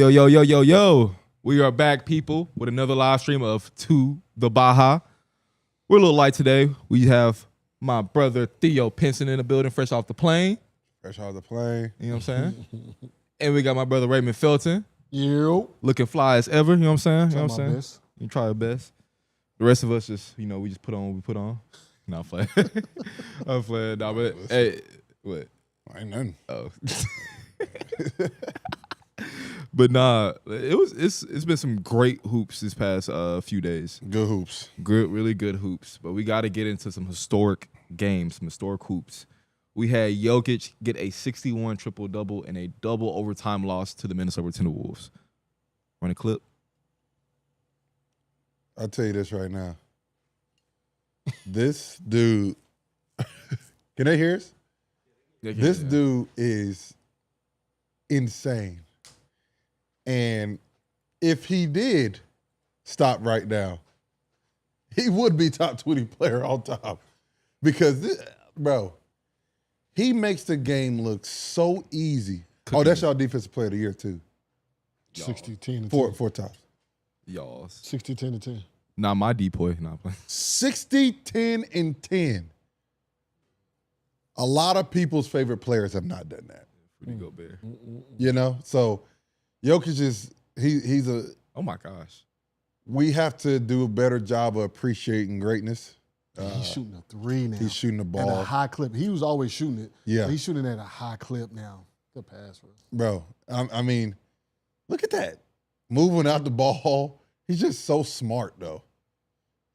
Yo, yo, yo, yo, yo. We are back, people, with another live stream of To The Baja. We're a little light today. We have my brother Theo Pinson in the building, fresh off the plane. Fresh off the plane. You know what I'm saying? And we got my brother Raymond Felton. Yo. Looking fly as ever, you know what I'm saying? Try You know what I'm saying? best. You try your best. The rest of us just, we just put on what we put on. No, I'm playing. I'm playing. Nah, but, hey, what? Ain't nothing. Oh. But nah, it's been some great hoops this past few days. Good hoops. Good, really good hoops. But we got to get into some historic games, some historic hoops. We had Jokic get a 61 triple-double and a double overtime loss to the Minnesota Timberwolves. Run a clip. I'll tell you this right now. This dude, can they hear us? This dude is insane. And if he did stop right now, he would be top 20 player all time. Because, bro, he makes the game look so easy. Oh, that's y'all defensive player of the year, too. 60, 10, and 10. Four tops. Y'all. 60, 10, and 10. Nah, my depoy. Nah, I'm playing. 60, 10, and 10. A lot of people's favorite players have not done that. Pretty go bear. You know? So, Jokic is, he's a... Oh, my gosh. We have to do a better job of appreciating greatness. He's shooting a three now. He's shooting the At ball. a high clip. He was always shooting it. Yeah. But he's shooting at a high clip now. Good pass for us. Bro, I mean, look at that. Moving out the ball. He's just so smart, though.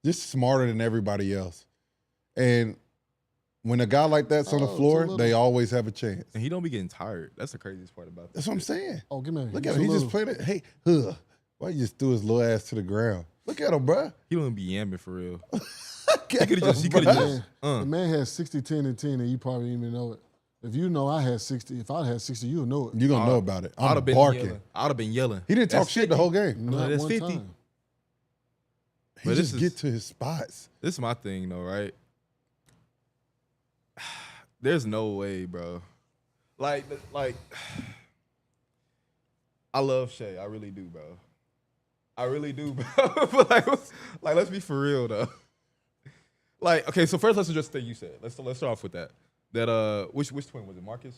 Just smarter than everybody else. And when a guy like that's on the floor, they always have a chance. And he don't be getting tired. That's the craziest part about this. That's what I'm saying. Oh, give me a Look at him. He just played it. Hey, why you just threw his little ass to the ground? Look at him, bro. He don't be yamming for real. He could have just. The man has 60, 10, and 10, and you probably didn't even know it. If you know I had 60, if I had 60, you'll know it. You're going to know about it. I'd have been barking. yelling. I'd have been yelling. He didn't talk shit the whole game. Not that's one 50. time. He just get to his spots. This is my thing, though, right? There's no way, bro. Like, I love Shea. I really do, bro. I really do, bro. But like, let's be for real, though. Like, okay, so first let's address the thing you said. Let's start off with that. That which twin was it? Marcus?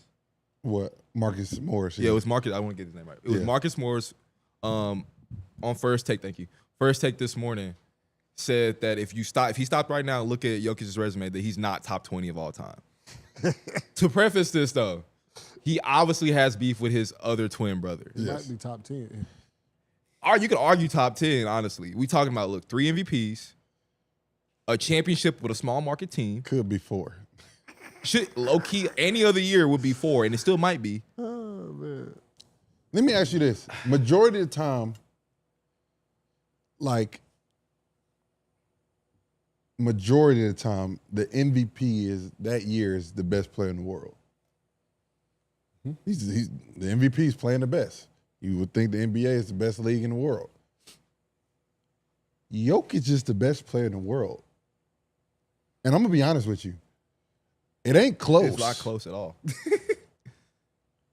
What? Marcus Morris. Yeah, it was Marcus. I want to get his name right. It was Marcus Morris. On First Take, thank you. First Take this morning said that if he stopped right now and look at Jokic's resume, that he's not top 20 of all time. To preface this, though, he obviously has beef with his other twin brother. He might be top 10. You could argue top 10, honestly. We talking about, 3 MVPs, a championship with a small market team. Could be 4. Low-key, any other year would be 4, and it still might be. Oh, man. Let me ask you this. Majority of the time, the MVP that year is the best player in the world. He's the MVP is playing the best. You would think the NBA is the best league in the world. Jokic is the best player in the world. And I'm going to be honest with you. It ain't close. It's not close at all.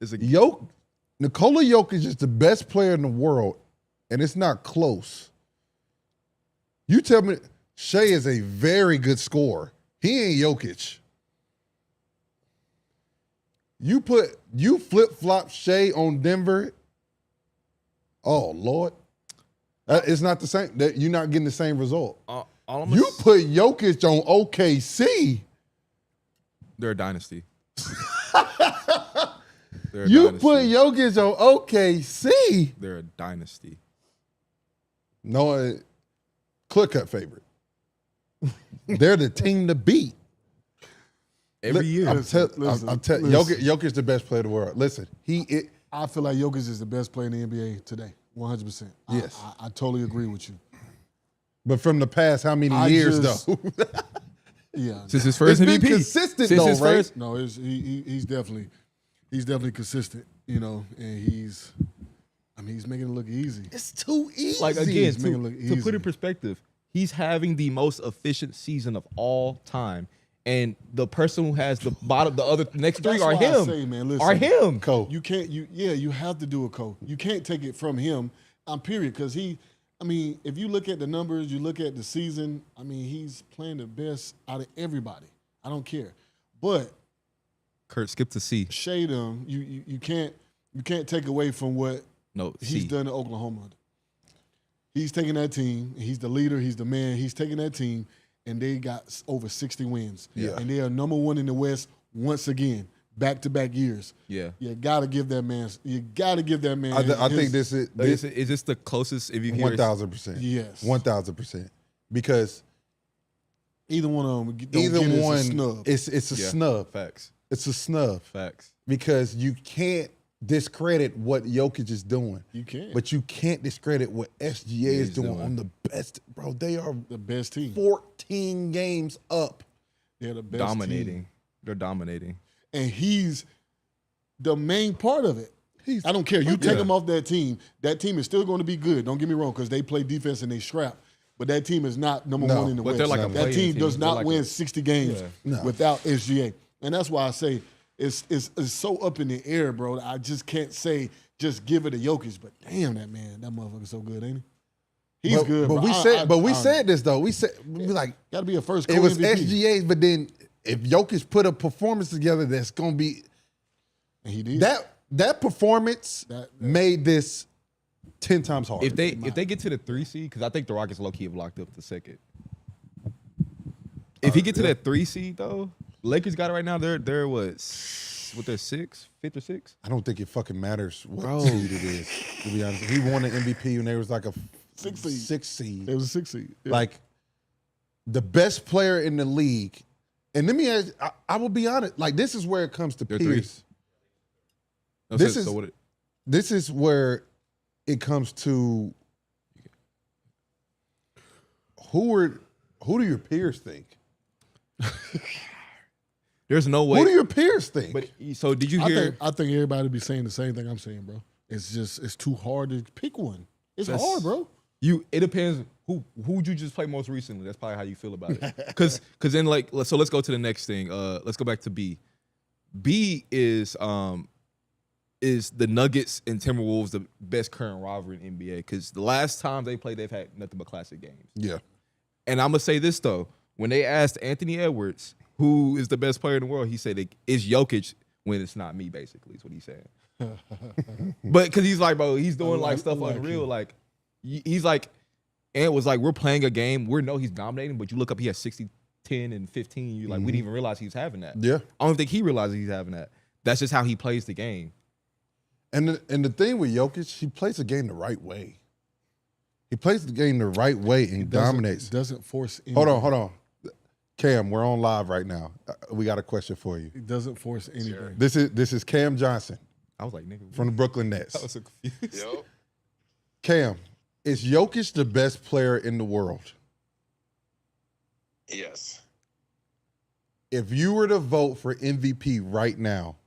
Nikola Jokic is the best player in the world, and it's not close. You tell me Shea is a very good scorer. He ain't Jokic. You flip-flop Shea on Denver. Oh, Lord. It's not the same. You're not getting the same result. You put Jokic on OKC. They're a dynasty. You put Jokic on OKC. They're a dynasty. No, clear-cut favorite. They're the team to beat. Every year. Jokic is the best player in the world. Listen, I feel like Jokic is the best player in the NBA today, 100%. Yes. I totally agree with you. But from the past, how many years, though? Yeah. Since his first it's MVP. Been consistent, though, right? First, no, he's definitely consistent, and he's making it look easy. It's too easy. Like, again, to put it in perspective, he's having the most efficient season of all time, and the person who has the bottom, the other next three That's are why I him. say, man, listen, are him. Cole. You can't. You have to do a Cole. You can't take it from him. Period. Because if you look at the numbers, you look at the season. He's playing the best out of everybody. I don't care, but Kurt, skip to C. shade him. You can't take away from what he's C. done in Oklahoma. He's taking that team. He's the leader. He's the man. He's taking that team, and they got over 60 wins. Yeah. And they are number one in the West once again, back-to-back years. Yeah. You got to give that man. I think this is Is this the closest MVP? 1,000%. Yes. 1,000%. Because either one of them. either one, a snub. it's a snub. Facts. It's a snub. Facts. Because you can't discredit what Jokic is doing. You can't. But you can't discredit what SGA is doing on the best. Bro, they are the best team. 14 games up. They're the best Dominating. team. They're dominating. And he's the main part of it. I don't care. You take him off that team is still going to be good. Don't get me wrong, because they play defense and they scrap. But that team is not number one in the West. They're like a that team does They're not like win 60 games No. without SGA. And that's why I say it's so up in the air, bro. That I just can't say just give it to Jokic. But damn, that motherfucker's so good, ain't he? He's good. But bro. we said this though. We like got to be a first. it was MVP. SGA, but then if Jokic put a performance together, that's gonna be. And he did that performance made this 10 times harder. If they get to the 3 seed, because I think the Rockets low key have locked up the second. If he get to that 3 seed though, Lakers got it right now. They're what? They're 6, 5th or 6. I don't think it fucking matters what seed it is. To be honest, he won an MVP when there was like a 6 seed. It was a 6 seed. Yeah. Like the best player in the league. And let me ask, I will be honest. Like this is where it comes to Pierce. This is where it comes to who do your peers think? There's no way. Who do your peers think? But so did you hear? I think everybody be saying the same thing I'm saying, bro. It's too hard to pick one. It's hard, bro. It depends who'd you just play most recently. That's probably how you feel about it. Because then let's go to the next thing. Let's go back to B. B is the Nuggets and Timberwolves the best current rivalry in NBA? Because the last time they played, they've had nothing but classic games. Yeah. And I'm gonna say this though: when they asked Anthony Edwards who is the best player in the world, he said it's Jokic when it's not me. Basically, is what he's saying. But because he's like, bro, he's doing like stuff unreal. Like he's like, Ant was like, we're playing a game. We know he's dominating, but you look up, he has 60, 10, and 15. You like, we didn't even realize he was having that. Yeah. I don't think he realizes he's having that. That's just how he plays the game. And the thing with Jokic, he plays the game the right way. He plays the game the right way and dominates. Doesn't force anything. Hold on. Cam, we're on live right now. We got a question for you. He doesn't force anything. Sure. This is Cam Johnson. I was like, nigga. From the Brooklyn Nets. I was so confused. Yo. Cam, is Jokic the best player in the world? Yes. If you were to vote for MVP right now,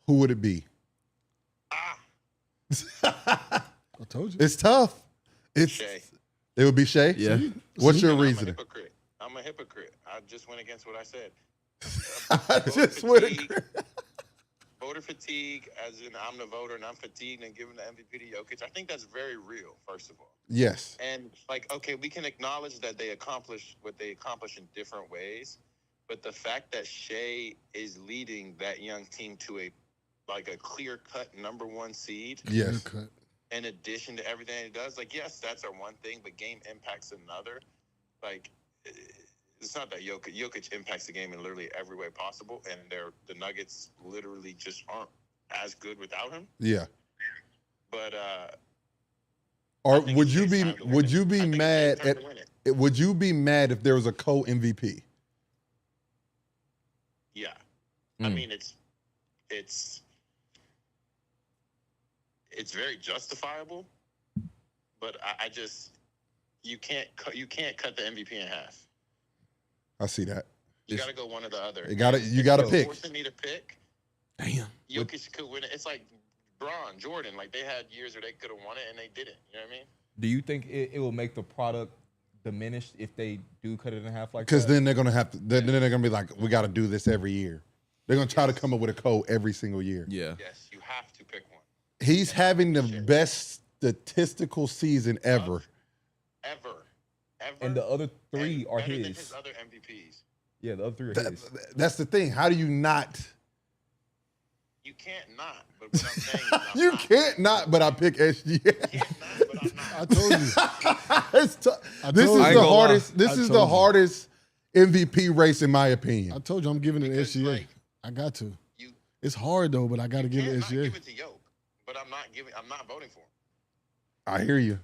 who would it be? I told you. It's tough. Shea. It would be Shea? Yeah. What's your reasoning? I'm a hypocrite. I just went against what I said. I just went against. Voter fatigue, as in I'm the voter and I'm fatigued and giving the MVP to Jokic. I think that's very real, first of all. Yes. And okay, we can acknowledge that they accomplish what they accomplish in different ways, but the fact that Shea is leading that young team to a clear-cut number one seed. Yes. In addition to everything he does, yes, stats are one thing, but game impacts another. It's not that Jokic impacts the game in literally every way possible, and the Nuggets literally just aren't as good without him. Yeah. But would you be mad if there was a co-MVP? Yeah. I mean, it's very justifiable, but I just you can't cut the MVP in half. I see that. You got to go one or the other. You got to pick. Forcing me to pick. Damn. Jokic could win it. It's like Bron, Jordan. They had years where they could have won it and they didn't. You know what I mean? Do you think it will make the product diminished if they do cut it in half like that? Because then they're gonna have to. Then they're gonna be like, we got to do this every year. They're gonna try to come up with a code every single year. Yeah. Yes, you have to pick one. He's having the best statistical season ever. Ever. And the other 3 are better than his. his other MVPs. Yeah, the other 3 are his. That's the thing. How do you not? You can't not. But what I'm saying is I'm You not. can't not, but I pick SGA. You can't not, but I'm not. I told you. It's this told is you. I ain't the gonna hardest. lie. This I is told the you. hardest MVP race in my opinion. I told you I'm giving it Because, SGA. like, I got to. You It's hard though, but I got to give can't it not SGA. give it to Yoke, but I'm not voting for him. I hear you.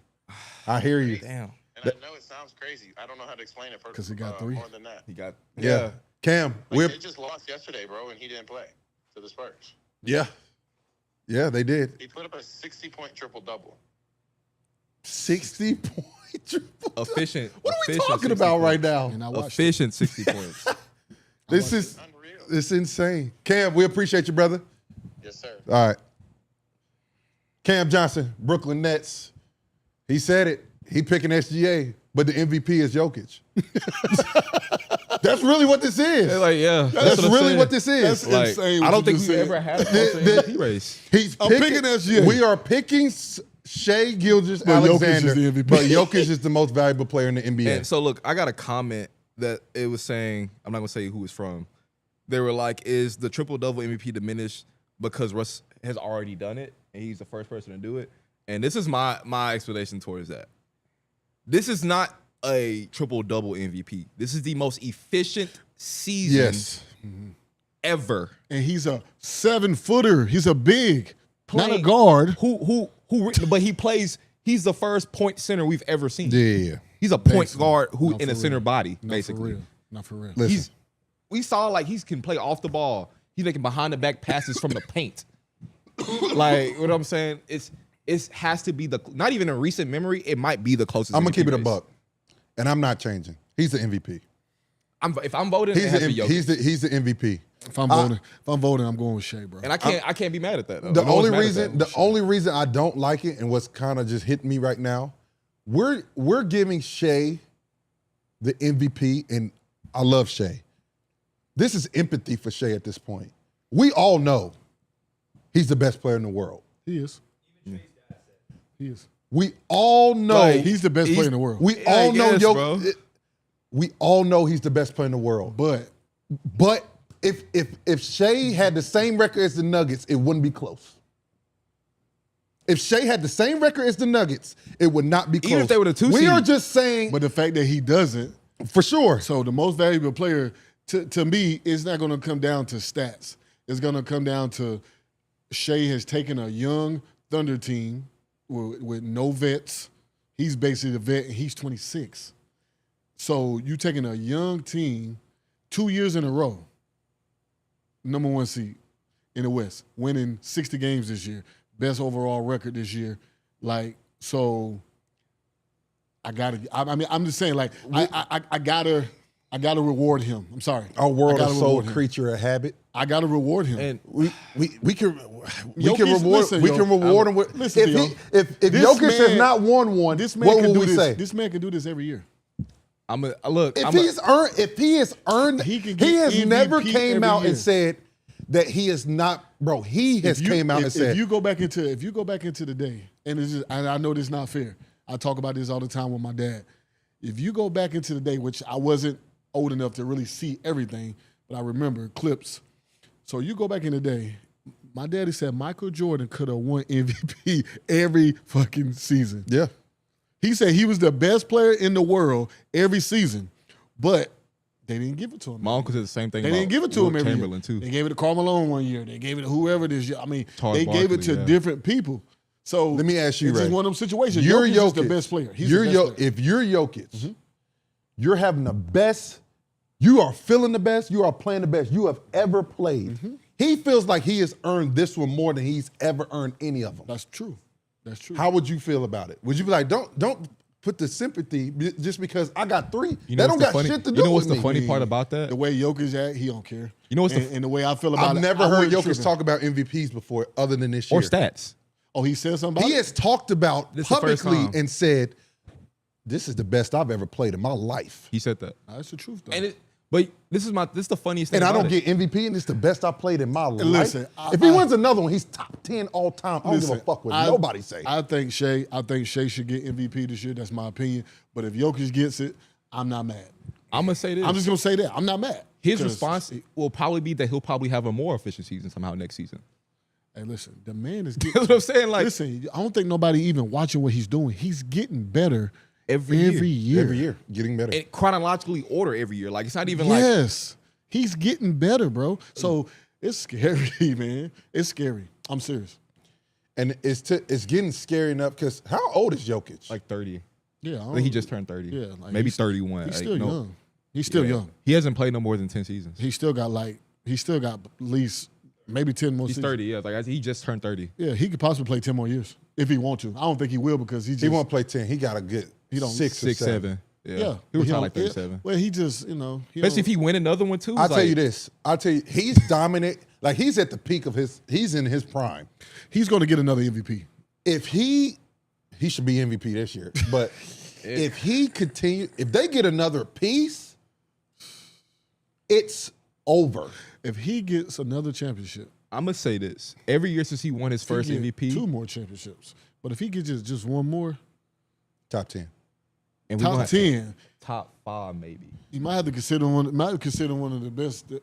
I hear you. Damn. And I know it sounds crazy. I don't know how to explain it 'Cause he got 3. more than that. He got. Yeah. Cam, Like, they just lost yesterday, bro, and he didn't play to the Spurs. yeah, they did. He put up a 60-point triple-double. 60-point triple. Efficient. What are we efficient talking 60 about points. right now? And I watched it. Efficient 60 points. This is Unreal. it's insane. Cam, we appreciate you, brother. Yes, sir. All right. Cam Johnson, Brooklyn Nets. He said it. He picking SGA, but the MVP is Jokic. That's really what this is. They're like, yeah. That's what I'm really saying. what this is. That's Like, insane. I what don't you think just we've said. ever had a The- MVP race. I'm picking SGA. We are picking Shea Gilgeous But Jokic Alexander, is the MVP. but Jokic is the most valuable player in the NBA. And so, look, I got a comment that it was saying, I'm not going to say who it's from. They were like, is the triple-double MVP diminished because Russ has already done it and he's the first person to do it? And this is my explanation towards that. This is not a triple-double MVP. This is the most efficient season yes. ever. And he's a 7-footer. He's a big, not a Playing- guard. But he plays, he's the first point center we've ever seen. Yeah. He's a point Basically. guard who Not in for a center real. body, Not basically. for real. Not for real. Listen. We saw like he can play off the ball. He's making behind the back passes from the paint. Like what I'm saying, it has to be not even in recent memory. It might be the closest. I'm gonna MVP keep it a race. buck, and I'm not changing. He's the MVP. If I'm voting, it He's has the, to be Jokic. he's the MVP. If I'm voting, I'm going with Shea, bro. And I can't be mad at that. Though. The No one's only mad at reason that. the only reason I don't like it and what's kind of just hitting me right now, we're giving Shea the MVP, and I love Shea. This is empathy for Shea at this point. We all know he's the best player in the world. He is. He is. We all know Like, He's the best player in the world. we Yeah, all I know guess, bro. we all know he's the best player in the world. But If Shea had the same record as the Nuggets, it wouldn't be close. If Shea had the same record as the Nuggets, it would not be close. Even if they were the 2 we seed. are just saying, the fact that he doesn't, for sure. so the most valuable player to me is not going to come down to stats. It's going to come down to Shea has taken a young Thunder team with no vets. He's basically the vet, and he's 26. So you taking a young team 2 years in a row, number 1 seed in the West, winning 60 games this year, best overall record this year. Like, so I gotta. I mean, I'm just saying, like, I gotta reward him. I'm sorry. Our world I gotta is so reward him. creature of habit. I gotta reward him. And We can Jokic, reward listen, we yo, can reward him with listen to y'all. if This Jokic has man- not won one, this man what can will do we this. say? This man can do this every year. If he has earned, He can he get has never MVP came every out year. and said that he is not, bro. He has came out and said, if you go back into the day, and it's just, and I know this is not fair. I talk about this all the time with my dad. If you go back into the day, which I wasn't old enough to really see everything, but I remember clips. So you go back in the day, my daddy said Michael Jordan could have won MVP every fucking season. yeah. He said he was the best player in the world every season, but they didn't give it to him. my uncle said the same thing. They about didn't give it to Wilt him every Chamberlain year. too. They gave it to Carmelo 1 year. They gave it to whoever this year. I mean, Charles they gave it Barkley, to yeah. different people. So Let me ask you, it's Ray. just one of them situations. You're Jokic Jokic. is the best player. He's You're the best player. If you're Jokic, you're having the best. You are feeling the best. You are playing the best you have ever played. He feels like he has earned this one more than he's ever earned any of them. That's true. That's true. How would you feel about it? Would you be like, don't put the sympathy just because I got 3? You know That what's don't the got funny- shit to do You know what's with the me. funny part about that? the way Jokic at, he don't care. You know what's and the way I feel about I've it. never I heard wouldn't Jokic tripping. talk about MVPs before, other than this year. Or stats. Oh, he said something about He it? has talked about This the first publicly time. and said this is the best I've ever played in my life. He said that. That's the truth, though. And but this is the funniest thing. And I about don't get MVP, and it's the best I played in my life. Listen, if he wins another one, he's top 10 all time. I don't give a fuck what nobody say. I think Shea should get MVP this year. That's my opinion. But if Jokic gets it, I'm not mad. I'm gonna say this. I'm just gonna say that. I'm not mad. His response will probably be that he'll probably have a more efficient season somehow next season. Hey, listen, the man is getting. That's what I'm saying. Like, listen, I don't think nobody even watching what he's doing. He's getting better every year, getting better. And chronologically order every year. Like, it's not even yes, he's getting better, bro. So it's scary, man. It's scary. I'm serious. And it's getting scary enough because how old is Jokic? like 30. Yeah, I think he just turned 30. Yeah, like maybe 31. He's still young. He's still young. He hasn't played no more than 10 seasons. He still got at least maybe 10 more He's seasons. 30, yeah. Like, he just turned 30. Yeah, he could possibly play 10 more years if he want to. I don't think he will because he won't play 10. He got a good 6 or 7. Yeah. He was like 37. Well, he just, especially if he win another one too. I'll tell you this. He's dominant. Like, he's at the peak of he's in his prime. He's going to get another MVP. If he should be MVP this year. But if they get another piece, it's over. If he gets another championship. I'm going to say this. Every year since he won his first MVP. 2 more championships. But if he gets just one more. Top 10. And top 10. Top 5 maybe. You might have to consider one of the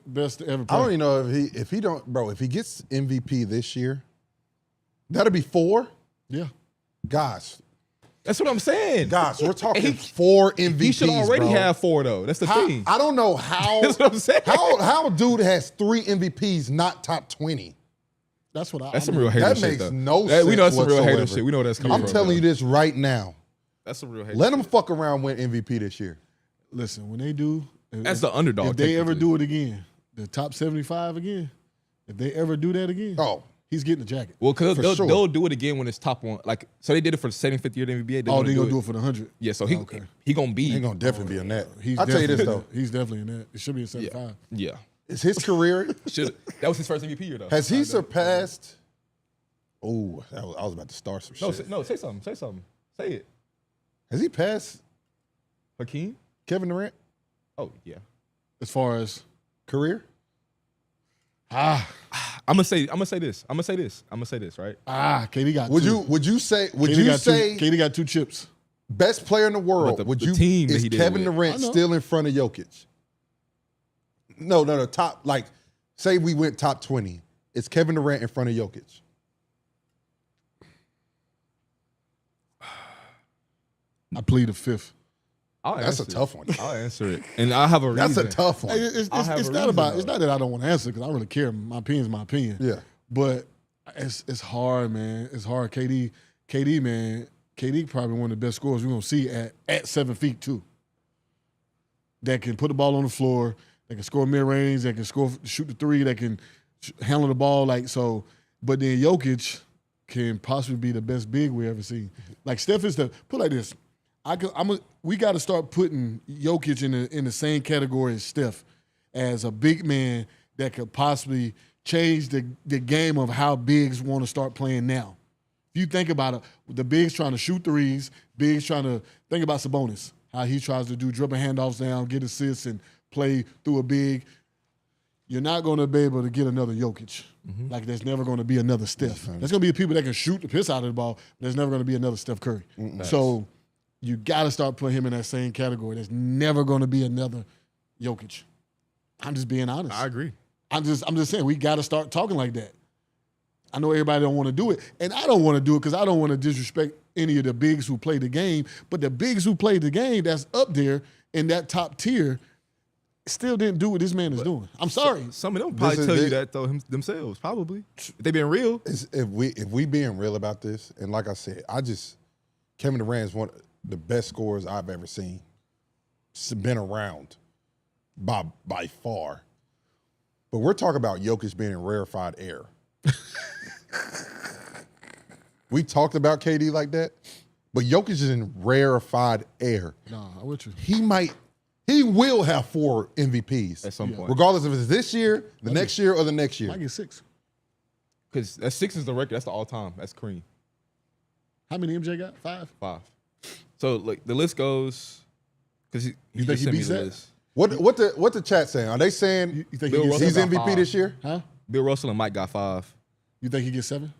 best to ever play. I don't even know if he gets MVP this year, that'll be 4. Yeah. Gosh. That's what I'm saying. Gosh, we're talking 4 MVPs. He should already have 4 though. That's the thing. I don't know how. That's what I'm saying. How dude has 3 MVPs, not top 20. That's what That's some real hater shit. That makes though. no sense. We know that's some real whatsoever. hater shit. We know that's coming I'm from. telling you this right now. That's some real hater Let him shit. fuck around win MVP this year. Listen, when they do, that's the underdog. If they ever do it again, the top 75 again, if they ever do that again, he's getting the jacket. Well, because they'll do it again when it's top 1. Like, so they did it for the 75th year of the NBA. They're going to do it for the 100. Yeah, so he gonna be. He's gonna definitely be in that. I'll tell you this though. He's definitely in that. It should be a 75. Yeah. Is his career? That was his first MVP year though. Has he surpassed? Oh, I was about to start some shit. No, say something. Say it. Has he passed Hakeem? Kevin Durant? Oh yeah. As far as career? I'm gonna say this, right? KD got Would two. you say KD got 2 chips. Best player in the world? Is Kevin Durant still in front of Jokic? No. Top, like, say we went top 20. Is Kevin Durant in front of Jokic? I plead the 5th. That's a tough one. I'll answer it, and I have a reason. That's a tough one. It's not that I don't want to answer because I don't really care. My opinion's my opinion. Yeah, but it's hard, man. It's hard. KD, man. KD probably one of the best scorers we're gonna see at 7 feet too. That can put the ball on the floor. That can score mid-range. That can shoot the 3. That can handle the ball like so. But then Jokic can possibly be the best big we ever seen. Like Steph is put it like this. We got to start putting Jokic in the same category as Steph, as a big man that could possibly change the game of how bigs want to start playing now. If you think about it, the bigs trying to shoot threes, bigs trying to think about Sabonis, how he tries to do dribble handoffs down, get assists, and play through a big. You're not going to be able to get another Jokic. Mm-hmm. Like there's never going to be another Steph. Mm-hmm. There's going to be people that can shoot the piss out of the ball, but there's never going to be another Steph Curry. Mm-hmm. So you got to start putting him in that same category. There's never going to be another Jokic. I'm just being honest. I agree. I'm just saying we got to start talking like that. I know everybody don't want to do it, and I don't want to do it because I don't want to disrespect any of the bigs who play the game. But the bigs who played the game that's up there in that top tier still didn't do what this man is doing. I'm sorry. Some of them probably tell you that though themselves. Probably if they being real. If we being real about this, and like I said, Kevin Durant is one of the best scorers I've ever seen. It's been around by far. But we're talking about Jokic being in rarefied air. We talked about KD like that, but Jokic is in rarefied air. No, I'm with you. He will have 4 MVPs at some point, regardless if it's this year, the next year, or the next year. I get 6 because that 6 is the record. That's the all-time. That's Kareem. How many MJ got? 5. 5. So look, the list goes because You think he beats that? What the chat saying? Are they saying You think Bill he gets he's Russell got MVP 5. this year? Huh? Bill Russell and Mike got 5. You think he gets 7?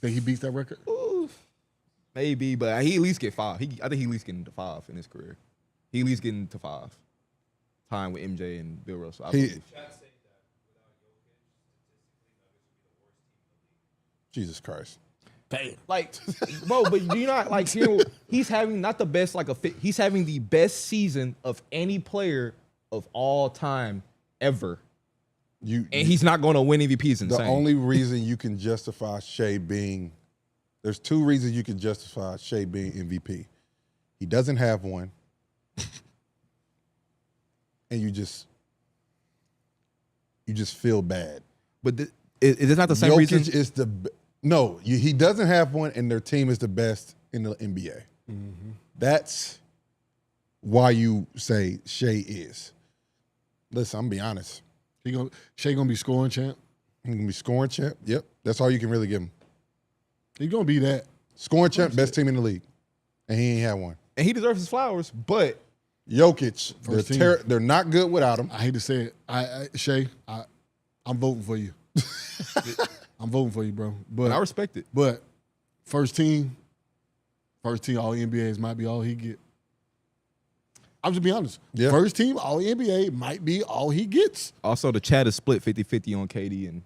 Think he beats that record? Ooh, maybe, but he at least get 5. I think he at least getting to 5 in his career. He at least getting to 5. Time with MJ and Bill Russell. I believe. Jesus Christ. Like, bro, but do you not like hearing he's having not the best he's having the best season of any player of all time ever, and he's not going to win MVP. Is insane. The only reason you can justify Shea being, there's 2 reasons you can justify Shea being MVP. He doesn't have one, and you just feel bad. But is it not the same Jokic reason? is he doesn't have one, and their team is the best in the NBA. Mm-hmm. That's why you say Shea is. Listen, I'm gonna be honest. Shea gonna be scoring champ. He's gonna be scoring champ. Yep, that's all you can really give him. He's gonna be that. Scoring champ, best team in the league, and he ain't had one. And he deserves his flowers, but Jokic, First team. they're not good without him. I hate to say it. Shea, I'm voting for you. I'm voting for you, bro. but I respect it. But first team all NBAs might be all he get. I'm just being honest. Yeah. First team all NBA might be all he gets. Also, the chat is split 50-50 on KD and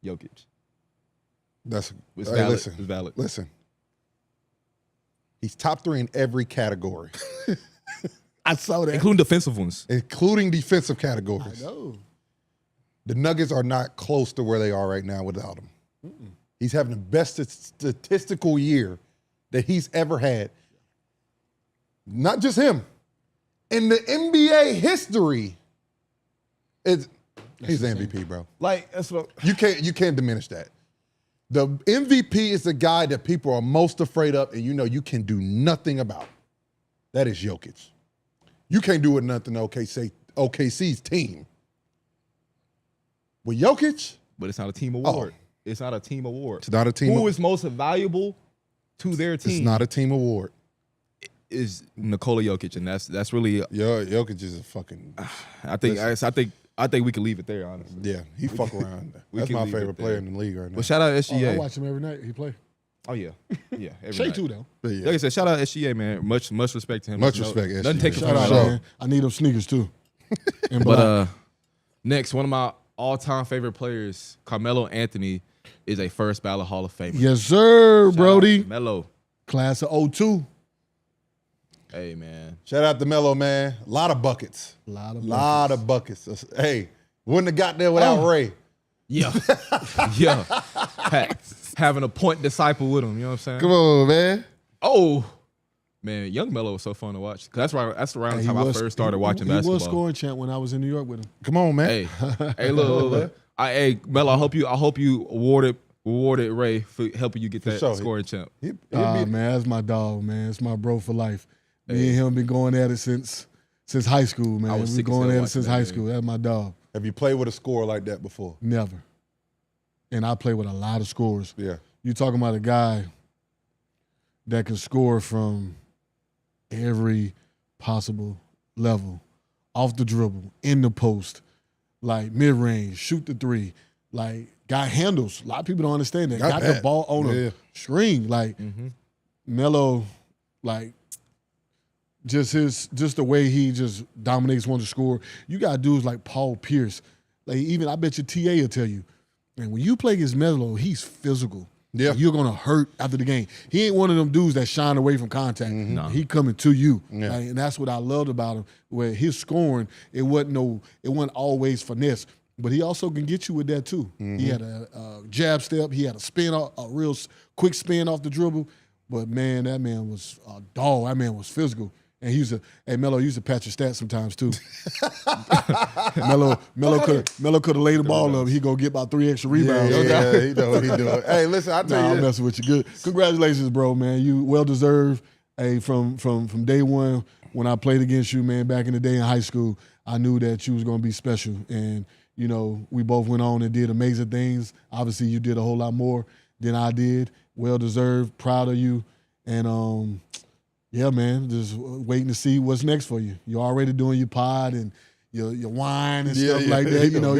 Jokic. That's It's valid. Listen, It's valid. Listen, he's top 3 in every category, I saw that. Including defensive ones. including defensive I categories. know. The Nuggets are not close to where they are right now without him. He's having the best statistical year that he's ever had. Not just him. In the NBA history, he's the MVP, bro. Like, that's what You can't diminish that. The MVP is the guy that people are most afraid of, and you know you can do nothing about. That is Jokic. You can't do it nothing OKC's team. With Jokic, but it's not a team award. It's not a team award. it's not a team. Who is most valuable to their team? It's not a team award. Is Nikola Jokic, and that's really. Jokic is a fucking. I think we can leave it there, honestly. Yeah, he fuck around. That's can my leave it favorite there. player in the league right now. But shout out I SGA. watch him every night. He play. Oh yeah, yeah. Every Shea night. too though. But yeah. Like I said, shout out SGA, man. Much respect to him. Much respect, Doesn't SGA. take it Shout from out, him. man. I need them sneakers too. And But black. next, one of my all-time favorite players, Carmelo Anthony, is a first ballot Hall of Famer. Yes, sir, Shout Brody. out Melo. Class of 02. Hey man. Shout out to Melo, man. A lot of buckets. Lot of buckets. Hey, wouldn't have got there without Ray. Yeah. Yeah. Having a point disciple with him, you know what I'm saying? Come on, man. Oh, man, young Melo was so fun to watch. 'Cause that's around the time I first started watching basketball. He was scoring champ when I was in New York with him. Come on, man. Hey, look. Hey, Melo, I hope you awarded Ray for helping you get that sure. scoring champ. He'll Man, that's my dog, man. It's my bro for life. Me and him been going at it since high school, man. I was We've sick been as going hell at it watching since that high game. school. That's my dog. Have you played with a scorer like that before? Never. And I play with a lot of scorers. Yeah. You talking about a guy that can score from every possible level, off the dribble, in the post, like mid-range, shoot the three, like guy handles. A lot of people don't understand that. Got the bad. ball on a string, like Melo, like just the way he just dominates one to score. You got dudes like Paul Pierce, like even I bet you TA will tell you, man, when you play against Melo, he's physical. Yeah. You're gonna hurt after the game. He ain't one of them dudes that shine away from contact. No. He coming to you. Yeah. Like, and that's what I loved about him. Where his scoring, it wasn't always finesse, but he also can get you with that too. He had a jab step, he had a real quick spin off the dribble. But man, that man was a dog. That man was physical. And Melo used to patch your stats sometimes too. Melo could have laid the ball up. He go get about 3 extra rebounds. Yeah, he know what he doing. Hey, listen, I tell Nah, you I'm this. messing with you. Good. Congratulations, bro, man. You well deserved. Hey, from day one when I played against you, man, back in the day in high school, I knew that you was gonna be special. And, you know, we both went on and did amazing things. Obviously, you did a whole lot more than I did. Well deserved, proud of you. And Yeah, man. Just waiting to see what's next for you. You're already doing your pod and your wine and stuff like that. You know,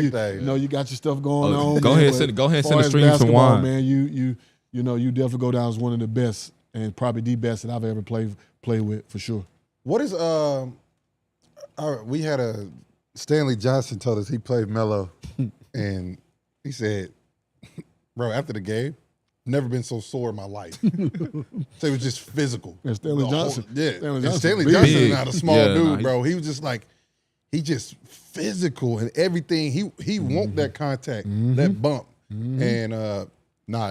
you got your stuff going on. Go ahead and send the stream some wine, man. You definitely go down as one of the best and probably the best that I've ever played with for sure. What is we had a Stanley Johnson told us he played Melo, and he said, "Bro, after the game, never been so sore in my life." So it was just physical. And Stanley Johnson, Stanley Johnson is not a small dude, bro. He was just like, he just physical and everything. He want that contact, that bump, and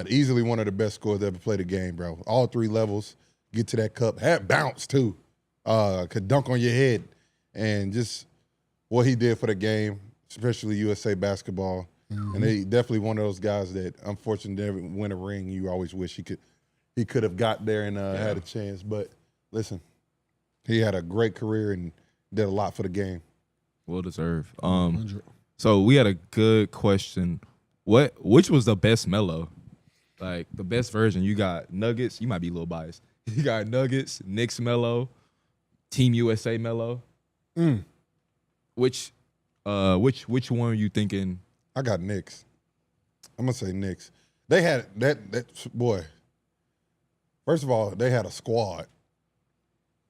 easily one of the best scorers that ever played a game, bro. All 3 levels, get to that cup, had bounce too, could dunk on your head, and just what he did for the game, especially USA basketball. And he definitely one of those guys that unfortunately never win a ring. You always wish he could have got there and had a chance. But listen, he had a great career and did a lot for the game. Well deserved. So we had a good question. Which was the best Melo? Like the best version? You got Nuggets. You might be a little biased. You got Nuggets, Knicks Melo, Team USA Melo. Which one are you thinking? I got Knicks. I'm gonna say Knicks. They had that boy. First of all, they had a squad,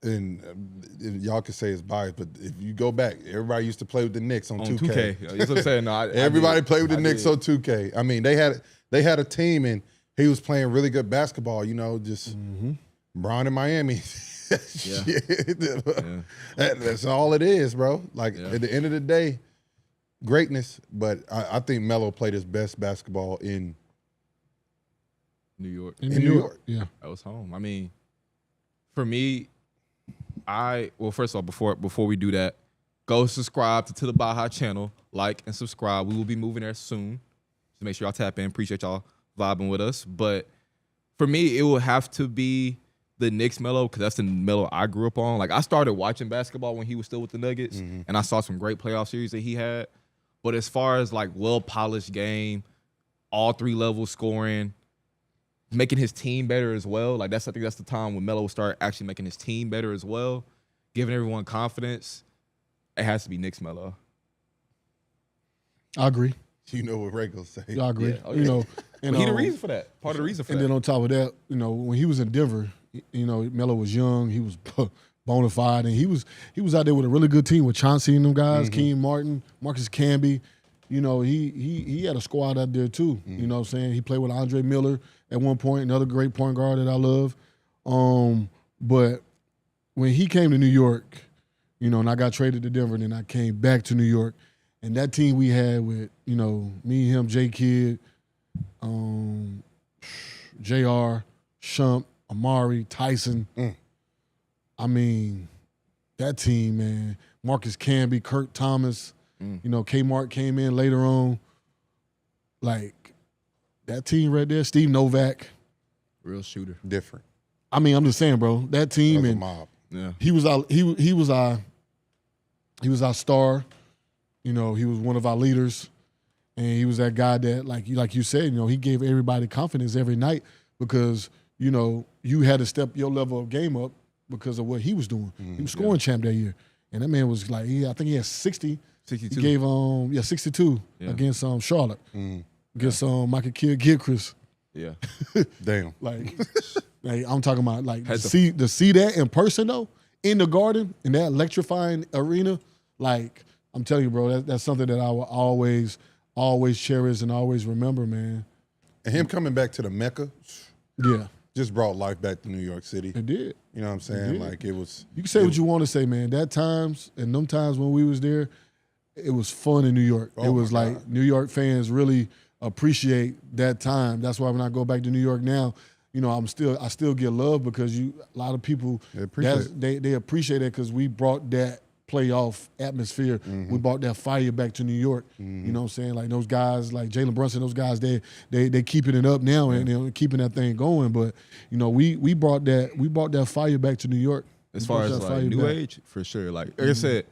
and y'all could say it's biased, but if you go back, everybody used to play with the Knicks on 2K. That's what I'm saying. No, everybody played with the Knicks on 2K. I mean, they had a team, and he was playing really good basketball. You know, just Brown in Miami. That's all it is, bro. Like at the end of the day. Greatness, but I think Melo played his best basketball in New York. In New York, yeah. That was home. I mean, for me, first of all, before we do that, go subscribe to the Baja channel, like and subscribe. We will be moving there soon. So make sure y'all tap in. Appreciate y'all vibing with us. But for me, it will have to be the Knicks Melo because that's the Melo I grew up on. Like I started watching basketball when he was still with the Nuggets, and I saw some great playoff series that he had. But as far as like well-polished game, all 3 levels scoring, making his team better as well. Like I think that's the time when Melo will start actually making his team better as well, giving everyone confidence. It has to be Knicks Melo. I agree. You know what Ray gonna say. I agree. Yeah. You know, and he the reason for that. Part of the reason for that. And then on top of that, you know, when he was in Denver, you know, Melo was young. He was bona fide, and he was out there with a really good team with Chauncey and them guys, Keem Martin, Marcus Camby. You know, he had a squad out there too. You know what I'm saying? He played with Andre Miller at one point, another great point guard that I love. But when he came to New York, you know, and I got traded to Denver, and then I came back to New York, and that team we had with, you know, me, him, J Kidd, JR, Shump, Amari, Tyson. I mean, that team, man. Marcus Camby, Kurt Thomas, you know, Kmart came in later on. Like, that team right there, Steve Novak. Real shooter. Different. I mean, I'm just saying, bro, that team. That was and a mob. Yeah. He was our star. You know, he was one of our leaders. And he was that guy that, like you said, you know, he gave everybody confidence every night because, you know, you had to step your level of game up because of what he was doing. He was scoring champ that year. And that man was like, I think he had 60. 62. He gave 62 against Charlotte. Against Michael Kidd-Gilchrist. Yeah. Damn. Like I'm talking about to see that in person though, in the Garden, in that electrifying arena, like I'm telling you, bro, that's something that I will always cherish and always remember, man. And him coming back to the Mecca, just brought life back to New York City. It did. You know what I'm saying? Like it was. You can say what you want to say, man. That times and them times when we was there, it was fun in New York. It was like New York fans really appreciate that time. That's why when I go back to New York now, you know, I still get love because a lot of people they appreciate that because we brought that playoff atmosphere. We brought that fire back to New York. You know what I'm saying? Like those guys, like Jalen Brunson, those guys, they keeping it up now and they're keeping that thing going. But you know, we brought that fire back to New York. As far as like new age, for sure. Like I said,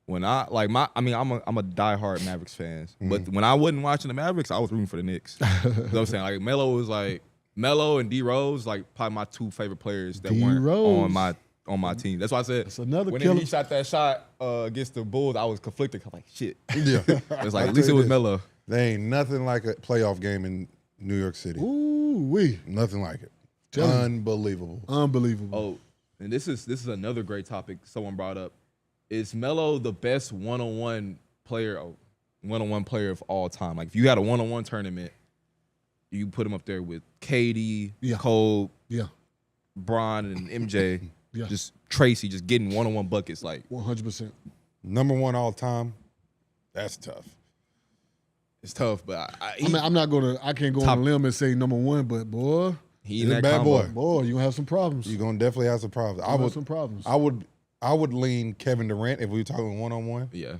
when I'm a diehard Mavericks fan, but when I wasn't watching the Mavericks, I was rooting for the Knicks. You know what I'm saying? Like Melo and D Rose, like probably my 2 favorite players that weren't on my on my team. That's why I said It's another when killer. he shot that shot against the Bulls, I was conflicted. I'm like, shit. Yeah. It's like, at least it was Melo. There ain't nothing like a playoff game in New York City. Ooh-wee. Nothing like it. Tell me. Unbelievable. Unbelievable. Oh, and this is another great topic someone brought up. Is Melo the best one-on-one player of all time? Like, if you had a one-on-one tournament, you put him up there with KD, Yeah. Cole, Yeah. Bron, and MJ. Yeah. Just Tracy, just getting one-on-one buckets. Like, 100%. Number one all time. That's tough. it's tough, but I mean, I can't go on a limb and say number one, but boy, he in He's a that bad combo. boy. you're gonna have some problems. You're gonna definitely have some problems. I would lean Kevin Durant if we were talking one-on-one. Yeah,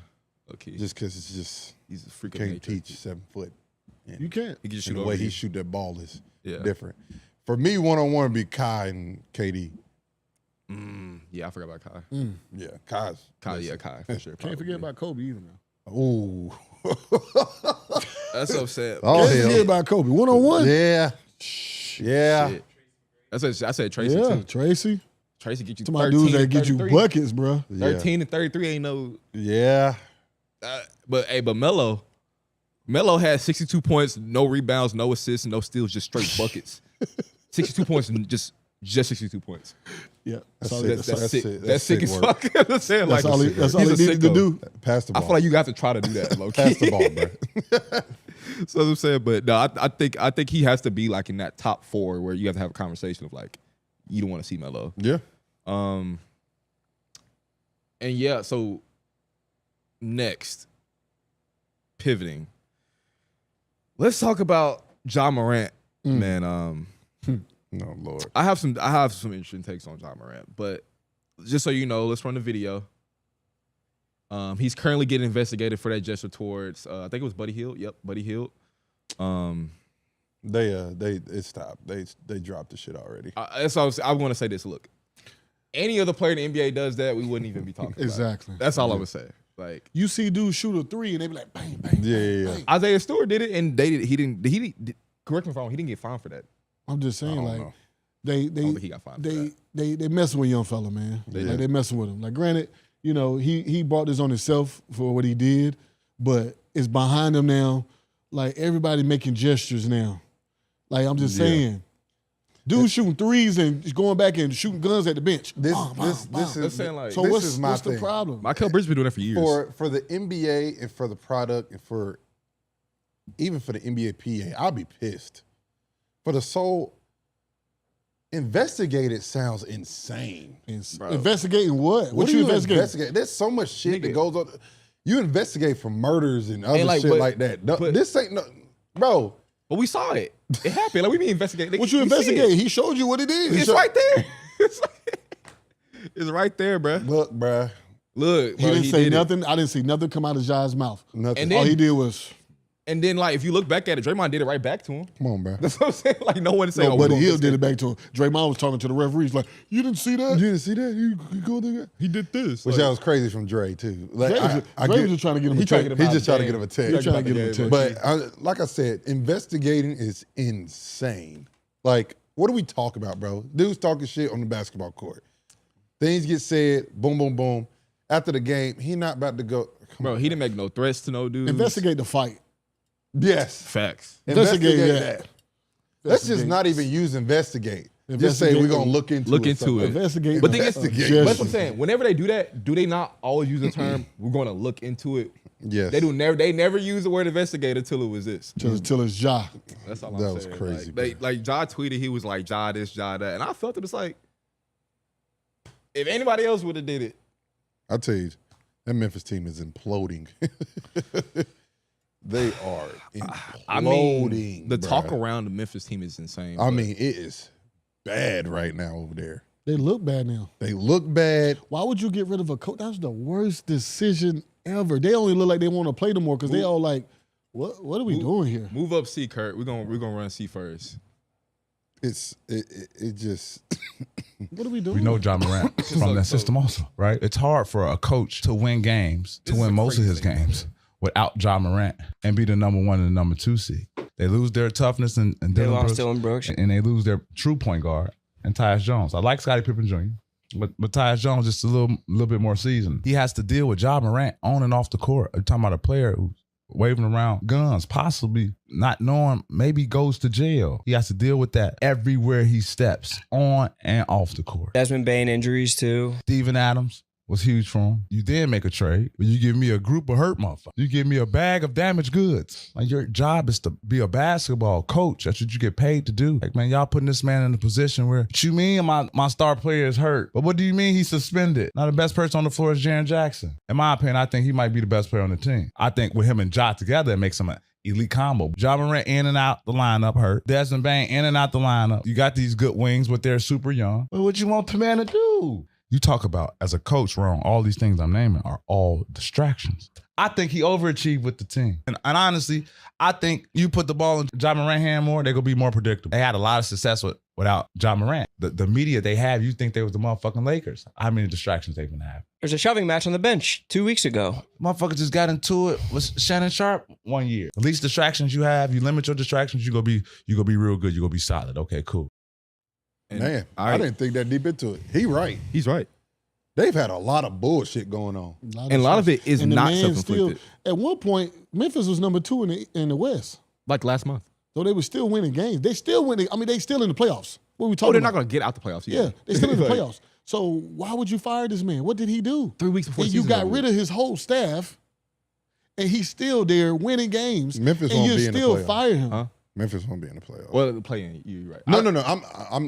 okay. Just because it's just He's a freak of can't nature. teach 7 foot. You can't. He can just And shoot the way over he you. shoot that ball is Yeah. different. For me, one-on-one would be Kai and KD. Yeah, I forgot about Kai. Yeah, Kai's. Kai for sure. Can't forget about Kobe either now. Ooh. That's upset. Oh, Can't hell. forget about Kobe. 1-on-1. Yeah. Yeah. Shit. I said Tracy Yeah, too. Tracy. Tracy get you To my 13 dudes that and get you 33. buckets, bro. Yeah. 13 and 33 ain't no. Yeah. But Melo had 62 points, no rebounds, no assists, no steals, just straight buckets. 62 points and just 62 points. Yeah. That's all- it. That's sick. it. That's sick as work. fuck. I'm saying, That's like, all he he's a needed to sicko. do. Pass the I ball. feel like you have to try to do that, low key. Pass the ball, bro. So I'm saying, but no, I think he has to be like in that top 4 where you have to have a conversation of like, you don't want to see Melo. Yeah. And yeah, so next, pivoting. Let's talk about Ja Morant, man. No, Lord. I have some interesting takes on Ja Morant, but just so you know, let's run the video. He's currently getting investigated for that gesture towards I think it was Buddy Hield. Yep, Buddy Hield. It stopped. They dropped the shit already. So I want to say this. Look, any other player in the NBA does that, we wouldn't even be talking about it. Exactly. That's all I would say. Like, You see dudes shoot a 3 and they be like, bang, bang. Yeah. bang. Isaiah Stewart did it, and he didn't. Correct me if I'm wrong. He didn't get fined for that. I'm just I saying, don't like, know. they I don't think he got fined for that. they messing with young fella, man. They Like, do. they messing with him. Like, granted, you know, he brought this on himself for what he did, but it's behind him now. Like, everybody making gestures now. Like, I'm just Yeah. saying. Dudes shooting 3s and going back and shooting guns at the bench. This Bam, bam, is bam. That's saying, like, So this what's is my the thing. problem? Michael Bridges been doing that for years. For the NBA and for the product and for even for the NBA PA, I'll be pissed. For the sole investigated sounds insane. Investigating what? What do you investigating? investigate? There's so much shit that Nigga. goes on. You investigate for murders and other like, shit but- like that. No, but- this ain't no, bro. But we saw it. It happened. Like, we mean investigate. What you We see investigate? it. He showed you what it is. It's right there. It's right there, bruh. Look, bruh. Look, He bro, didn't say did it. nothing. I didn't see nothing come out of Ja's mouth. Nothing. And then- All he did was And then, like, if you look back at it, Draymond did it right back to him. Come on, bruh. That's what I'm saying. Like, no one is saying, no, we're Buddy gonna Hield did investigate. it back to him. Draymond was talking to the referees like, "You didn't see that? You didn't see that? You go there? He did this. Which Like, that was crazy from Dre too. Like, Dre was just trying to get him he a tried- take. He just trying to Game. get him a take. He trying to get him a game, take. But like I said, investigating is insane. Like, what do we talk about, bro? Dudes talking shit on the basketball court. Things get said, boom, boom, boom. After the game, he not about to go. bro, he didn't make no threats to no dudes. Investigate the fight. Yes. Facts. Investigate Investigate that. that. Let's just not even use investigate. Just say we're gonna look into Look it. into something. it. Investigate. But then Investigate. but that's what I'm saying. Whenever they do that, do they not always use the term, we're going to look into it? Yes. They never use the word investigate until it was this. till it's Ja. That's all That I'm was saying. crazy, Like Ja tweeted, he was like, Ja this, Ja that. And I felt it was like, if anybody else would have did it, I'll tell you, that Memphis team is imploding. They are imploding. I mean, the bruh. talk around the Memphis team is insane. I but mean, it is bad right now over there. They look bad now. They look bad. Why would you get rid of a coach? That's the worst decision ever. They only look like they want to play no more because they all like, what are we doing here? move up C, Kurt. We're gonna run C first. It just What are we doing? We know Ja Morant from that system also, right? It's hard for a coach to win games, to win most of his games without Ja Morant and be the number 1 and the number 2 seed. They lose their toughness and They lost Dylan Brooks. and they lose their true point guard and Tyus Jones. I like Scottie Pippen Jr. But Tyus Jones just a little bit more seasoned. He has to deal with Ja Morant on and off the court. You're talking about a player who's waving around guns, possibly not knowing, maybe goes to jail. He has to deal with that everywhere he steps, on and off the court. Desmond Bane injuries too. Steven Adams was huge for him. You did make a trade, but you give me a group of hurt motherfuckers. You give me a bag of damaged goods. Like, your job is to be a basketball coach. That's what you get paid to do. Like, man, y'all putting this man in a position where, what you mean my star player is hurt? But what do you mean he's suspended? Now, the best person on the floor is Jaren Jackson. In my opinion, I think he might be the best player on the team. I think with him and Ja together, it makes him an elite combo. Ja Morant in and out the lineup hurt. Desmond Bane in and out the lineup. You got these good wings, but they're super young. But what you want the man to do? You talk about, as a coach, wrong, all these things I'm naming are all distractions. I think he overachieved with the team. And honestly, I think you put the ball in Ja Morant's hand more, they're going to be more predictable. They had a lot of success without Ja Morant. The media they have, you think they was the motherfucking Lakers. How many distractions they been have? There's a shoving match on the bench 2 weeks ago. Motherfucker just got into it with Shannon Sharp 1 year. The least distractions you have, you limit your distractions, you gonna be real good, you gonna be solid. Okay, cool. Man, I didn't think that deep into it. He's right. They've had a lot of bullshit going on. And a lot of it is not self-inflicted. At one point, Memphis was number 2 in the West. Like last month. So they were still winning games. They still winning. I mean, they still in the playoffs. What are we talking Oh, they're about? not going to get out the playoffs. Yeah, they still in the playoffs. So why would you fire this man? What did he do? 3 weeks before and season you got over. rid of his whole staff, and he's still there winning games. Memphis and won't you be in the still playoffs. fire him. Huh? Memphis won't be in the playoffs. Well, the play-in, you're right. No.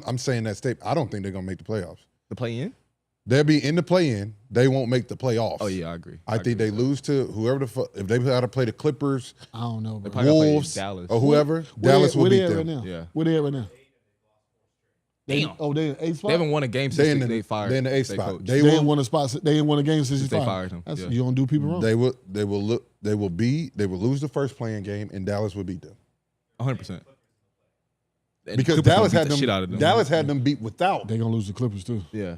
I'm saying that statement. I don't think they're gonna make the playoffs. The play-in? They'll be in the play-in. They won't make the playoffs. Oh, yeah, I agree. I think they lose to whoever the fuck. If they got to play the Clippers, I don't know, bro. probably gotta play Wolves, Dallas. or whoever, Dallas will where beat they at them. right now? Yeah. Where they at right now? Damn. Oh, they in 8th spot? They haven't won a game They since in they fired. They're in the 8th their spot. coach. They ain't won a spot. They ain't won a game since they he fired him. Yeah. You don't do people wrong. They will lose the first playing game, and Dallas will beat them 100%. And because Clippers Dallas gonna had beat the shit out of them. them. Dallas had them beat without. They gonna lose the Clippers too. Yeah.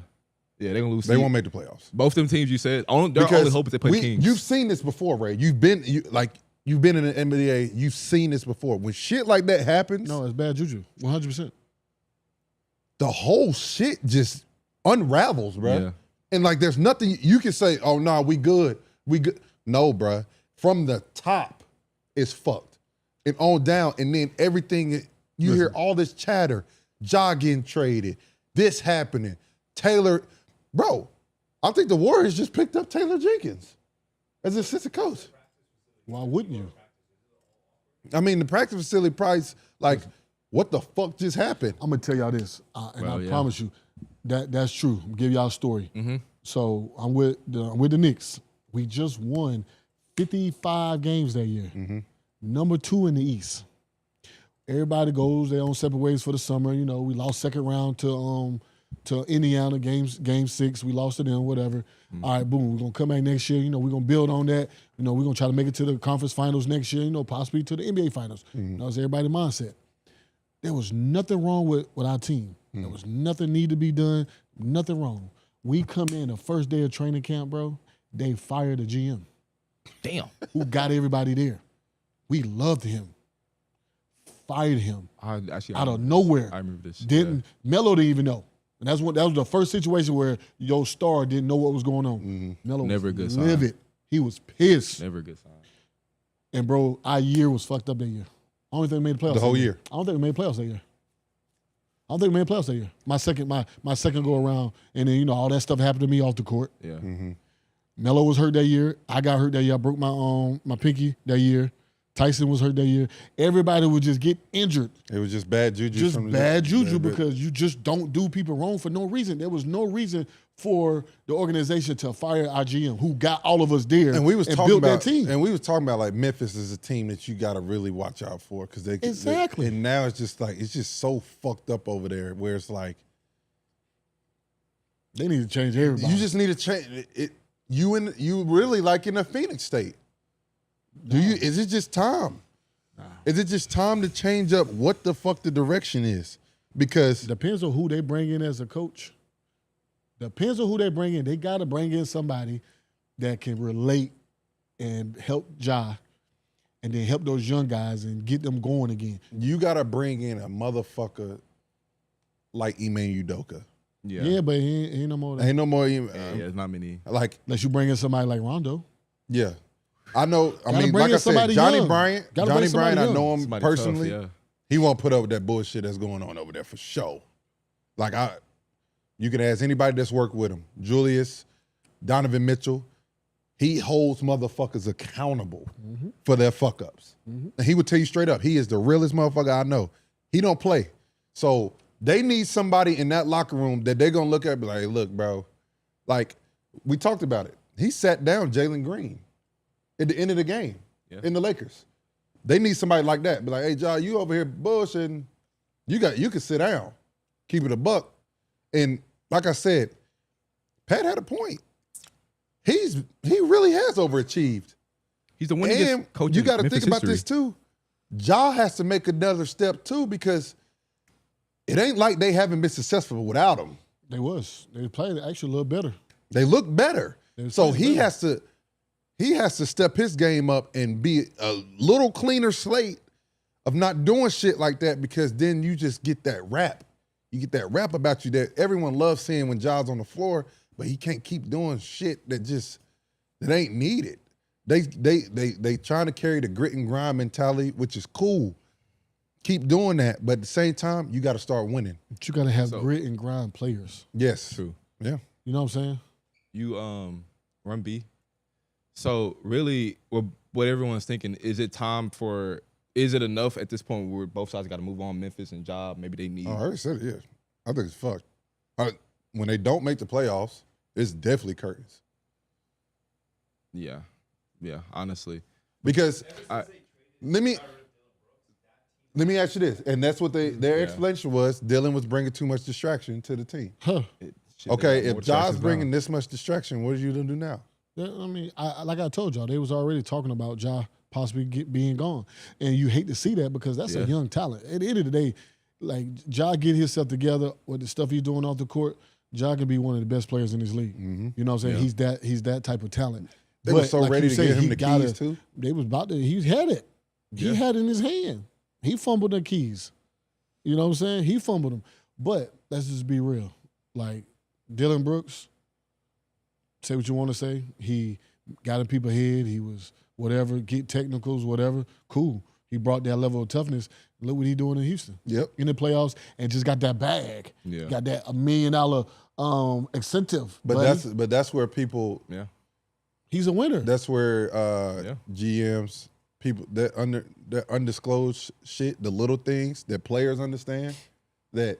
Yeah, they're going to lose. They won't make the playoffs. Both them teams you said, their only hope is they play the Kings. You've seen this before, Ray. You've been in the NBA. You've seen this before. When shit like that happens, No, it's bad juju. 100%. the whole shit just unravels, bro. Yeah. And like, there's nothing you can say. Oh no, we good. We good. No, bro. From the top, it's fucked, and on down, and then everything. You hear all this chatter. Ja getting traded. This happening. Taylor, bro. I think the Warriors just picked up Taylor Jenkins as assistant coach. Why wouldn't you? I mean, the practice facility price, like, what the fuck just happened? I'm gonna tell y'all this, and Well, I yeah. promise you that's true. I'm gonna give y'all a story. Mm-hmm. So I'm with the Knicks. We just won 55 games that year. Mm-hmm. Number 2 in the East. Everybody goes their own separate ways for the summer. You know, we lost second round to Indiana, game 6. We lost to them, whatever. Mm-hmm. All right, boom. We're gonna come back next year. You know, we're gonna build on that. You know, we're gonna try to make it to the conference finals next year. You know, possibly to the NBA finals. Mm-hmm. That was everybody's mindset. There was nothing wrong with our team. There was nothing need to be done. Nothing wrong. We come in the first day of training camp, bro. They fired the GM. Damn. Who got everybody there. We loved him. Fired him out of nowhere. I remember this. Melo didn't even know. And that was the first situation where your star didn't know what was going on. Melo Never was a good sign. livid. He was pissed. Never a good sign. And bro, our year was fucked up that year. I don't think we made the playoffs. The whole that year. I don't think we made the playoffs that year. I don't think we made the playoffs that year. My second go around, and then you know all that stuff happened to me off the court. Yeah. Mm-hmm. Melo was hurt that year. I got hurt that year. I broke my pinky that year. Tyson was hurt that year. Everybody would just get injured. It was just bad juju. Just bad juju Yeah, but- because you just don't do people wrong for no reason. There was no reason for the organization to fire our GM who got all of us there And we was talking built about that team. And we was talking about like Memphis is a team that you got to really watch out for because they Exactly. and now it's just like it's just so fucked up over there where it's like They need to change everybody. you just need to change it. You really like in a Phoenix state. Do you? Is it just time? Is it just time to change up what the fuck the direction is? Because Depends on who they bring in as a coach. Depends on who they bring in. They got to bring in somebody that can relate and help Ja and then help those young guys and get them going again. you got to bring in a motherfucker like Ime Udoka. Yeah, but he ain't no more. Than Ain't no more. There's not many. Like, unless you bring in somebody like Rondo. yeah. I know. I Gotta mean, bring like in I said, somebody Johnny young. Bryant. Gotta bring Johnny somebody Bryant, I young. know him Somebody personally. tough, yeah. He won't put up with that bullshit that's going on over there for sure. Like you can ask anybody that's worked with him. Julius, Donovan Mitchell. He holds motherfuckers accountable for their fuck ups. And he would tell you straight up, he is the realest motherfucker I know. He don't play. So they need somebody in that locker room that they're gonna look at and be like, hey, look, bro. Like, we talked about it. He sat down Jalen Green at the end of the game in the Lakers. They need somebody like that. Be like, hey, Ja, you over here bullshitting. You can sit down. Keep it a buck. And like I said, Pat had a point. He really has overachieved. He's the winningest coach. You got to Memphis think about history. this too. Ja has to make another step too, because it ain't like they haven't been successful without him. They played actually a little better. They look better. So he better. has to step his game up and be a little cleaner slate of not doing shit like that, because then you just get that rap. You get that rap about you that everyone loves seeing when Ja's on the floor, but he can't keep doing shit that ain't needed. They trying to carry the grit and grind mentality, which is cool. Keep doing that, but at the same time, you got to start winning. But you got to have grit and grind players. Yes. True. Yeah. You know what I'm saying? You run B. So really, what everyone's thinking, is it enough at this point where both sides got to move on, Memphis and Ja? Maybe they need. Oh, I already said it. Yeah, I think it's fucked. When they don't make the playoffs, it's definitely curtains. Yeah, honestly. Because let me ask you this, and that's what their explanation was. Dylan was bringing too much distraction to the team. Huh. Okay, if Ja's bringing this much distraction, what are you gonna do now? Yeah, I mean, like I told y'all, they was already talking about Ja possibly being gone, and you hate to see that because that's a young talent. At the end of the day, like Ja get himself together with the stuff he's doing off the court, Ja can be one of the best players in this league. Mm-hmm. You know what I'm saying? He's that type of talent. They were so ready to give him the keys too. They was about to. He had it. He had it in his hand. He fumbled the keys. You know what I'm saying? He fumbled them. But let's just be real. Like Dylan Brooks, say what you want to say. He got in people's head. He was whatever, get technicals, whatever. Cool. He brought that level of toughness. Look what he doing in Houston. Yep. In the playoffs and just got that bag. Yeah. Got that $1 million incentive. But that's where people. Yeah. He's a winner. That's where GMs, people that undisclosed shit, the little things that players understand, that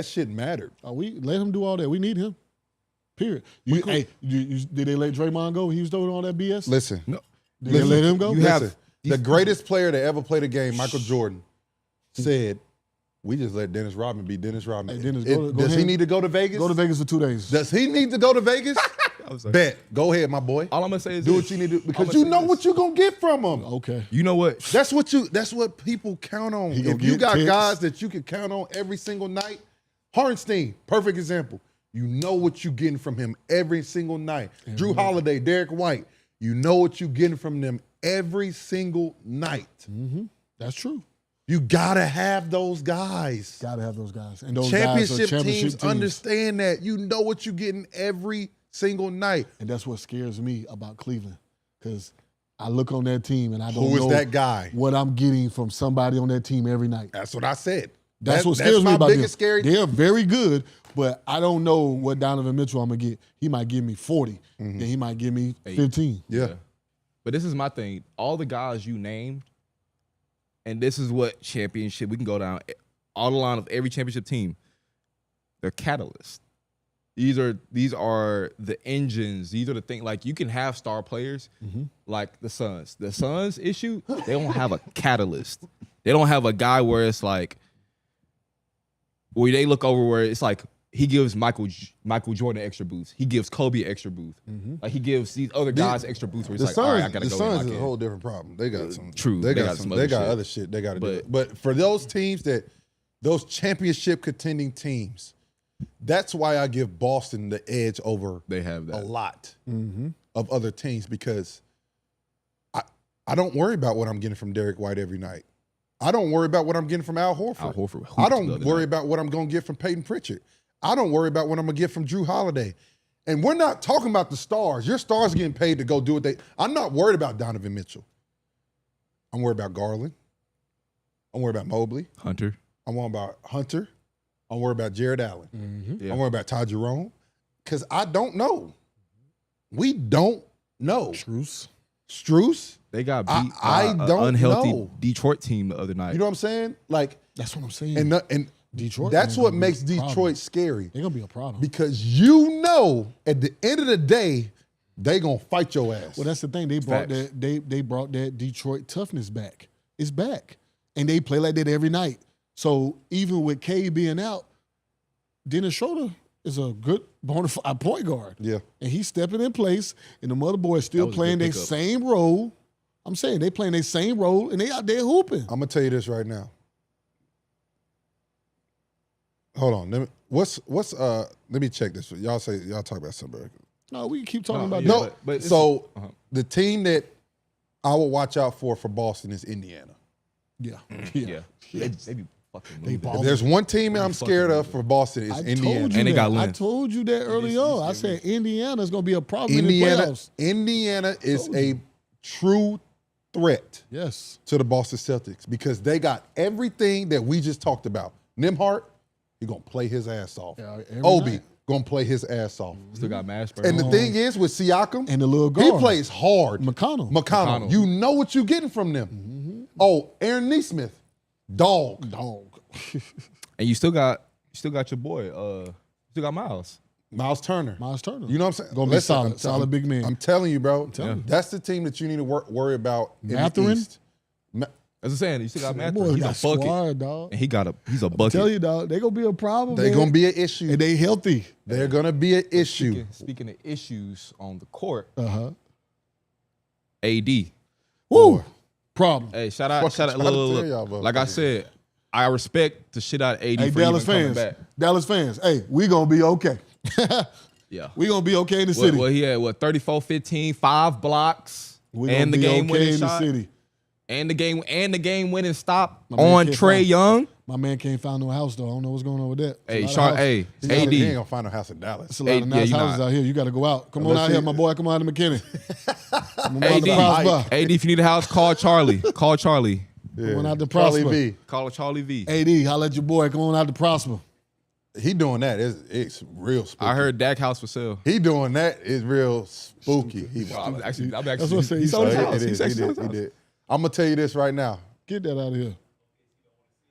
shit mattered. We let him do all that. We need him. Period. Did they let Draymond go? He was doing all that BS. Listen, Did they let him go? The greatest player to ever play the game, Michael Jordan, said, "We just let Dennis Rodman be Dennis Rodman." Hey, Dennis, does he need to go to Vegas? Go to Vegas for 2 days. Does he need to go to Vegas? Bet. Go ahead, my boy. All I'm gonna say is do what you need to do, because you know what you're gonna get from him. Okay. You know what? That's what people count on. If you got guys that you can count on every single night, Hartenstein, perfect example. You know what you're getting from him every single night. Drew Holiday, Derek White, you know what you're getting from them every single night. Mm-hmm. That's true. You gotta have those guys. Gotta have those guys. And those championship guys are teams understand that. You know what you're getting every single night. And that's what scares me about Cleveland, because I look on that team and I don't know who is that guy, what I'm getting from somebody on that team every night. That's what I said. That's what scares me about them. Scary. They're very good, but I don't know what Donovan Mitchell I'm going to get. He might give me 40, then he might give me 15. Yeah. But this is my thing. All the guys you named, and this is what championship, we can go down all the line of every championship team, they're catalysts. These are the engines. These are the things. Like, you can have star players like the Suns. The Suns issue, they don't have a catalyst. They don't have a guy where it's like, where they look over where it's like, he gives Michael Jordan extra boost. He gives Kobe extra boost. Like, he gives these other guys extra boost where it's like, Suns, all right, I got to go. The Suns is a whole different problem. They got some. True. They got other shit they got to do. But for those teams those championship contending teams, that's why I give Boston the edge over they have that. a lot of other teams, because I don't worry about what I'm getting from Derek White every night. I don't worry about what I'm getting from Al Horford. I don't worry about what I'm going to get from Peyton Pritchard. I don't worry about what I'm going to get from Drew Holiday. And we're not talking about the stars. Your stars are getting paid to go do what they – I'm not worried about Donovan Mitchell. I'm worried about Garland. I'm worried about Mobley. Hunter. I'm worried about Hunter. I'm worried about Jared Allen. Mm-hmm. Yeah. I'm worried about Ty Jerome. Because I don't know. We don't know. Struce. They got beat I by don't an unhealthy know. Detroit team the other night. You know what I'm saying? Like, That's what I'm saying. and Detroit. that's man, what gonna makes be a Detroit problem. scary. They're gonna be a problem. Because you know, at the end of the day, they gonna fight your ass. Well, that's the thing. They brought Facts. that. They brought that Detroit toughness back. It's back, and they play like that every night. So even with K being out, Dennis Schroeder is a good bona fide point guard. Yeah. And he's stepping in place, and the mother boys still was a playing good their pickup. same role. I'm saying they playing their same role, and they out there hooping. I'm gonna tell you this right now. Hold on. Let me check this. Y'all talk about somebody. No, we can keep talking about yeah. that. but it's- So uh-huh. the team that I will watch out for Boston is Indiana. Yeah. Yeah. They be fucking They moving. ball- If there's one team that I'm scared of for Boston, it's I Indiana. told you And they that. got I Lynn. told you that early on. I said Indiana's gonna be a problem in the Indiana playoffs. is Told a true threat Yes. to the Boston Celtics because they got everything that we just talked about. Nimhart, he's gonna play his ass off. Yeah, every Obi night. gonna play his ass off. Still got Mashburn. And the thing is with Siakam, And the little he guard. plays hard. McConnell. McConnell. You know what you're getting from them. Oh, Aaron Nesmith, dog. And you still got your boy. Still got Miles. Miles Turner. Miles Turner. You know what I'm saying? Gonna be Listen, solid. Solid big man. I'm telling you, bro. telling you. That's the team that you need to worry about in the Mathurin? East. As I'm saying, you still got That Matthew. boy He's got a bucket. squad, dog. And he's a Tell bucket. you, dog, they gonna be a problem. They're man. gonna be an issue. And they healthy. They're gonna be an issue. Speaking of issues on the court, Uh-huh. AD. Woo. Problem. Hey, shout out, Fucking trying to tell y'all, look. Like I motherfuckers. said, I respect the shit out of AD Hey, for Dallas even coming fans. back. Dallas fans. Hey, we gonna be okay. Yeah. We gonna be okay in the city. Well, he had 34-15, 5 blocks, We gonna and the be game okay winning in the shot, city. and the game winning stop My man on can't Trae find- Young. My man can't find no house though. I don't know what's going on with that. Hey, It's a lot of Sean. house- Hey, He ain't AD. gonna find a house in Dallas. It's a lot of Hey, nice yeah, you houses not. out here. You got to go out. Come on Unless out here, he- my boy. Come on out to McKinney. Come on out to AD. Prosper. AD, if you need a house, call Charlie. Call Charlie. Come on out to Charlie Prosper. V. Call Charlie V. AD, holla at your boy. Come on out to Prosper. He doing that. It's real spooky. I heard Dak house for sale. he doing that is real spooky. I'm actually. That's what I said. He sold his So house. it He is. actually He sold his did. house. He did. I'm gonna tell you this right now. Get that out of here.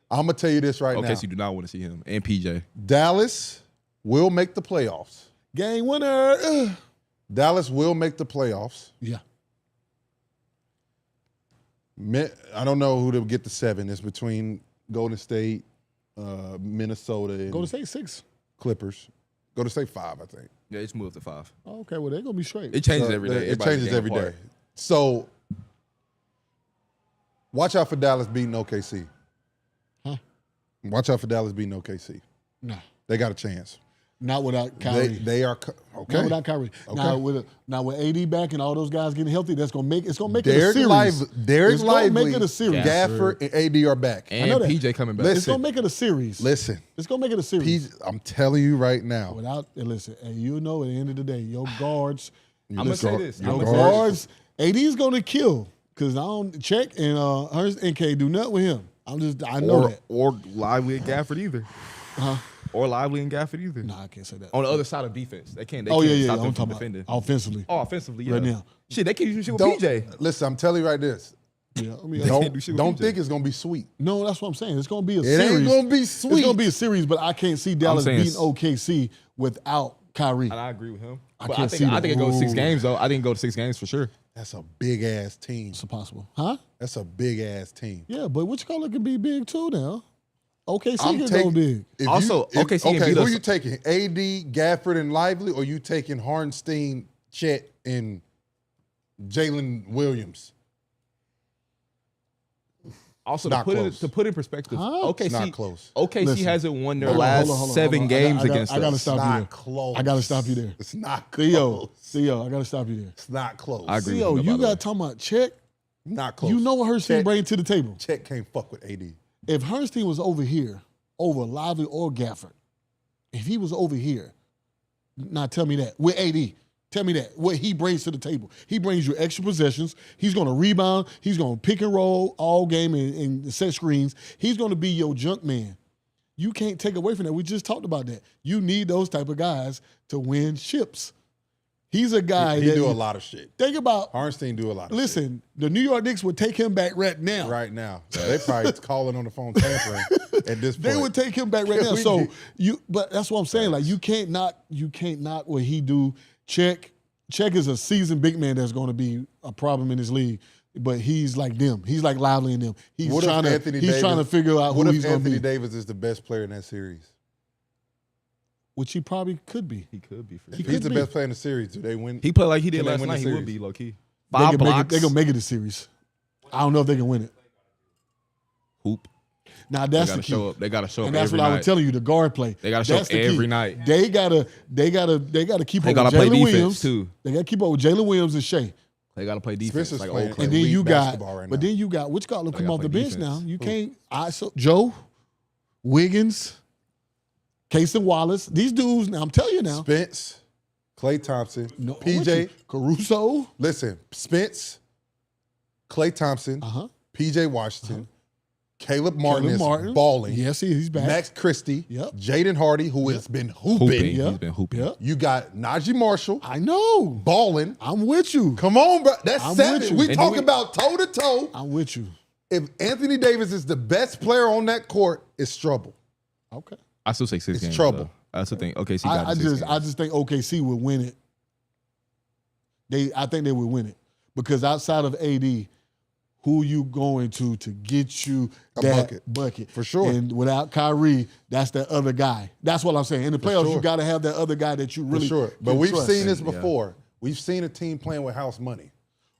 I'm gonna tell you this right Okay, now. so you do not want to see him and PJ. Dallas will make the playoffs. Game winner. Dallas will make the playoffs. Yeah. I don't know who to get the 7. It's between Golden State, Minnesota, and Go to say 6. Clippers. Golden State 5, I think. Yeah, it's moved to 5. Okay, well, they're going to be straight. It changes So every day. It Everybody's changes game every day. apart. So watch out for Dallas beating OKC. Huh? Watch out for Dallas beating OKC. No. They got a chance. Not without Kyrie. They are okay. Not without Kyrie. Okay. Now with AD back and all those guys getting healthy, it's gonna make it a Derek series. Derek It's gonna Lively, make it a series. Gafford, and AD are back. And know that. PJ coming back. Listen. It's gonna make it a series. Listen, It's gonna make it a series. I'm telling you right now. Without and listen, and you know at the end of the day, your guards, I'm gonna say this. Your your guards- guards, AD is gonna kill because I don't check and Ernst and K do nothing with him. I know that. Or Lively and Gafford either. Huh? Or Lively and Gafford either. Nah, I can't say that. On the other side of defense, they can't. They Oh can't yeah, stop I'm them from talking defending. about offensively. Oh, offensively, yeah. Right now. Shit, they can't do shit with Don't, PJ. listen, I'm telling you right this. Yeah, I mean, can't do shit with Don't PJ. think it's gonna be sweet. no, that's what I'm saying. It's gonna be a It series. ain't gonna be sweet. It's gonna be a series, but I can't see Dallas saying beating OKC without Kyrie. And I agree with him. I But can't think, see that. I think it goes 6 Ooh. games though. I think it goes 6 games for sure. That's a big ass team. It's possible, huh? That's a big ass team. Yeah, but what you call it could be big too now. OKC I'm can go taking- big. Also, OKC can okay, beat who us- you taking? AD, Gafford, and Lively, or you taking Hardenstein, Chet, and Jalen Williams? Also, Not close. to put in perspective, Huh? OKC Not close. OKC Listen. hasn't won their Hold on, last hold on, 7 hold on. games I against gotta us. stop you Not there. close. I gotta stop you there. It's not close. Theo, I gotta stop you there. It's not close. I agree. Theo, with you by the way. got talking about check. Not close. You know what Hurstine Chet- bring to the table. Chet can't fuck with AD. If Hurstine was over here, over Lively or Gafford, If he was over here, now tell me that. With AD, tell me that. What he brings to the table. He brings you extra possessions. He's going to rebound. He's going to pick and roll all game and set screens. He's going to be your junk man. You can't take away from that. We just talked about that. You need those type of guys to win chips. He's a guy He that do a lot of shit. Think about Hartenstein do a lot of shit. Listen, the New York Knicks would take him back right now. Right now. So they probably calling on the phone tampering at this point. They would take him back right now. So but that's what I'm saying. Like you can't knock what he do. Check is a seasoned big man that's going to be a problem in this league. But he's like them. He's like Lively in them. He's trying to figure out who he's going to be. Anthony Davis is the best player in that series? Which he probably could be. He could be. If he's the best player in the series, do they win? He played like he did last win night. the He would series? be low key. They're 5 blocks. going to make it a series. I don't know if they can win it. Hoop. Now that's the key. Show up. They got to show up. And that's every what I night. was telling you. The guard play. They got to show up every night. They gotta keep They up gotta with play Jalen defense Williams too. They got to keep up with Jalen Williams and Shea. They got to play defense. Spencer's Like playing Oakland. And then elite you got, basketball right but now. then you got which got to come gotta off the play bench defense. now. You can't. Joe, Wiggins, Casey Wallace. These dudes. Now I'm telling you now. Spence, Klay Thompson, No, PJ Caruso. Listen, Spence, Klay Thompson, PJ Washington, Caleb Martin is balling. Yes, he's back. Max Christie, Yep. Jaden Hardy, who has been hooping. Yep. He's been hooping. Yep. You got Najee Marshall, I know. balling. I'm with you. Come on, bro. That's I'm 7. with you. We And talking we- about toe-to-toe. I'm with you. If Anthony Davis is the best player on that court, it's trouble. Okay. I still say 6 It's games. trouble. Though. I still think OKC got I 6 just games. think OKC would win it. I think they would win it because outside of AD, who you going to get you A that bucket. For sure. And without Kyrie, that's that other guy. That's what I'm saying. In the playoffs, sure. you got to have that other guy that you For really sure. But can we've trust. seen this before. We've seen a team playing with house money.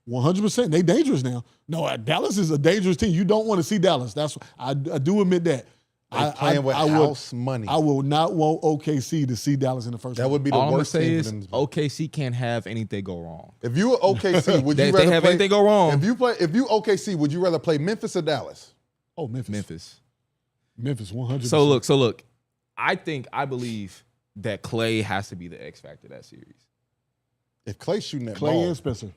100%. They dangerous now. No, Dallas is a dangerous team. You don't want to see Dallas. I do admit that. They playing with house money. I will not want OKC to see Dallas in the first That round. would be the All I'm gonna worst say thing is for them. OKC can't have anything go wrong. If you were OKC, would you If rather they have play, anything go wrong, If you OKC, would you rather play Memphis or Dallas? Oh, Memphis. Memphis. 100%. So look. I believe that Klay has to be the X factor of that series. If Clay's shooting that Clay ball. and Spencer.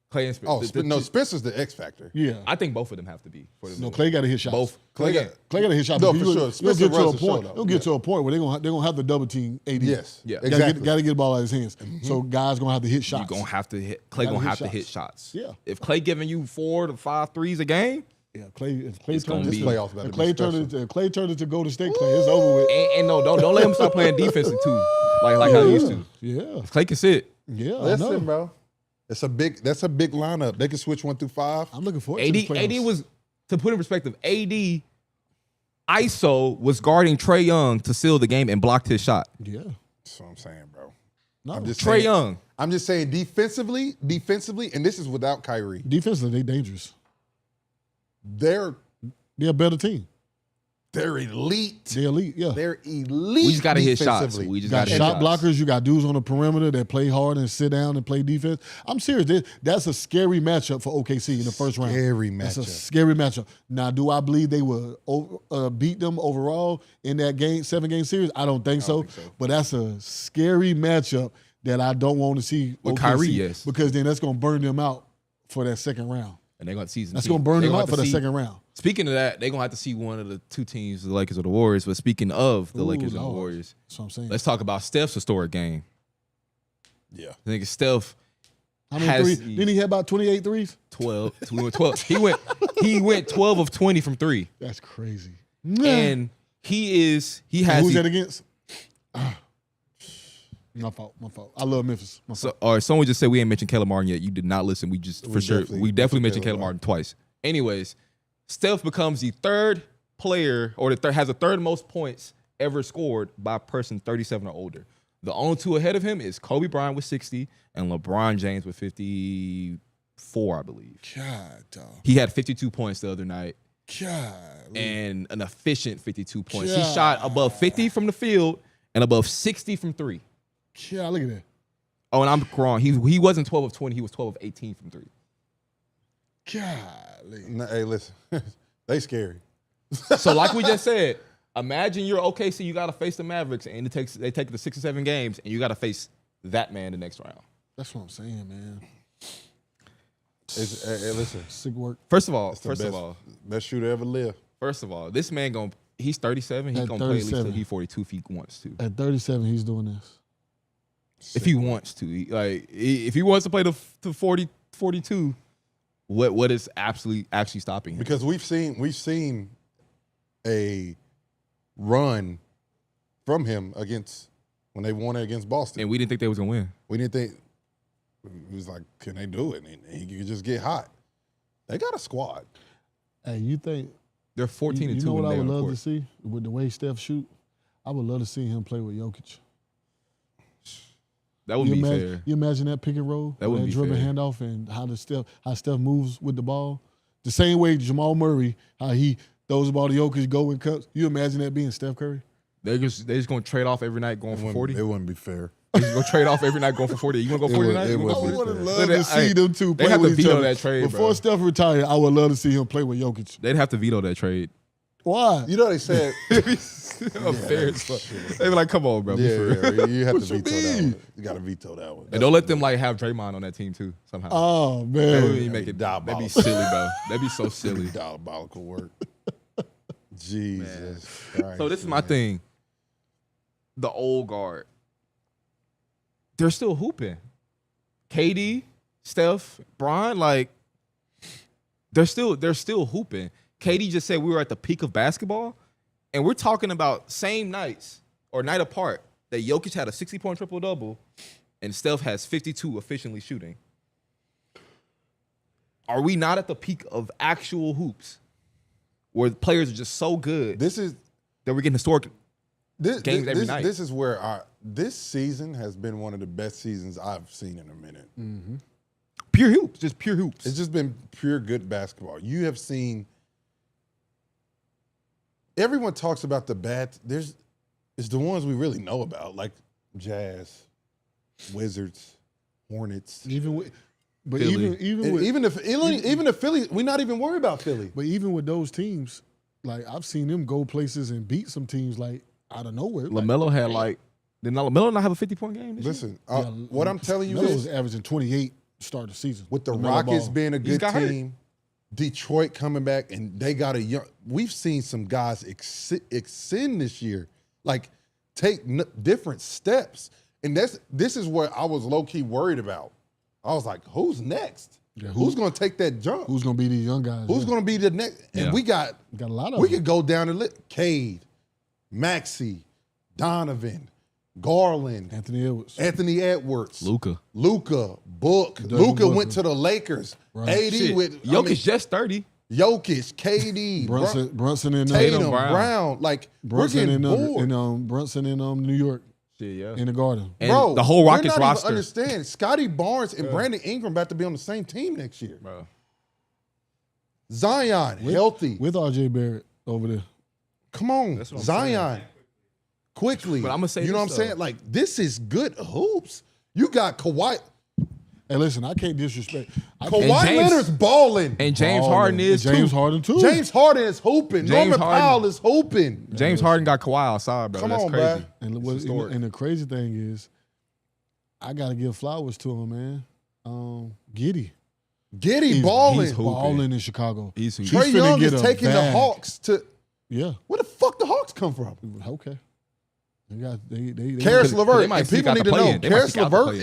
Klay and Spencer. No, Spencer's the X factor. Yeah. I think both of them have to be. For the No, Clay got to hit shots. Both. Clay got to hit shots. No, because for sure. He'll Spencer get to a runs the show, point. though. He'll get to a point where they're gonna have to double team AD. Yes. Yeah. Exactly. Got to get the ball out of his hands. So guys gonna have to hit shots. You're gonna have to hit. Klay Gotta gonna hit have to shots. hit shots. Yeah. If Klay giving you 4 to 5 threes a game, Yeah, Clay It's gonna turned be- into playoffs better if be Clay turned it to Golden State. Clay, it's over with. and no, don't let him stop playing defense too, like how he used to. Yeah, If Klay can sit. yeah. I know. Listen, bro. That's a big lineup. They can switch 1 through 5. I'm looking forward to this AD playoffs. was, to put in perspective, AD ISO was guarding Trae Young to seal the game and blocked his shot. Yeah. That's what I'm saying, bro. No. I'm just Trae saying, Young. I'm just saying defensively, and this is without Kyrie. Defensively, they dangerous. They're They're a better team. elite. They're elite. Yeah. They're elite. We just gotta hit shots. defensively. We just You got gotta hit shot shots. blockers. You got dudes on the perimeter that play hard and sit down and play defense. I'm serious. That's a scary matchup for OKC in the first round. Scary That's a matchup. scary matchup. Now, do I believe they will beat them overall in that 7-game series? I don't think so. But that's a scary matchup that I don't want to see With OKC, Kyrie, yes. because then that's going to burn them out for that second round. And they're going to season. That's going to burn them out for the second round. Speaking of that, they're going to have to see one of the two teams, the Lakers or the Warriors. But speaking of the Ooh, Lakers and the Lord. Warriors, That's what I'm saying. let's talk about Steph's historic game. Yeah. I think Steph How many has threes? the- Didn't he have about 28 threes? 12. We went 12. He went 12 of 20 from 3. That's crazy. And he has who's the- that against? My fault. I love Memphis. My fault. So, all right, someone just said we ain't mentioned Caleb Martin yet. You did not listen. We definitely mentioned Caleb Martin twice. Anyways, Steph becomes the third player, or has the third most points ever scored by a person 37 or older. The only two ahead of him is Kobe Bryant with 60 and LeBron James with 54, I believe. God, dog. He had 52 points the other night God. and an efficient 52 points. He shot above 50 from the field and above 60 from 3. God, look at that. Oh, and I'm wrong. He wasn't 12 of 20. He was 12 of 18 from 3. Golly. Hey, listen. They scary. So like we just said, Imagine you're OKC, you got to face the Mavericks, and they take the 6 or 7 games, and you got to face that man the next round. That's what I'm saying, man. Hey, listen. Sick work. First of all, best shooter ever lived. First of all, this man he's 37. He's gonna play at least till he's 42 if he wants to. At 37, he's doing this. If he wants to, if he wants to play to 40, 42, what is actually stopping him? Because we've seen a run from him when they won it against Boston, and we didn't think they was gonna win. We didn't think. It was like, can they do it? And he could just get hot. They got a squad. Hey, you think they're 14-2? You know what I would love to see with the way Steph shoot? I would love to see him play with Jokic. That would be fair. You imagine that pick and roll, that dribbling handoff, and how Steph moves with the ball, the same way Jamal Murray, how he throws the ball to Jokic, go and cuts. You imagine that being Steph Curry? They're just going to trade off every night going for 40. It wouldn't be fair. They're just going to trade off every night going for 40. You want to go 40 tonight? I would love to see them two play they have with to each veto other. that trade, Before bro. Steph retired, I would love to see him play with Jokic. They'd have to veto that trade. Why? You know they said Unfair as fuck. They be like, come on, bro. Yeah, you have to veto that one. You got to veto that one. And don't let them have Draymond on that team too somehow. Oh man, that would make it diabolical. That'd be silly, bro. That'd be so silly. Diabolical work. Jesus Christ. So this is my thing. The old guard, they're still hooping. KD, Steph, Bron, they're still hooping. KD just said we were at the peak of basketball, and we're talking about same nights or night apart that Jokic had a 60-point triple-double and Steph has 52 efficiently shooting. Are we not at the peak of actual hoops where the players are just so good that we're getting historic games every night? This is where this season has been one of the best seasons I've seen in a minute. Mm-hmm. Pure hoops, just pure hoops. It's just been pure good basketball. You have seen. Everyone talks about the bad. It's the ones we really know about, like Jazz, Wizards, Hornets. Even if Philly, we're not even worried about Philly. But even with those teams, I've seen them go places and beat some teams out of nowhere. LaMelo had did LaMelo not have a 50-point game? Listen, what I'm telling you is averaging 28 start of the season. With the Rockets being a good team, Detroit coming back, and they got we've seen some guys extend this year, take different steps. And this is what I was low-key worried about. I was like, who's next? Yeah, who's going to take that jump? Who's going to be these young guys? Who's going to be the next? And we got a lot of we could go down the list. Cade, Maxey, Donovan, Garland, Anthony Edwards, Luka, Book. Luka went to the Lakers. Right. AD with Jokic just 30. Jokic, KD, Brunson and Tatum, Brown. Brunson we're getting bored. Brunson in New York. Shit, yeah. In the Garden. And bro, the whole Rockets not roster. Even understand. Scotty Barnes and Brandon Ingram about to be on the same team next year. Bro. Zion, healthy. With RJ Barrett over there. Come on, Zion. Quickly. But I'm going to say you know what I'm saying? This is good hoops. You got Kawhi. Hey, listen, I can't disrespect. Kawhi Leonard's balling. And James Harden is too. James Harden too. James Harden is hooping. Norman Powell is hooping. James Harden got Kawhi outside, bro. That's crazy. Bro. And the crazy thing is, I got to give flowers to him, man. Giddy balling. He's balling in Chicago. Trae Young is taking the Hawks to. Yeah. Where the fuck the Hawks come from? Okay. They Karis LeVert. And people need to know. Karis LeVert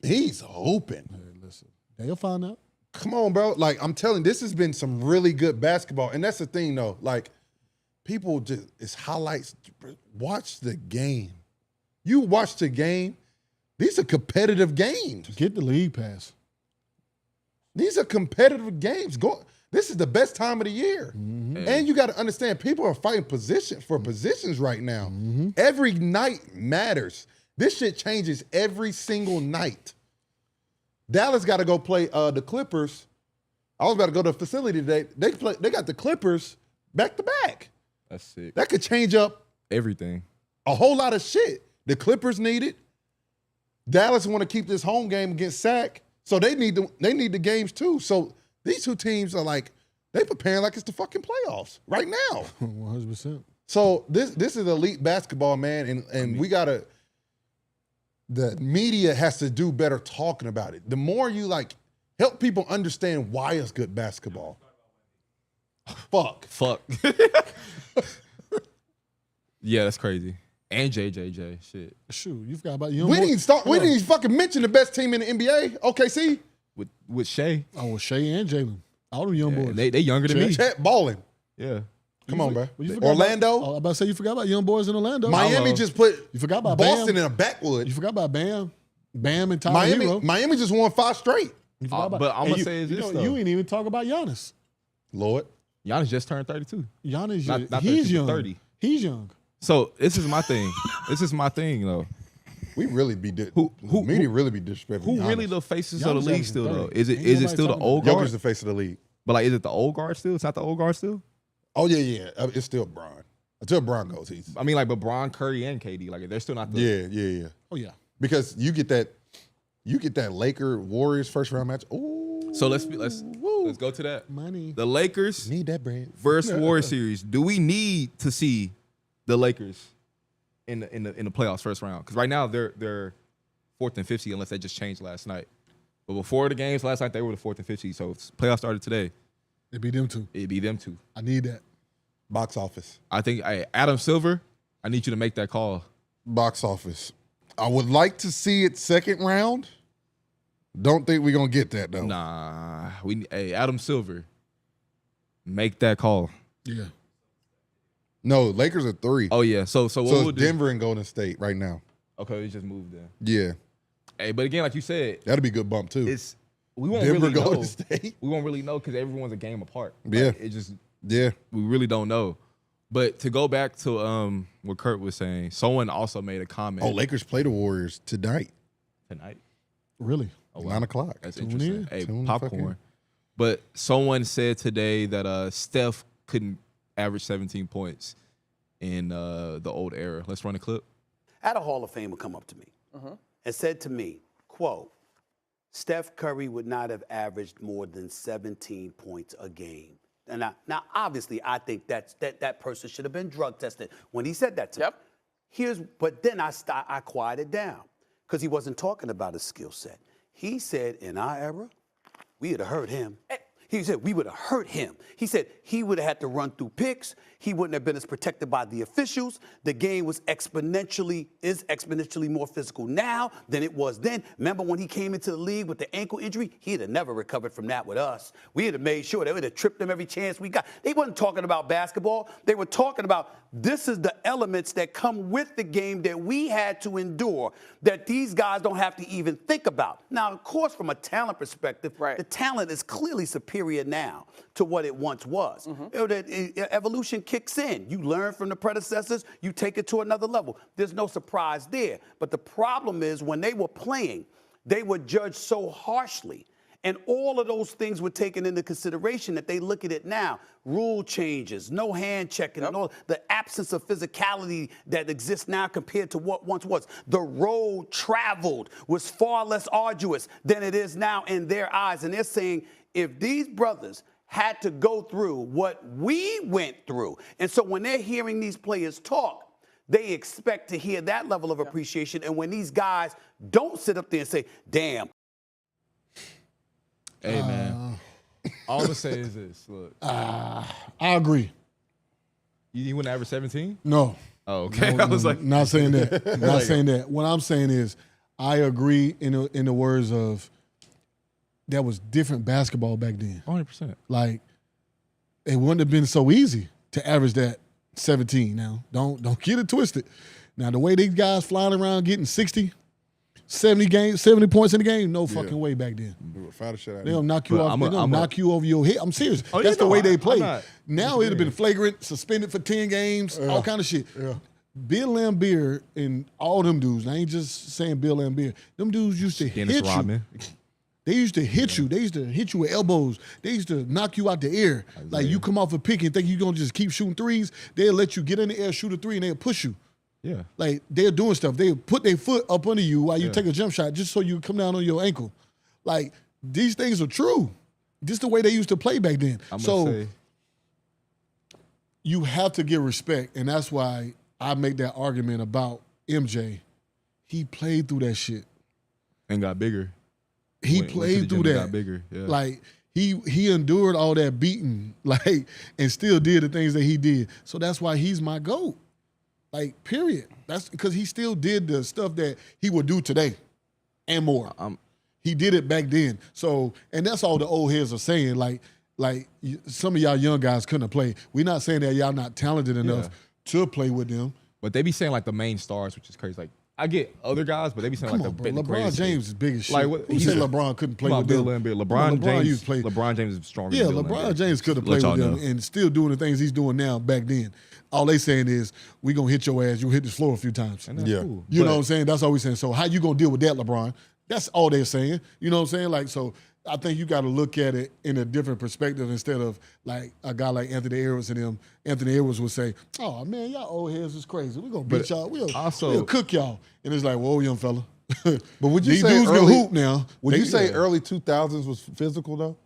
he's hooping. Hey, listen, they'll find out. Come on, bro. I'm telling you, this has been some really good basketball. And that's the thing, though. People it's highlights. Watch the game. You watch the game. These are competitive games. Get the league pass. These are competitive games. This is the best time of the year. Mm-hmm. And you got to understand, people are fighting for positions right now. Mm-hmm. Every night matters. This shit changes every single night. Dallas got to go play the Clippers. I was about to go to the facility today. They got the Clippers back to back. That's sick. That could change up everything. A whole lot of shit. The Clippers need it. Dallas want to keep this home game against Sac, so they need the games too. So these two teams are they preparing like it's the fucking playoffs right now. 100%. So this is elite basketball, man, and we gotta. The media has to do better talking about it. The more you like help people understand why it's good basketball. Fuck. Yeah, that's crazy. And JJJ, shit. Shoot, you forgot about young We boys. didn't even fucking mention the best team in the NBA. OKC. With Shea. Oh, well, Shea and Jalen. All them young boys. They younger than me. Chet balling. Yeah. Come on, bro. Well, you forgot Orlando. I'm about to say you forgot about young boys in Orlando. Miami just put You forgot about Boston Bam. in a backwood. You forgot about Bam. Bam and Tyler Hero. Miami just won 5 straight. You forgot about, but I'm and gonna you- say is you this, know, though. you ain't even talk about Giannis. Lord. Giannis just turned 32. Giannis, Not he's 32, young. 30. He's young. So this is my thing. Though. We really be media really be disrespectful. Who really the faces of Giannis the league averaging still 30. though? Is Ain't it nobody still the talking old Jokic guard? is the face of the league. But like, is it the old guard still? It's not the old guard still. Oh yeah. It's still Bron. Until Bron goes, he's I mean, like, but Bron, Curry, and KD, like, they're still not the. yeah. Oh yeah. Because you get that Laker Warriors first round match. Ooh. So let's go to that. Money. The Lakers Need that bread. versus Warriors series. Do we need to see the Lakers in the playoffs first round? Because right now they're 4th and 50 unless they just changed last night. But before the games last night, they were the 4th and 50. So if playoffs started today, It'd be them two. it'd be them two. I need that. Box office. I think Adam Silver, I need you to make that call. Box office. I would like to see it second round. Don't think we're gonna get that though. Nah, Adam Silver, make that call. Yeah. No, Lakers are 3. Oh yeah. So what so we'll it's do? Denver and Golden State right now. Okay, we just moved there. Yeah, Hey, but again, like you said, that'd be a good bump too. we won't Denver really know. Golden State. We won't really know because everyone's a game apart. Yeah. Like, it just Yeah, we really don't know. But to go back to what Kurt was saying, someone also made a comment. Oh, Lakers play the Warriors tonight, tonight. Really. Oh, wow. 9 o'clock. That's Tune interesting. in. Hey, Tune the fuck in. popcorn. But someone said today that Steph couldn't average 17 points in the old era. Let's run a clip. I had a Hall of Famer come up to me and said to me, quote, Steph Curry would not have averaged more than 17 points a game. And now obviously, I think that person should have been drug tested when he said that to me. But then I quieted down because he wasn't talking about his skill set. He said, in our era, we would have hurt him. He said, we would have hurt him. He said he would have had to run through picks. He wouldn't have been as protected by the officials. The game is exponentially more physical now than it was then. Remember when he came into the league with the ankle injury? He'd have never recovered from that with us. We'd have made sure they would have tripped him every chance we got. They wasn't talking about basketball. They were talking about this is the elements that come with the game that we had to endure that these guys don't have to even think about. Now, of course, from a talent perspective, the talent is clearly superior now to what it once was. Evolution kicks in. You learn from the predecessors, you take it to another level. There's no surprise there. But the problem is when they were playing, they were judged so harshly. And all of those things were taken into consideration that they look at it now. Rule changes, no hand checking, and all the absence of physicality that exists now compared to what once was. The road traveled was far less arduous than it is now in their eyes. And they're saying, if these brothers had to go through what we went through, and so when they're hearing these players talk, they expect to hear that level of appreciation. And when these guys don't sit up there and say, damn. Hey, man. All I'm going to say is this. Look. I agree. You wouldn't average 17? No. Oh, okay. No, I was like. not saying that. Not saying that. What I'm saying is I agree in the words of that was different basketball back then. 100%. Like, it wouldn't have been so easy to average that 17 now. Don't get it twisted. Now, the way these guys flying around getting 60, 70 points in the game, no fucking way back then. They'll knock you off. They'll knock you over your head. I'm serious. That's the way they play. Now it'd have been flagrant, suspended for 10 games, all kind of shit. Yeah. Bill Laimbeer and all them dudes, I ain't just saying Bill Laimbeer, them dudes used to hit you. They used to hit you. They used to hit you with elbows. They used to knock you out the air. Like you come off a pick and think you're going to just keep shooting threes. They'll let you get in the air, shoot a three, and they'll push you. Yeah. Like they're doing stuff. They put their foot up under you while you take a jump shot just so you come down on your ankle. Like these things are true. This is the way they used to play back then. you have to give respect, and that's why I make that argument about MJ. He played through that shit. And got bigger. He Went to the played gym through and that. got bigger. Yeah. Like he endured all that beating, like, and still did the things that he did. So that's why he's my GOAT. Like, period. That's because he still did the stuff that he would do today and more. He did it back then. So, and that's all the old heads are saying. Like some of y'all young guys couldn't play. We're not saying that y'all not talented enough to play with them. But they be saying like the main stars, which is crazy. Like I get other guys, but they be saying Come like on, the bro. the LeBron greatest. James is big as shit. Like, what- Who he's said a- LeBron couldn't play Come on, with Bill them? Lambert. LeBron LeBron used to play. James is stronger. Yeah, than Bill LeBron Lambert. James could have Let played with y'all them know. and still doing the things he's doing now back then. All they saying is, we going to hit your ass. You'll hit this floor a few times. And that's Yeah. cool. You know But- what I'm saying? That's all we saying. So how you going to deal with that, LeBron? That's all they're saying. You know what I'm saying? Like, so I think you got to look at it in a different perspective instead of like a guy like Anthony Edwards and them. Anthony Edwards would say, oh, man, y'all old heads is crazy. We're going to beat y'all. We'll cook y'all. And it's like, whoa, young fella. But would you These say dudes early, can hoop now. Would you say Yeah. early 2000s was physical though?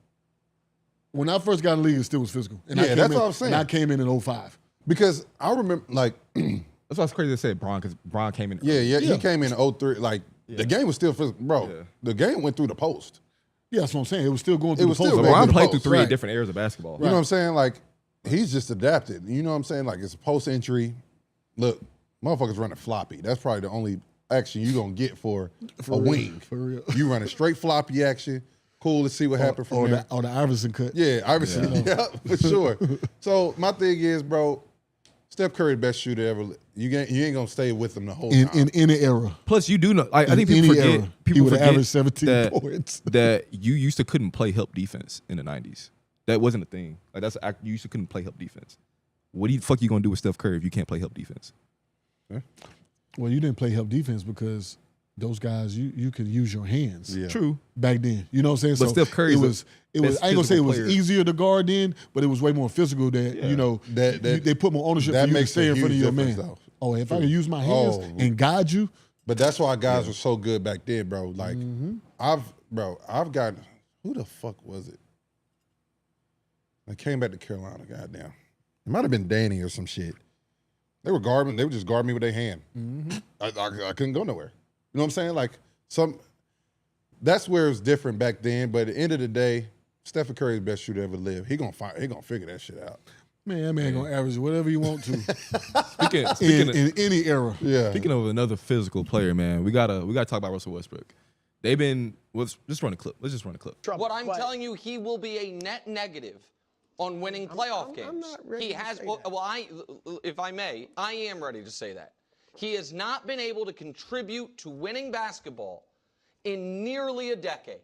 When I first got in the league, it still was physical. And Yeah, I came that's in, what I'm saying. And I came in 05. Because I remember, like, That's why it's crazy to say Bron, because Bron came in. yeah, he came in 03. Like, the game was still physical. Bro, Yeah. the game went through the post. Yeah, that's what I'm saying. It was still going through was the post. still LeBron going to played the through post. three Right. different eras of basketball. You know what I'm saying? Like, he's just adapted. You know what I'm saying? Like, it's post-entry. Look, motherfuckers running floppy. That's probably the only action you're going to get for a real. wing. For real. You running straight floppy action. Cool to see what happened from there. Or the Iverson cut. Yeah, Iverson. Yeah, for sure. So, my thing is, bro, Steph Curry, the best shooter ever. You ain't going to stay with him the whole time. In any era. Plus, you do know. I In think people any forget. era, he People would have forget averaged 17 that, points. that you used to couldn't play help defense in the 90s. That wasn't a thing. Like you used to couldn't play help defense. What the fuck you gonna do with Steph Curry if you can't play help defense? Well, you didn't play help defense because those guys, you could use your hands. Yeah. True. Back then, you know what I'm saying? But So Steph Curry's it was. the I ain't best gonna say it physical was player. easier to guard then, but it was way more physical. That Yeah. you know, they put more ownership. that for you to makes stay a in front of huge your man. difference, though. Oh, if I can use my hands Oh. and guide you, But that's why guys were so good back then, bro. Like, I've got, who the fuck was it? I came back to Carolina, goddamn. It might have been Danny or some shit. They would just guard me with their hand. I couldn't go nowhere. You know what I'm saying? Like, that's where it's different back then. But at the end of the day, Stephen Curry's the best shooter ever lived. He gonna figure that shit out. man, that man gonna average whatever you want to Speaking in any era. Yeah. Speaking of another physical player, man, we gotta talk about Russell Westbrook. They've been. Let's just run a clip. Let's just run a clip. What I'm telling you, he will be a net negative on winning playoff games. I'm not ready he to has. say Well, that. if I may, I am ready to say that. He has not been able to contribute to winning basketball in nearly a decade.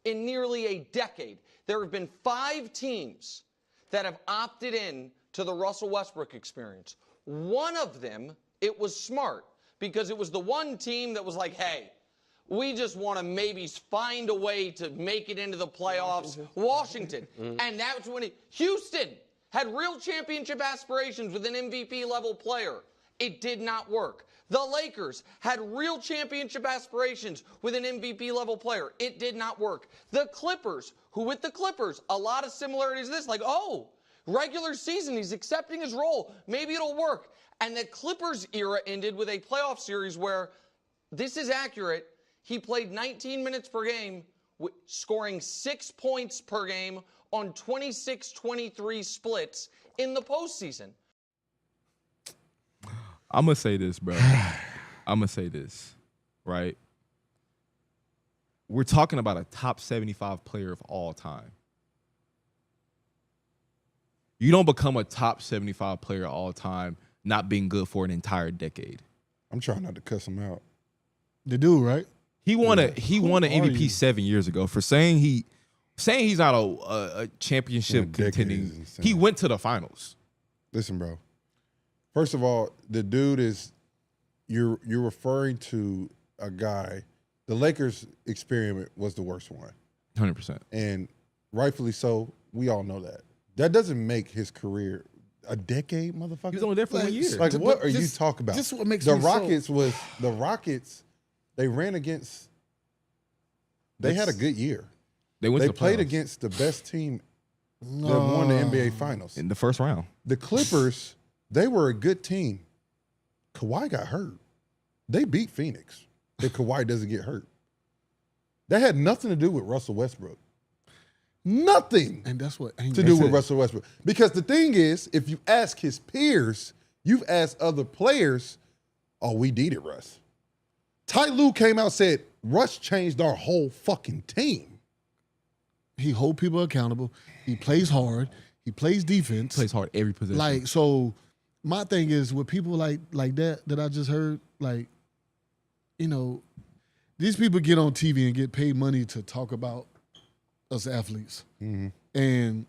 In nearly a decade, there have been 5 teams that have opted in to the Russell Westbrook experience. One of them, it was smart because it was the one team that was like, hey, we just want to maybe find a way to make it into the playoffs. Washington. And that's when Houston had real championship aspirations with an MVP level player. It did not work. The Lakers had real championship aspirations with an MVP level player. It did not work. The Clippers, who with the Clippers, a lot of similarities to this, like, oh, regular season, he's accepting his role. Maybe it'll work. And the Clippers era ended with a playoff series where, this is accurate, he played 19 minutes per game, scoring 6 points per game on 26-23 splits in the postseason. I'm gonna say this, bro. I'm gonna say this, right? We're talking about a top 75 player of all time. You don't become a top 75 player of all time not being good for an entire decade. I'm trying not to cuss him out. The dude, right? He won an MVP you? 7 years ago for saying he's not a championship Decade is contending. insane. He went to the finals. Listen, bro. First of all, the dude is you're referring to a guy. The Lakers experiment was the worst one, 100%. and rightfully so. We all know that. That doesn't make his career a decade, motherfucker. He was only there for 1 year. Like, But what are you this- talking about? this is what makes the me so- Rockets. They ran against. They had a good year. They went They to the played playoffs. against the best team that won the NBA Finals. In the first round. The Clippers, they were a good team. Kawhi got hurt. They beat Phoenix if Kawhi doesn't get hurt. That had nothing to do with Russell Westbrook. Nothing And that's what to do with Russell Westbrook. Because the thing is, if you ask his peers, you've asked other players, oh, we needed Russ. Ty Lue came out and said, Russ changed our whole fucking team. He hold people accountable. He plays hard. He plays defense. Plays hard every position. Like, so my thing is with people like that I just heard, like, you know, these people get on TV and get paid money to talk about us athletes. Mm-hmm. And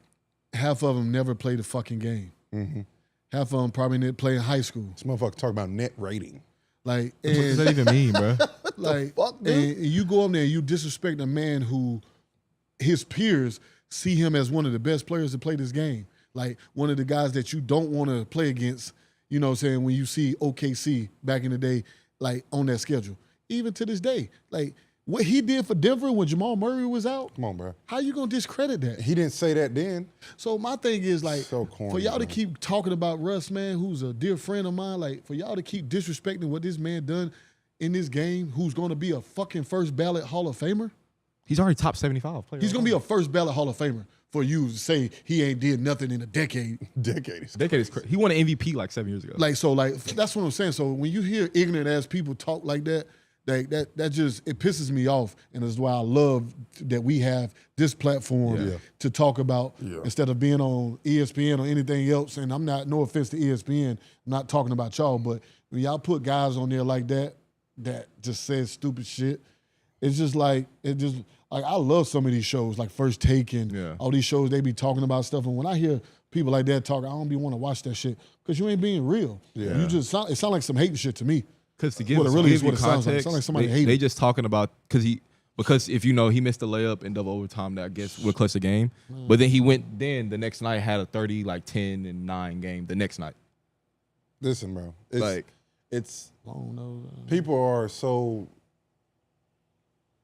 half of them never played a fucking game. Mm-hmm. Half of them probably didn't play in high school. This motherfucker talking about net rating. Like, what does that even mean, bro? Like, fuck, dude? and you go up there and you disrespect a man who his peers see him as one of the best players to play this game. Like, one of the guys that you don't want to play against, you know what I'm saying, when you see OKC back in the day, like, on that schedule. Even to this day. Like, what he did for Denver when Jamal Murray was out, Come on, bro. how you going to discredit that? He didn't say that then. So my thing is, like, So corny, for y'all to man. keep talking about Russ, man, who's a dear friend of mine, like, for y'all to keep disrespecting what this man done in this game, who's going to be a fucking first ballot Hall of Famer. He's already top 75 player. He's going to be a first ballot Hall of Famer for you to say he ain't did nothing in a decade. Decades. Decade is crazy. He won an MVP like 7 years ago. Like, so, like, that's what I'm saying. So when you hear ignorant ass people talk like that, that just, it pisses me off. And that's why I love that we have this platform to talk about instead of being on ESPN or anything else. And I'm not, no offense to ESPN, I'm not talking about y'all, but when y'all put guys on there like that just says stupid shit, it's just like, I love some of these shows, like First Take and all these shows, they be talking about stuff. And when I hear people like that talk, I don't be want to watch that shit because you ain't being real. Yeah. You just it sound like some hating shit to me. Because to give, What it really to is give what you it sounds like. It context, sounds like somebody they hated. just talking about because if you know he missed the layup in double overtime that I guess would clutch the game, but then he went the next night had a 30 like 10 and 9 game the next night. Listen, bro. It's people are so.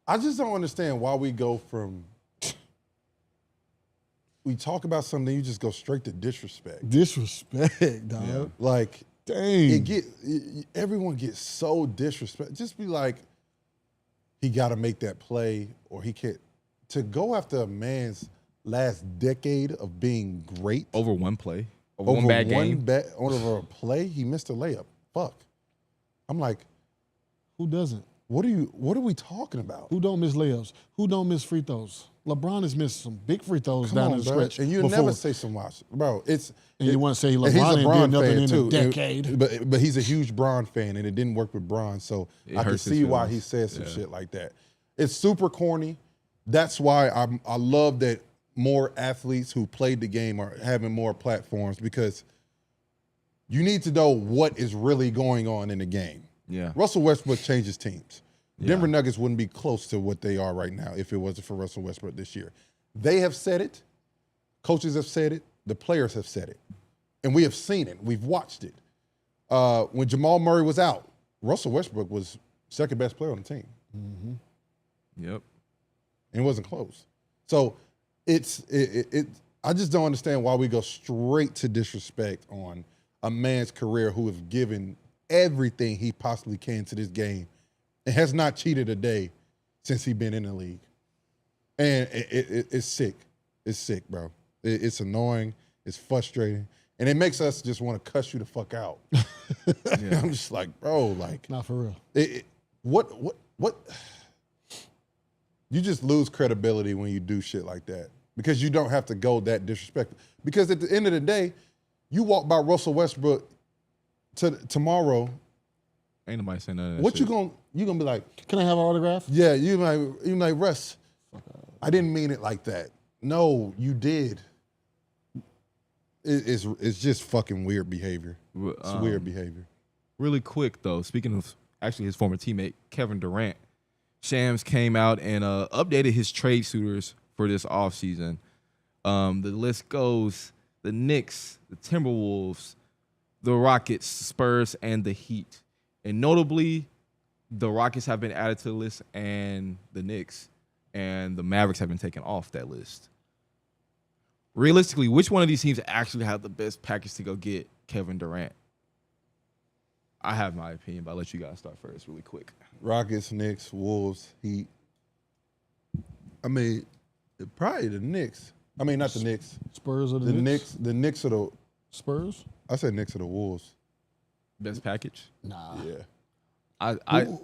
I just don't understand why we go from. We talk about something, you just go straight to disrespect. Disrespect, dog. Yeah. Like, dang. Everyone gets so disrespect. Just be like, he got to make that play, or he can't. To go after a man's last decade of being great Over one play. Over one bad game. Over a play, he missed a layup. Fuck. I'm like, Who doesn't? what are we talking about? Who don't miss layups? Who don't miss free throws? LeBron has missed some big free throws Come down on, the bro. stretch. And you before. never say some watch. Bro, And you want to say and he's LeBron a ain't Bron did nothing fan in too. a decade. But he's a huge Bron fan, and it didn't work with Bron, so It I can hurts his see why feelings. he says some shit like that. It's super corny. That's why I love that more athletes who played the game are having more platforms, because you need to know what is really going on in the game. Yeah. Russell Westbrook changes teams. Denver Nuggets wouldn't be close to what they are right now if it wasn't for Russell Westbrook this year. They have said it. Coaches have said it. The players have said it. And we have seen it. We've watched it. When Jamal Murray was out, Russell Westbrook was second best player on the team. Mm-hmm. Yep. And it wasn't close. So I just don't understand why we go straight to disrespect on a man's career who has given everything he possibly can to this game and has not cheated a day since he's been in the league. And it's sick. It's sick, bro. It's annoying. It's frustrating. And it makes us just want to cuss you the fuck out. I'm just like, bro, like. Not for real. What? You just lose credibility when you do shit like that, because you don't have to go that disrespectful. Because at the end of the day, you walk by Russell Westbrook tomorrow. Ain't nobody saying none of that What shit. you gonna be like? Can I have an autograph? Yeah, you like Russ. I didn't mean it like that. No, you did. It's just fucking weird behavior. It's weird behavior. Really quick though, speaking of actually his former teammate Kevin Durant, Shams came out and updated his trade suitors for this offseason. The list goes: the Knicks, the Timberwolves, the Rockets, Spurs, and the Heat. And notably, the Rockets have been added to the list, and the Knicks, and the Mavericks have been taken off that list. realistically, which one of these teams actually have the best package to go get Kevin Durant? I have my opinion, but I'll let you guys start first really quick. Rockets, Knicks, Wolves, Heat. I mean, probably the Knicks. I mean, not the Knicks. Spurs or the Knicks? The Knicks or the Spurs? I said Knicks or the Wolves. Best package? Nah. Yeah.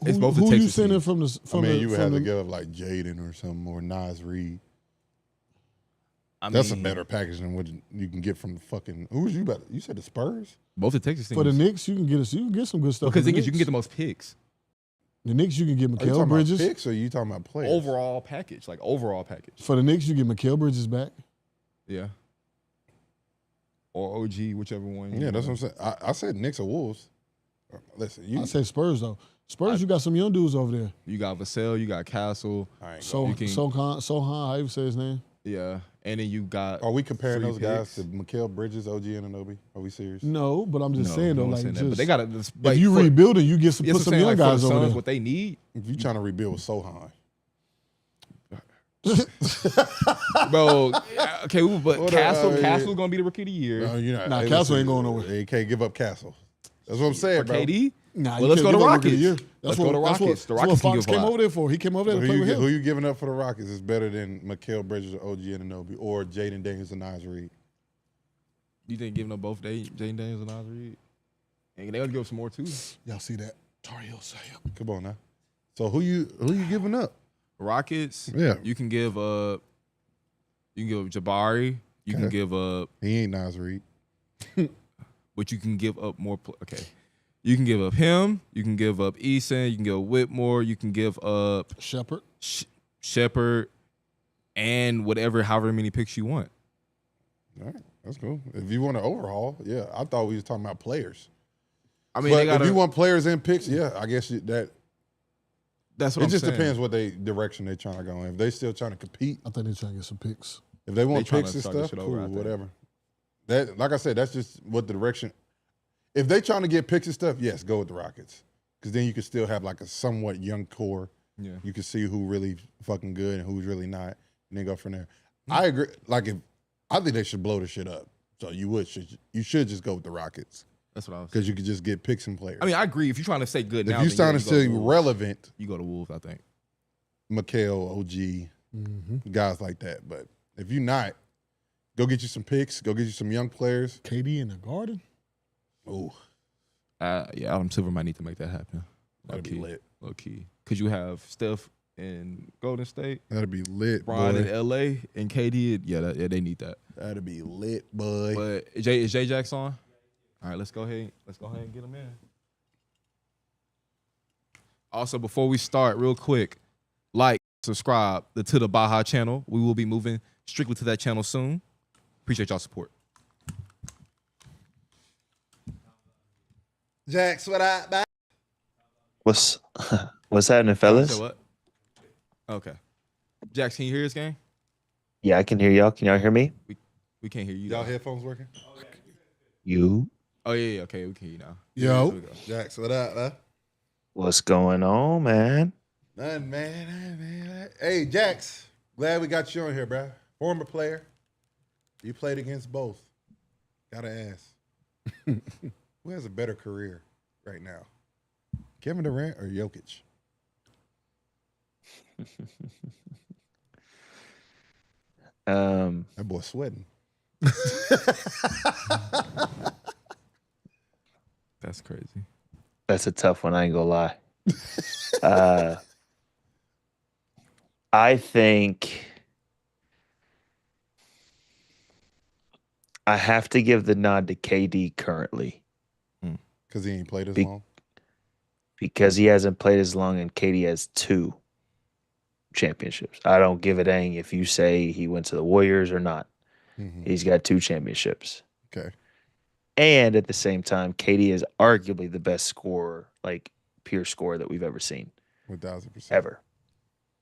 It's both the who Texas you sending teams. from the? From you would have to the, give up like Jaden or something or Nas Reed. I That's a mean, better package than what you can get from the fucking. Who's you about? You said the Spurs? both the Texas teams. for the Knicks, you can get some good stuff. Because from the the thing is, you can get the most picks. The Knicks, you can get Are you Mikal talking Bridges. about picks or are you talking about players? Overall package, like overall package. For the Knicks, you get Mikal Bridges back. Yeah. Or OG, whichever one. Yeah, that's what I'm saying. I said Knicks or Wolves. Listen, I say Spurs though. Spurs, you got some young dudes over there. You got Vassell, you got Castle. Sohan, how you say his name? Yeah. And then you got. Are we comparing free those guys picks. to Mikal Bridges, OG Anunoby? Are we serious? No, but I'm just No, saying though, no one's like saying that. just, But they got to. if you rebuilding, you get some put some young guys over there. What they need. If you're trying to rebuild with Sohan. Bro, okay, but Hold Castle's on, going to be the rookie of the year. No, you're not. Nah, Hey, Castle listen, ain't going nowhere. They can't give up Castle. That's what I'm saying, For bro. KD? Nah, Well, let's go to Rockets. That's Let's go to Rockets. The That's what Rockets can Fox give came a lot. over there for. He came over there to play with him. Who you giving up for the Rockets is better than Mikal Bridges or OG Anunoby or Jaden Daniels and Nas Reed? You think giving up both Jaden Daniels and Nas Reed? And they got to give up some more too. Y'all see that? Tar Heel say Come on now. So who you giving up? Rockets. Yeah. You can give up. You can give up Jabari. You can give up. He ain't Nas Reed. But you can give up more. Okay. You can give up him. You can give up Eason. You can give up Whitmore. You can give up Shepherd. Shepherd, and however many picks you want. All right, that's cool. If you want to overhaul, yeah. I thought we was talking about players. I mean, but if you want players and picks, yeah, I guess that's what it I'm just saying. depends what direction they're trying to go in. If they still trying to compete, I think they're trying to get some picks. if they want trying picks to and start this stuff, shit over, I cool, think. whatever. That, like I said, that's just what the direction. If they trying to get picks and stuff, yes, go with the Rockets, because then you can still have like a somewhat young core. Yeah. You can see who really fucking good and who's really not, and then go from there. I agree. Like I think they should blow the shit up. So you should just go with the Rockets. That's what I was. Because you could just get picks and players. I mean, I agree. If you're trying to stay good now, if you're trying to stay Wolves. relevant, You go to Wolves, I think. Mikal, OG, guys like that. But if you're not, go get you some picks. Go get you some young players. KD in the Garden. Oh, Yeah, Adam Silver might need to make that happen. that'd be lit. Low key. Because you have Steph in Golden State, That'd be lit, Bron boy. in LA, and KD. Yeah, they need that. That'd be lit, boy. But is J Jax on? All right, let's go ahead and get him in. Also, before we start, real quick, like, subscribe to the Baja channel. We will be moving strictly to that channel soon. Appreciate y'all support. Jax, what up, man? What's happening, fellas? So what? Okay. Jax, can you hear this game? Yeah, I can hear y'all. Can y'all hear me? We can't hear you. Y'all though. headphones working? You? Oh, yeah. Okay, we can hear you now. Yo. Here we go. Jax, what up, man? What's going on, man? Nothing, man. Hey, Jax, glad we got you on here, bro. Former player. You played against both. Gotta ask. Who has a better career right now? Kevin Durant or Jokic? That boy sweating. That's crazy. That's a tough one. I ain't gonna lie. I think I have to give the nod to KD currently Because he ain't played as long. because he hasn't played as long, and KD has 2 championships. I don't give a dang if you say he went to the Warriors or not. He's got 2 championships. Okay. And at the same time, KD is arguably the best scorer, like pure scorer that we've ever seen. 1,000%. Ever.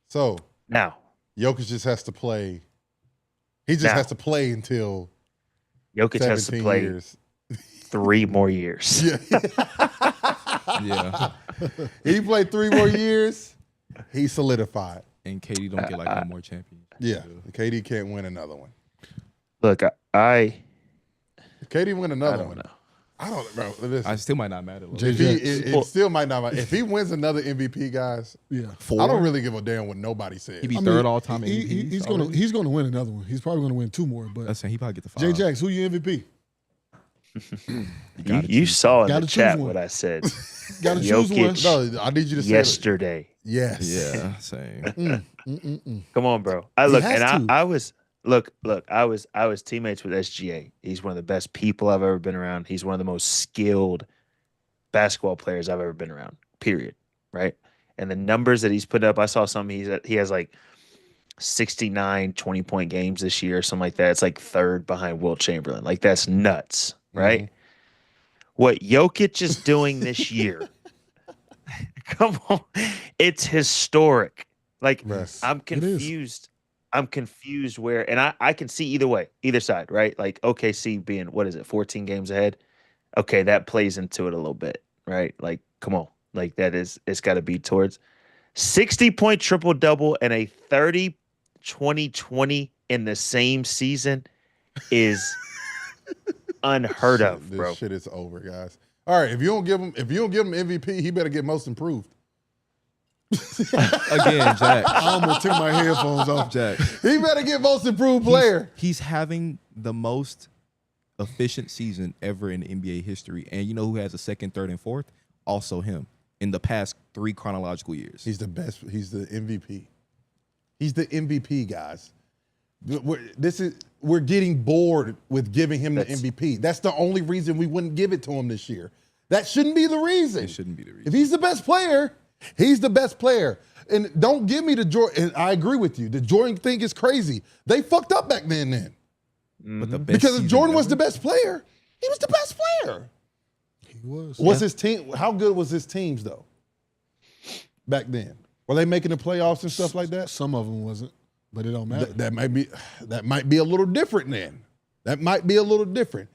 So Now, Jokic just has to play. He just has to play until Jokic has to 17 play years. 3 more years. Yeah. He played 3 more years. He solidified. And KD don't get like no more champions. Yeah. KD can't win another one. Look, I KD win another don't one. know. I don't, bro. Listen, I still might not matter. if it still might not matter. If he wins another MVP, guys, Yeah. I don't really give a damn what nobody says. He be third all time MVP. He's gonna win another one. He's probably gonna win 2 more. But That's saying he probably get the 5. J Jax, who your MVP? You saw in Gotta the choose chat one. what I said Got to choose one. Jokic. No, I need you to say yesterday. yes. Yeah, same. Come on, bro. I look has and to. I was I was teammates with SGA. He's one of the best people I've ever been around. He's one of the most skilled basketball players I've ever been around. Period. Right? And the numbers that he's put up, I saw some he has like 69 20-point games this year or something like that. It's like third behind Wilt Chamberlain. Like that's nuts, right? What Jokic is doing this year. Come on. It's historic. Like Yes. I'm confused. I'm confused where, and I can see either way, either side, right? Like OKC being, 14 games ahead. Okay, that plays into it a little bit, right? Like, come on. Like it's got to be towards 60-point triple-double and a 30-20-20 in the same season is unheard of, bro. This shit is over, guys. All right, if you don't give him MVP, he better get most improved. Again, Jack. I almost took my headphones off. Jack. He better get most improved player. He's having the most efficient season ever in NBA history. And you know who has a second, third, and fourth? Also him in the past 3 chronological years. He's the best. He's the MVP. He's the MVP, guys. We're getting bored with giving him the MVP. That's the only reason we wouldn't give it to him this year. That shouldn't be the reason. It shouldn't be the reason. If he's the best player, he's the best player. And don't give me the Jordan. And I agree with you. The Jordan thing is crazy. They fucked up back then. But the best Because if season Jordan was ever? the best player, he was the best player. He was. Was his team? How good was his teams though? Back then, were they making the playoffs and stuff like that? Some of them wasn't, but it don't matter. That might be a little different then. That might be a little different.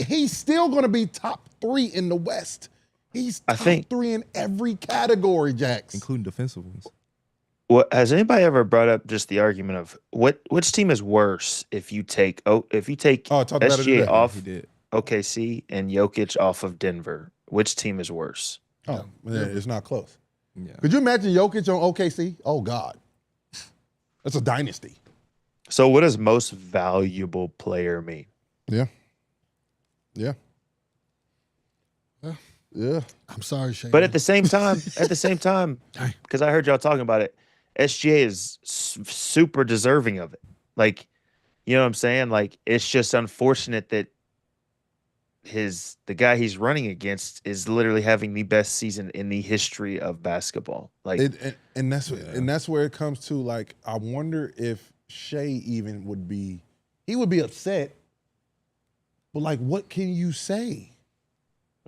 He's still going to be top 3 in the West. He's top 3 in every category, Jax, including defensive ones. What has anybody ever brought up just the argument of which team is worse if you take SGA off OKC and Jokic off of Denver? Which team is worse? Oh, yeah, it's not close. Yeah. Could you imagine Jokic on OKC? Oh God, that's a dynasty. So, what does most valuable player mean? Yeah. I'm sorry, Shane. But at the same time, because I heard y'all talking about it, SGA is super deserving of it. Like, you know what I'm saying? Like, it's just unfortunate that the guy he's running against is literally having the best season in the history of basketball. Like, and that's where it comes to. Like, I wonder if Shea even would be upset. But like, what can you say?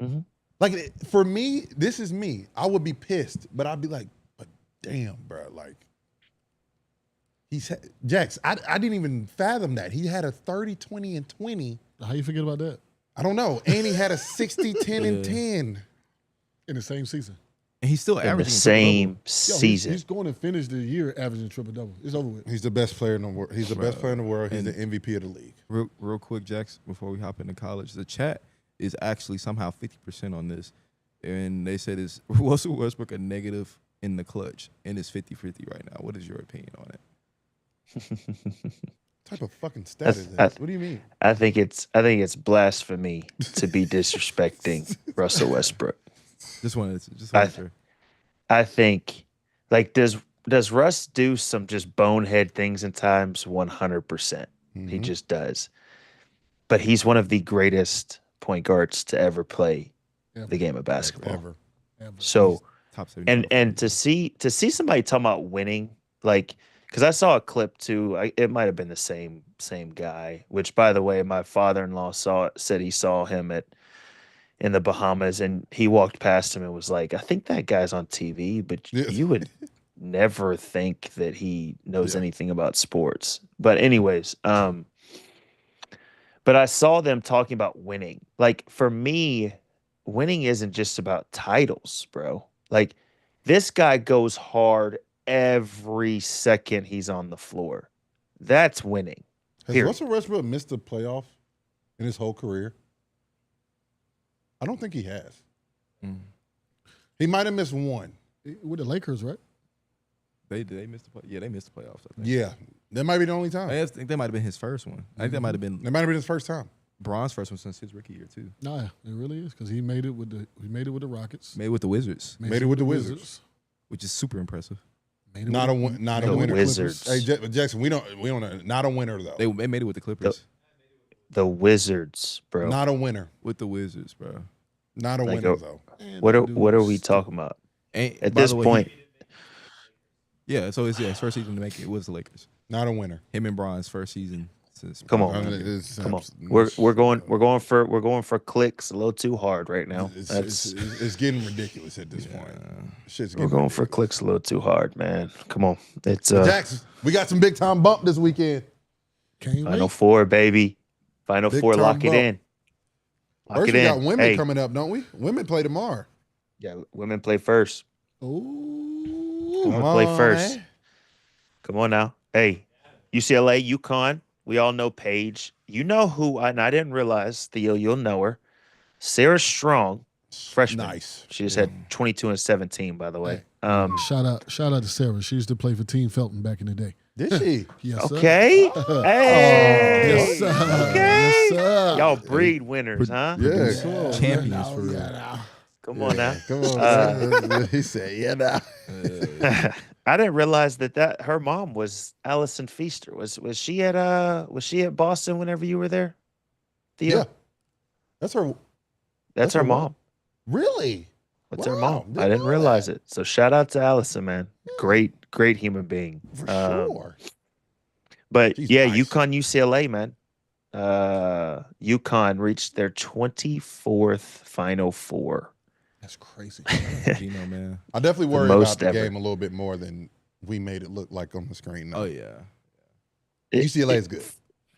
Mm-hmm. Like, for me, this is me. I would be pissed, but I'd be like, but damn, bro. Like, Jax, I didn't even fathom that. He had a 30, 20, and 20. How you forget about that? I don't know. And he had a 60, 10, and 10. In the same season. And he's still averaging the same season. He's going to finish the year averaging triple-double. It's over with. He's the best player in the world. He's the best player in the world. He's the MVP of the league. Real quick, Jax, before we hop into college, the chat is actually somehow 50% on this. And they said, is Russell Westbrook a negative in the clutch? And it's 50-50 right now. What is your opinion on it? What type of fucking stat is this? What do you mean? I think it's blasphemy to be disrespecting Russell Westbrook. Just wanted to. I think, like, does Russ do some just bonehead things in times? 100%. He just does. But he's one of the greatest point guards to ever play the game of basketball. Ever. So, top 70 and to see somebody talking about winning, like, because I saw a clip too. It might have been the same guy. Which, by the way, my father-in-law said he saw him in the Bahamas, and he walked past him and was like, "I think that guy's on TV, but you would never think that he knows anything about sports." But anyways, but I saw them talking about winning. Like, for me, winning isn't just about titles, bro. Like, this guy goes hard every second he's on the floor. That's winning. Has Period. Russell Westbrook missed a playoff in his whole career? I don't think he has. He might have missed one. With the Lakers, right? They missed the they missed the playoffs. I think. Yeah, that might be the only time. I think that might have been his first one. I think that might have been That might have been his first time. Bron's first one since his rookie year too. Nah, it really is because he made it with the Rockets. Made with the Wizards, Made it with the Wizards. which is super impressive. Not a winner. Wizards. Hey Jackson, we don't. Not a winner though. They made it with the Clippers. The Wizards, bro. Not a winner. With the Wizards, bro. Not a Like winner a- though. What are we talking about? And At by this the way, point, yeah. So it's his first season to make it was the Lakers. Not a winner. Him and Bron's first season since. come on. Come on. We're going for clicks a little too hard right now. It's getting ridiculous at this point. Shit's We're getting going for clicks a little too hard, man. Come on. It's Jackson, we got some big time bump this weekend. Can't Final wait. Four, baby. Final Big Four, time lock it bump. in. Lock First, it we in. got women Hey, coming up, don't we? Women play tomorrow. yeah, women play first. Ooh. Women play first. Come on now. Hey, UCLA, UConn. We all know Paige. You know who, and I didn't realize, Theo, you'll know her. Sarah Strong, freshman. Nice. She just had 22 and 17, by the way. Shout out to Sarah. She used to play for Team Felton back in the day. Did she? Yes, sir. Okay. Hey. Yes, sir. Okay. Yes, sir. Y'all breed winners, huh? Yeah. Champions for real. Come on now. Come on. He said, yeah, now. I didn't realize that her mom was Allison Feaster. Was she at Boston whenever you were there? Theo? Yeah. That's her. That's her her mom. Really? That's her Wow, mom. I didn't know realize that. it. So shout out to Allison, man. Great human being. For sure. But She's yeah, nice. UConn, UCLA, man. UConn reached their 24th Final Four. That's crazy. Gino, man. I definitely The worry about most the ever. game a little bit more than we made it look like on the screen. Oh yeah, UCLA is good.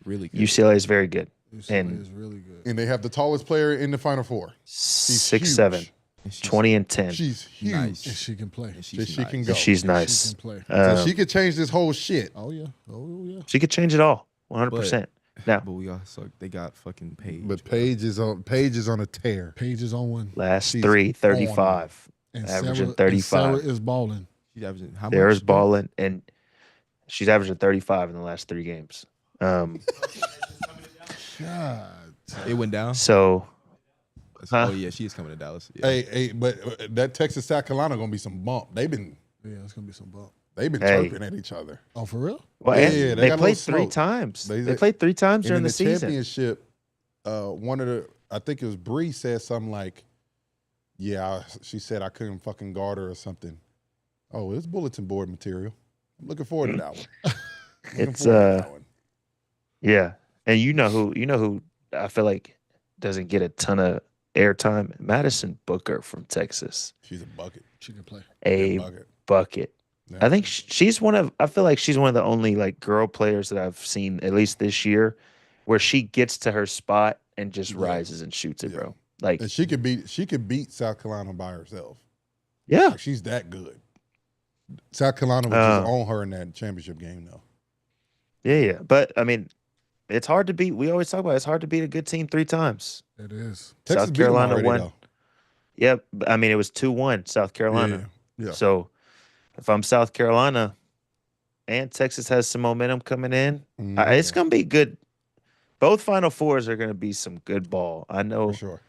really good. UCLA is very good. UCLA And- is really good. And they have the tallest player in the Final Four. She's 6'7", huge. And she's 20 and 10. She's huge. nice. And she can play. And she's She can nice. go. She's She nice. can play. So she could change this whole shit. Oh yeah. Oh yeah. She could change it all, 100%. Now, But we also they got fucking Paige. But Paige is on a tear. Paige is on one. last She's three, on 35. And Averaging Sarah, 35. And Sarah is balling. she's averaging how There's much? balling, and she's averaging 35 in the last 3 games. God. It went down. So, Huh? Oh yeah, she is coming to Dallas. Yeah. Hey, but that Texas South Carolina gonna be some bump. They've been Yeah, it's gonna be some bump. Hey. chirping at each other. Oh, for real? well, Yeah, and they they got a played little 3 smoke. times. They- They played 3 times And during in the the season. championship, one of the I think it was Bree said something like, "Yeah," she said I couldn't fucking guard her or something. Oh, it's bulletin board material. I'm looking forward to that one. Looking It's forward to that one. Yeah, and you know who I feel like doesn't get a ton of airtime? Madison Booker from Texas, She's a bucket. She can play. a Bucket. bucket. Yeah. I think she's one of. I feel like she's one of the only like girl players that I've seen at least this year, where she gets to her spot and just Yeah. rises and shoots it, Yeah. bro. Like, And she could beat South Carolina by herself. yeah, Like, she's that good. South Carolina was just on her in that championship game, though. yeah. But I mean, it's hard to beat. We always talk about it's hard to beat a good team 3 times. It is. Texas South beat 'em Carolina already, won. though. Yep. I mean, it was 2-1 South Carolina. Yeah. So if I'm South Carolina and Texas has some momentum coming in, Mhm. it's going to be good. Both Final Fours are going to be some good ball. I know For sure.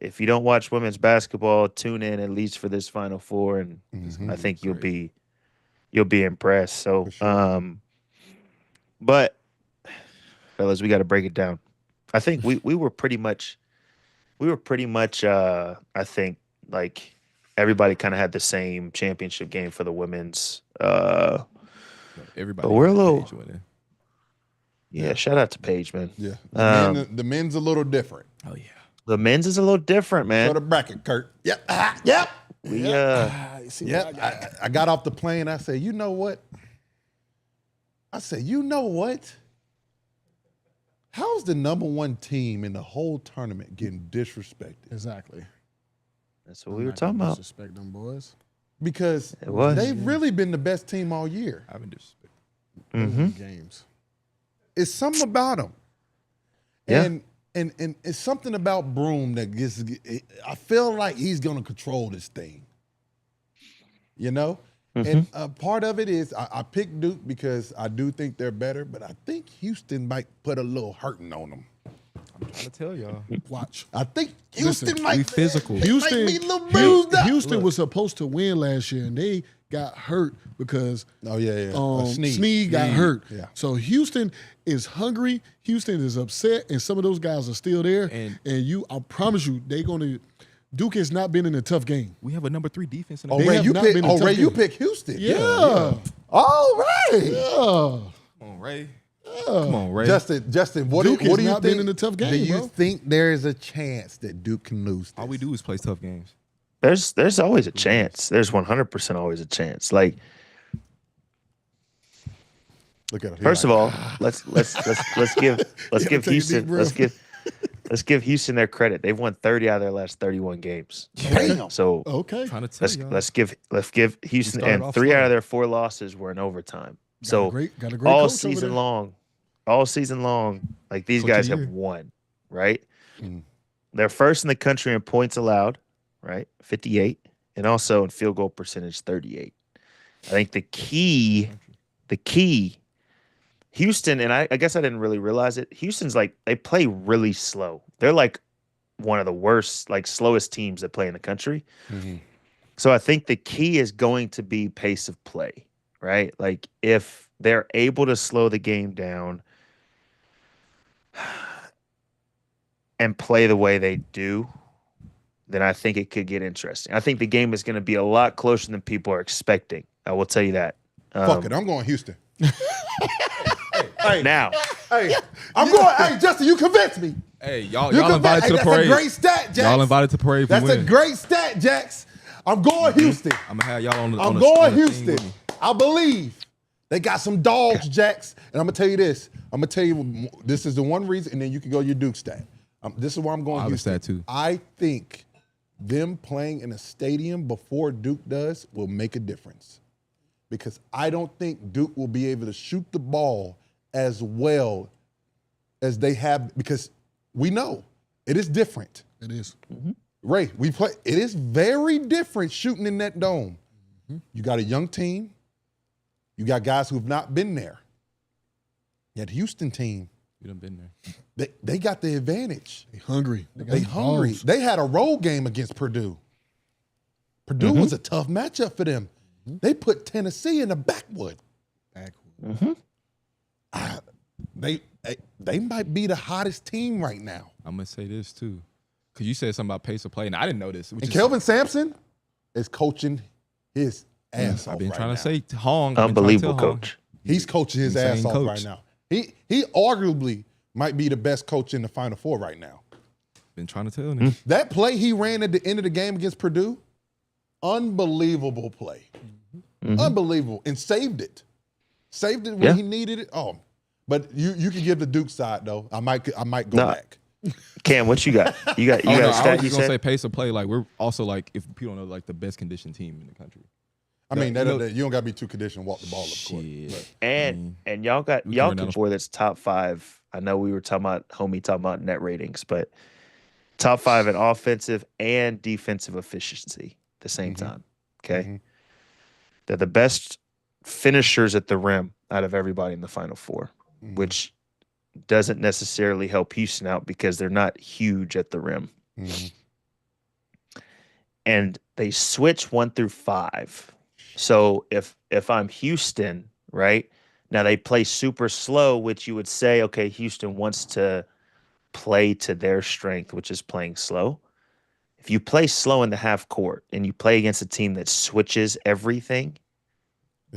if you don't watch women's basketball, tune in at least for this Final Four, and Mhm. I think you'll be impressed. So, For sure. but fellas, we got to break it down. I think we were pretty much I think like everybody kind of had the same championship game for the women's. Everybody. But we're a had little- Paige winning. Yeah, shout out to Paige, man. Yeah. Um, The men's a little different. Oh yeah. The men's is a little different, Show man. the bracket, Kurt. Yep. Yep. We Yep. I got off the plane. I said, you know what? How's the number 1 team in the whole tournament getting disrespected? Exactly. that's what we were talking about. Disrespect them boys. Because It was. they've really been the best team all year. I've been disrespected. Mm-hmm. Games. It's something about him. Yeah. And it's something about Broom that gets. I feel like he's going to control this thing. You know? And part of it is I picked Duke because I do think they're better, but I think Houston might put a little hurting on them. I'm trying to tell y'all. Watch. I think Houston might be physical. Houston, might be a little bruised up. Houston was supposed to win last year, and they got hurt because Snead got hurt. Yeah. So Houston is hungry. Houston is upset, and some of those guys are still there. And I promise you, they're going to. Duke has not been in a tough game. We have a number 3 defense in the Oh, game. Ray, have you not pick. been a Oh, tough Ray, you game. pick Houston. Yeah. All right. Yeah. Come on, Ray. Come on, Ray. Justin, what Duke do has you not think? been in a tough game, Do you bro. think there is a chance that Duke can lose this? All we do is play tough games. There's always a chance. There's 100% always a chance. Like, Look at him. first of all, let's give take a deep Houston breath. let's give Houston their credit. They've won 30 out of their last 31 games. Damn. So Okay. Trying to tell let's y'all. let's give Houston, started and off 3 out slow. of their 4 losses were in overtime. So got a great all coach season over long, like these Coach of guys the have year. won, right? Mm. They're first in the country in points allowed, right? 58, and also in field goal percentage, 38. I think the key, Houston, and I guess I didn't really realize it. Houston's like, they play really slow. They're like one of the worst, like slowest teams that play in the country. Mhm. So I think the key is going to be pace of play, right? Like if they're able to slow the game down and play the way they do, then I think it could get interesting. I think the game is going to be a lot closer than people are expecting. I will tell you that. Fuck it, I'm going Houston. Now, Hey, I'm going. Hey, Justin, you convinced me. Hey, y'all You invited to the that's parade. a great stat, Jax. Y'all invited to the parade. If we That's a win. great stat, Jax. I'm going Houston. I'm gonna have y'all on the. I'm on the- going on the thing Houston. with me. I believe they got some dogs, Jax. And I'm gonna tell you this. I'm gonna tell you this is the one reason, and then you can go your Duke stat. This is why I'm going I have a Houston. stat too. I think them playing in a stadium before Duke does will make a difference, because I don't think Duke will be able to shoot the ball as well as they have, because we know it is different. It is. Ray, we play. It is very different shooting in that dome. You got a young team. You got guys who've not been there. That Houston team, You done been there. they got the advantage. They hungry. They hungry. balls. They had a road game against Purdue. Purdue was a tough matchup for them. They put Tennessee in the backwood. They might be the hottest team right now. I'm gonna say this too, because you said something about pace of play, and I didn't know this. Which And is, Kelvin Sampson is coaching his ass off I've been right trying now. to say Hong. I've been trying to unbelievable tell Hong. coach. He's coaching his Insane ass off coach. right now. He arguably might be the best coach in the Final Four right now. Been trying to tell you. That play he ran at the end of the game against Purdue, unbelievable play. Unbelievable. And saved it. Saved it when Yeah. he needed it. Oh, but you can give the Duke side though. I might go No. back. Cam, what you got? You got Oh, no, a I stat was you just gonna say said? pace of play. Like we're also like, if people don't know, like the best conditioned team in the country. I mean, you know- you don't gotta be too conditioned to walk the ball up court. Shit. And y'all we can run down can the- for that's top 5. I know we were talking about net ratings, but top 5 in offensive and defensive efficiency at the same time. Okay. They're the best finishers at the rim out of everybody in the Final Four, which doesn't necessarily help Houston out because they're not huge at the rim. And they switch 1 through 5. So if I'm Houston, right, now they play super slow, which you would say, okay, Houston wants to play to their strength, which is playing slow. If you play slow in the half court and you play against a team that switches everything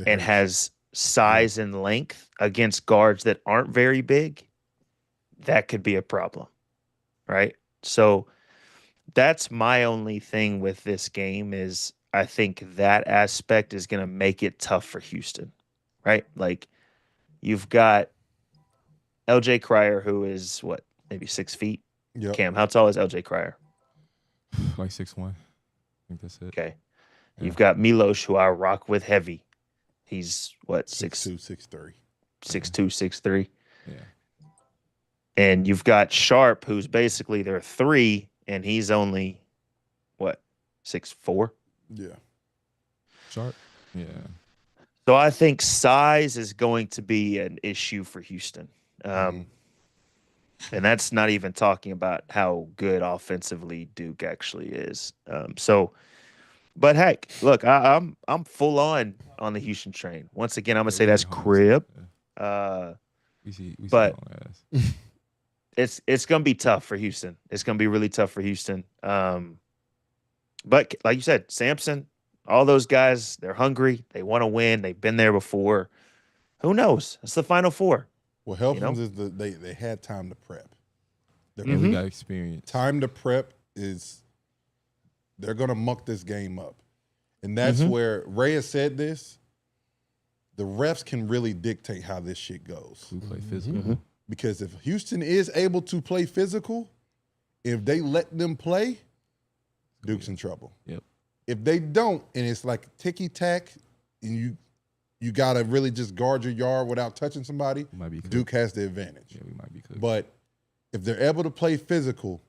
and has size and length against guards that aren't very big, that could be a problem, right? So that's my only thing with this game is I think that aspect is going to make it tough for Houston, right? Like you've got LJ Cryer, who is what, maybe 6 feet? Yep. Cam, how tall is LJ Cryer? Like 6'1". I think that's it. Okay. You've got Milos, who I rock with heavy. He's what, 6'2", 6'3". 6'2", 6'3". Yeah. And you've got Sharp, who's basically their 3, and he's only, what, 6'4"? Yeah. Sharp. Yeah. So I think size is going to be an issue for Houston. And that's not even talking about how good offensively Duke actually is. But heck, look, I'm full on the Houston train. Once again, I'm gonna say that's crib. We see But long ass. it's gonna be tough for Houston. It's gonna be really tough for Houston. But like you said, Sampson, all those guys, they're hungry. They want to win. They've been there before. Who knows? It's the Final Four. What helps them is they had time to prep. And we got experience. Time to prep is they're gonna muck this game up, and that's where Ray has said this. The refs can really dictate how this shit goes. We play physical. Because if Houston is able to play physical, if they let them play, Duke's in trouble. Yep. If they don't, and it's like ticky-tack, and you got to really just guard your yard without touching somebody, Duke has the advantage. Yeah, we might be cooked. But if they're able to play physical,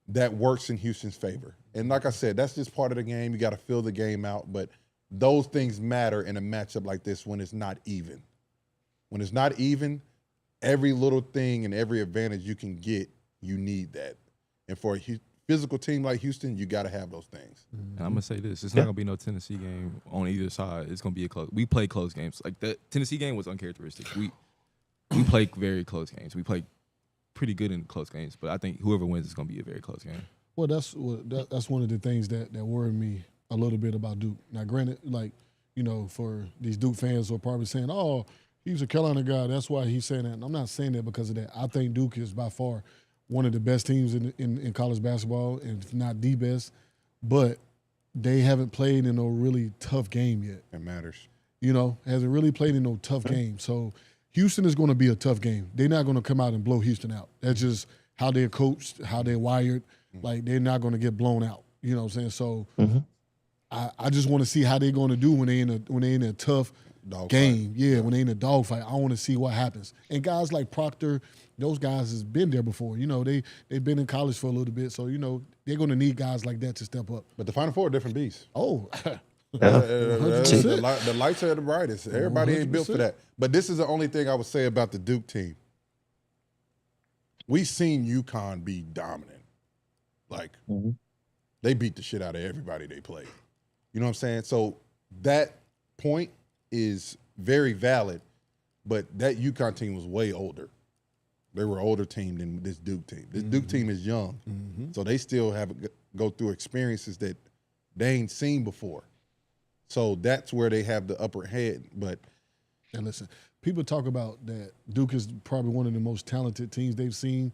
that works in Houston's favor. And like I said, that's just part of the game. You got to fill the game out. But those things matter in a matchup like this when it's not even. When it's not even, every little thing and every advantage you can get, you need that. And for a physical team like Houston, you got to have those things. And I'm gonna say this: it's not gonna be no Tennessee game on either side. It's gonna be a close. We play close games. Like the Tennessee game was uncharacteristic. We play very close games. We play pretty good in close games. But I think whoever wins is gonna be a very close game. Well, that's one of the things that worry me a little bit about Duke. Now, granted, like, you know, for these Duke fans who are probably saying, "Oh, he's a Carolina guy, that's why he's saying that." And I'm not saying that because of that. I think Duke is by far one of the best teams in college basketball, and if not the best. But they haven't played in a really tough game yet. It matters. You know, hasn't really played in no tough game. So Houston is going to be a tough game. They're not going to come out and blow Houston out. That's just how they're coached, how they're wired. Like, they're not going to get blown out. You know what I'm saying? So I just want to see how they're going to do when they're in a tough game. Yeah, when they're in a dogfight. I want to see what happens. And guys like Proctor, those guys has been there before. You know, they've been in college for a little bit. So, you know, they're going to need guys like that to step up. But the Final Four are different beasts. Oh, the lights are the brightest. Everybody ain't built for that. But this is the only thing I would say about the Duke team. We've seen UConn be dominant. Like, they beat the shit out of everybody they played. You know what I'm saying? So that point is very valid, but that UConn team was way older. They were an older team than this Duke team. This Duke team is young, so they still have go through experiences that they ain't seen before. So that's where they have the upper hand. But and listen, people talk about that Duke is probably one of the most talented teams they've seen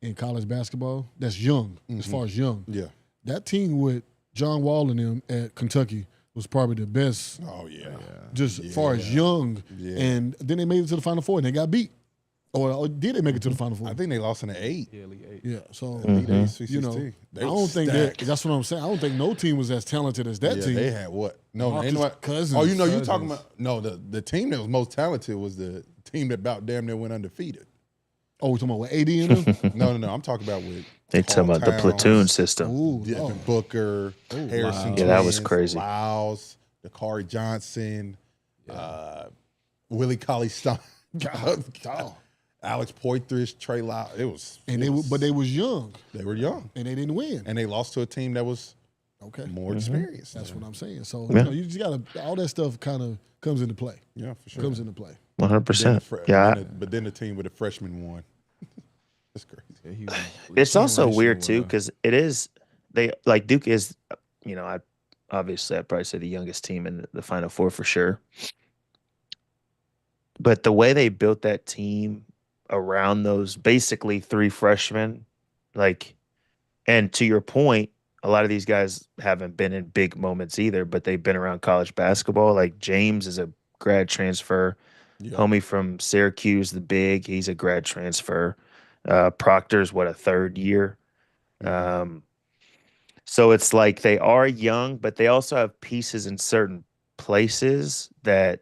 in college basketball. That's young, as far as young. Yeah, that team with John Wall and them at Kentucky was probably the best. Oh yeah, just as far as young. Yeah. And then they made it to the Final Four and they got beat. Or did they make it to the Final Four? I think they lost in the 8. Yeah, League 8. Yeah, so you know, I don't think that's what I'm saying. I don't think no team was as talented as that team. They had what? No, Cousins. Oh, you know, you talking about the team that was most talented was the team that about damn near went undefeated. Oh, we're talking about with AD in them? No. I'm talking about with they talking about the platoon system. Devin Booker, Harrison. Yeah, that was crazy. Lyles, Dakari Johnson, Willie Cauley-Stein. Alex Poitras, Trey Lyles. But they was young. They were young, and they didn't win. And they lost to a team that was more experienced. That's what I'm saying. So you know, you just gotta all that stuff kind of comes into play. Yeah, for sure. Comes into play. 100%. Yeah. But then the team with the freshman won. That's crazy. Yeah, it's also weird too because it is Duke is, you know, I'd probably say the youngest team in the Final Four for sure. But the way they built that team around those basically 3 freshmen, and to your point, a lot of these guys haven't been in big moments either, but they've been around college basketball. Like James is a grad transfer. Homie from Syracuse, the big, he's a grad transfer. Proctor's a 3rd year. So it's like they are young, but they also have pieces in certain places that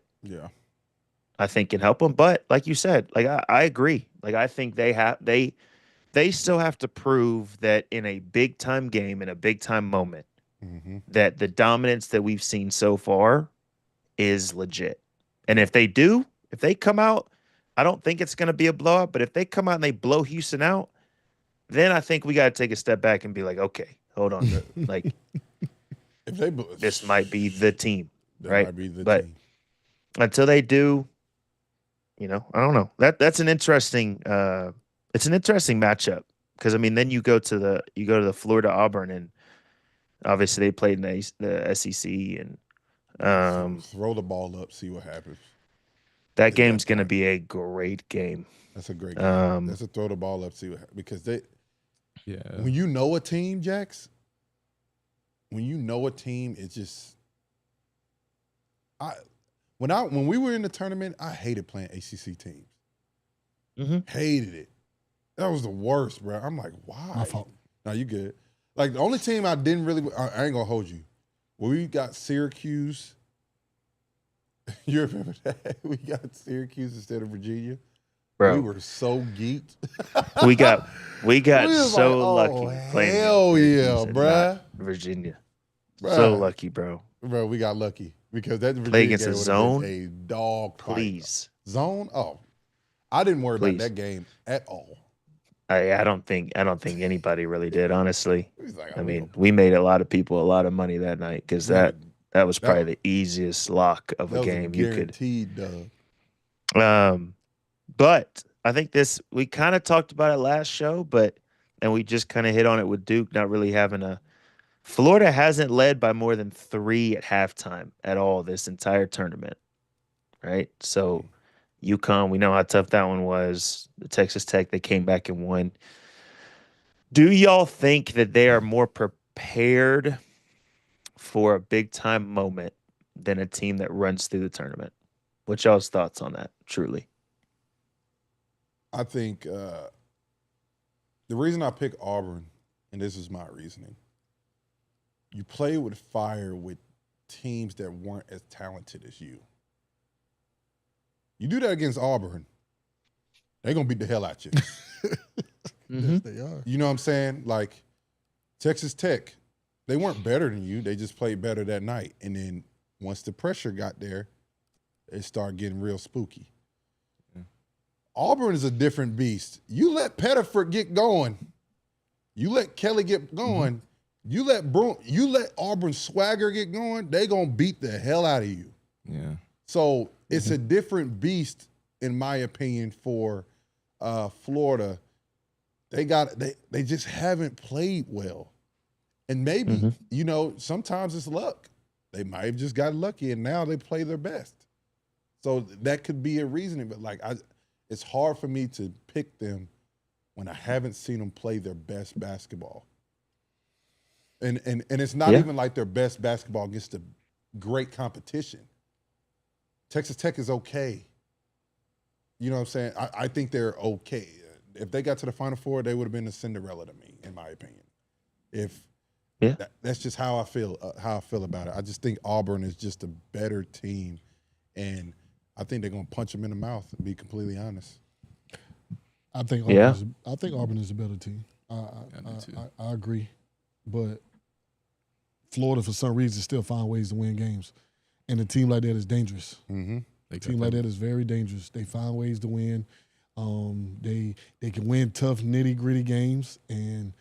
I think can help them. But like you said, like I agree. Like I think they still have to prove that in a big time game, in a big time moment, that the dominance that we've seen so far is legit. And if they come out, I don't think it's going to be a blowout, but if they come out and they blow Houston out, then I think we got to take a step back and be like, okay, hold on. Like, this might be the team, right? Might be the team. Until they do, I don't know. That's an interesting it's an interesting matchup because I mean, then you go to the Florida Auburn, and obviously they played in the SEC, and throw the ball up, see what happens. That game's going to be a great game. That's a great game. That's a throw the ball up, see what happens. Because when you know a team, Jax, it's just when we were in the tournament, I hated playing ACC teams. Hated it. That was the worst, bro. I'm like, why? My fault. No, you good. Like the only team I didn't really, I ain't gonna hold you. We got Syracuse. You remember that? We got Syracuse instead of Virginia. Bro, we were so geeked. we got so lucky playing. Hell yeah, bro. Virginia. Bruh. So lucky, bro. Bro, we got lucky because that Virginia play against game a zone. A dog fight. Please. Zone? Oh. I didn't worry about that game at all. I don't think anybody really did, honestly. Like, I mean, we made a lot of people a lot of money that night because that was probably the easiest lock of a game you could. But I think we kind of talked about it last show, and we just kind of hit on it with Duke not really having Florida hasn't led by more than 3 at halftime at all this entire tournament, right? So UConn, we know how tough that one was. The Texas Tech, they came back and won. Do y'all think that they are more prepared for a big-time moment than a team that runs through the tournament? What's y'all's thoughts on that, truly? I think the reason I pick Auburn, and this is my reasoning, you play with fire with teams that weren't as talented as you. You do that against Auburn, they're going to beat the hell out you. Yes, they are. You know what I'm saying? Like Texas Tech, they weren't better than you. They just played better that night. And then once the pressure got there, it started getting real spooky. Auburn is a different beast. You let Pettiford get going. You let Kelly get going. You let Auburn swagger get going. They going to beat the hell out of you. Yeah. So it's a different beast, in my opinion, for Florida. They just haven't played well. And maybe, sometimes it's luck. They might have just got lucky and now they play their best. So that could be a reasoning. But it's hard for me to pick them when I haven't seen them play their best basketball. And it's not even like their best basketball against a great competition. Texas Tech is okay. You know what I'm saying? I think they're okay. If they got to the Final Four, they would have been a Cinderella to me, in my opinion. That's just how I feel. How I feel about it. I just think Auburn is just a better team, and I think they're gonna punch them in the mouth. To be completely honest, I think Auburn is a better team. I agree, but Florida, for some reason, still find ways to win games, and a team like that is dangerous. A team like that is very dangerous. They find ways to win. They can win tough, nitty-gritty games, and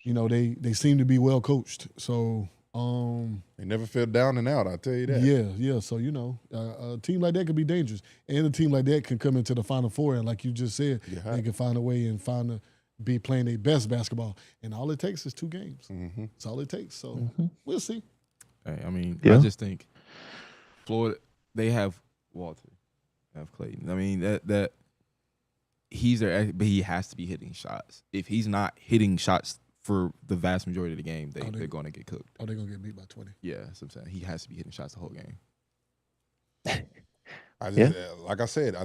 they seem to be well coached. So they never feel down and out. I'll tell you that. Yeah. So a team like that could be dangerous, and a team like that can come into the Final Four, and like you just said, they can find a way and be playing their best basketball. And all it takes is 2 games. That's all it takes. So we'll see. Hey, I mean, I just think Florida, they have Walter, they have Clayton. I mean that he's there, but he has to be hitting shots. If he's not hitting shots for the vast majority of the game, they're going to get cooked. Oh, they're going to get beat by 20. Yeah, that's what I'm saying. He has to be hitting shots the whole game. Like I said,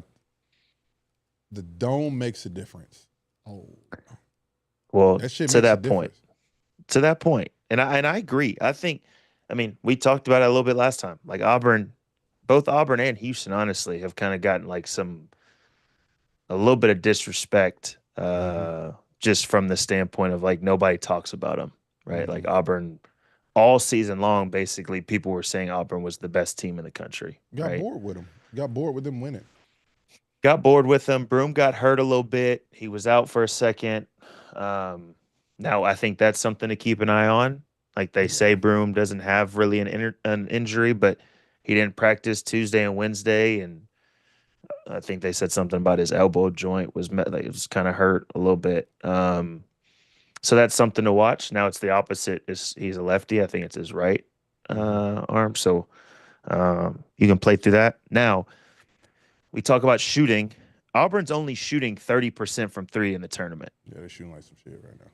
the dome makes a difference. Oh, well, to that point, and I agree. I mean, we talked about it a little bit last time. Like Auburn, both Auburn and Houston, honestly, have kind of gotten like a little bit of disrespect, just from the standpoint of like nobody talks about them, right? Like Auburn, all season long, basically, people were saying Auburn was the best team in the country. Got bored with them. Got bored with them winning. Got bored with them. Broom got hurt a little bit. He was out for a second. Now I think that's something to keep an eye on. Like they say, Broom doesn't have really an injury, but he didn't practice Tuesday and Wednesday, and I think they said something about his elbow joint was like it was kind of hurt a little bit. So that's something to watch. Now it's the opposite. He's a lefty. I think it's his right arm. So you can play through that. Now we talk about shooting. Auburn's only shooting 30% from three in the tournament. Yeah, they're shooting like some shit right now.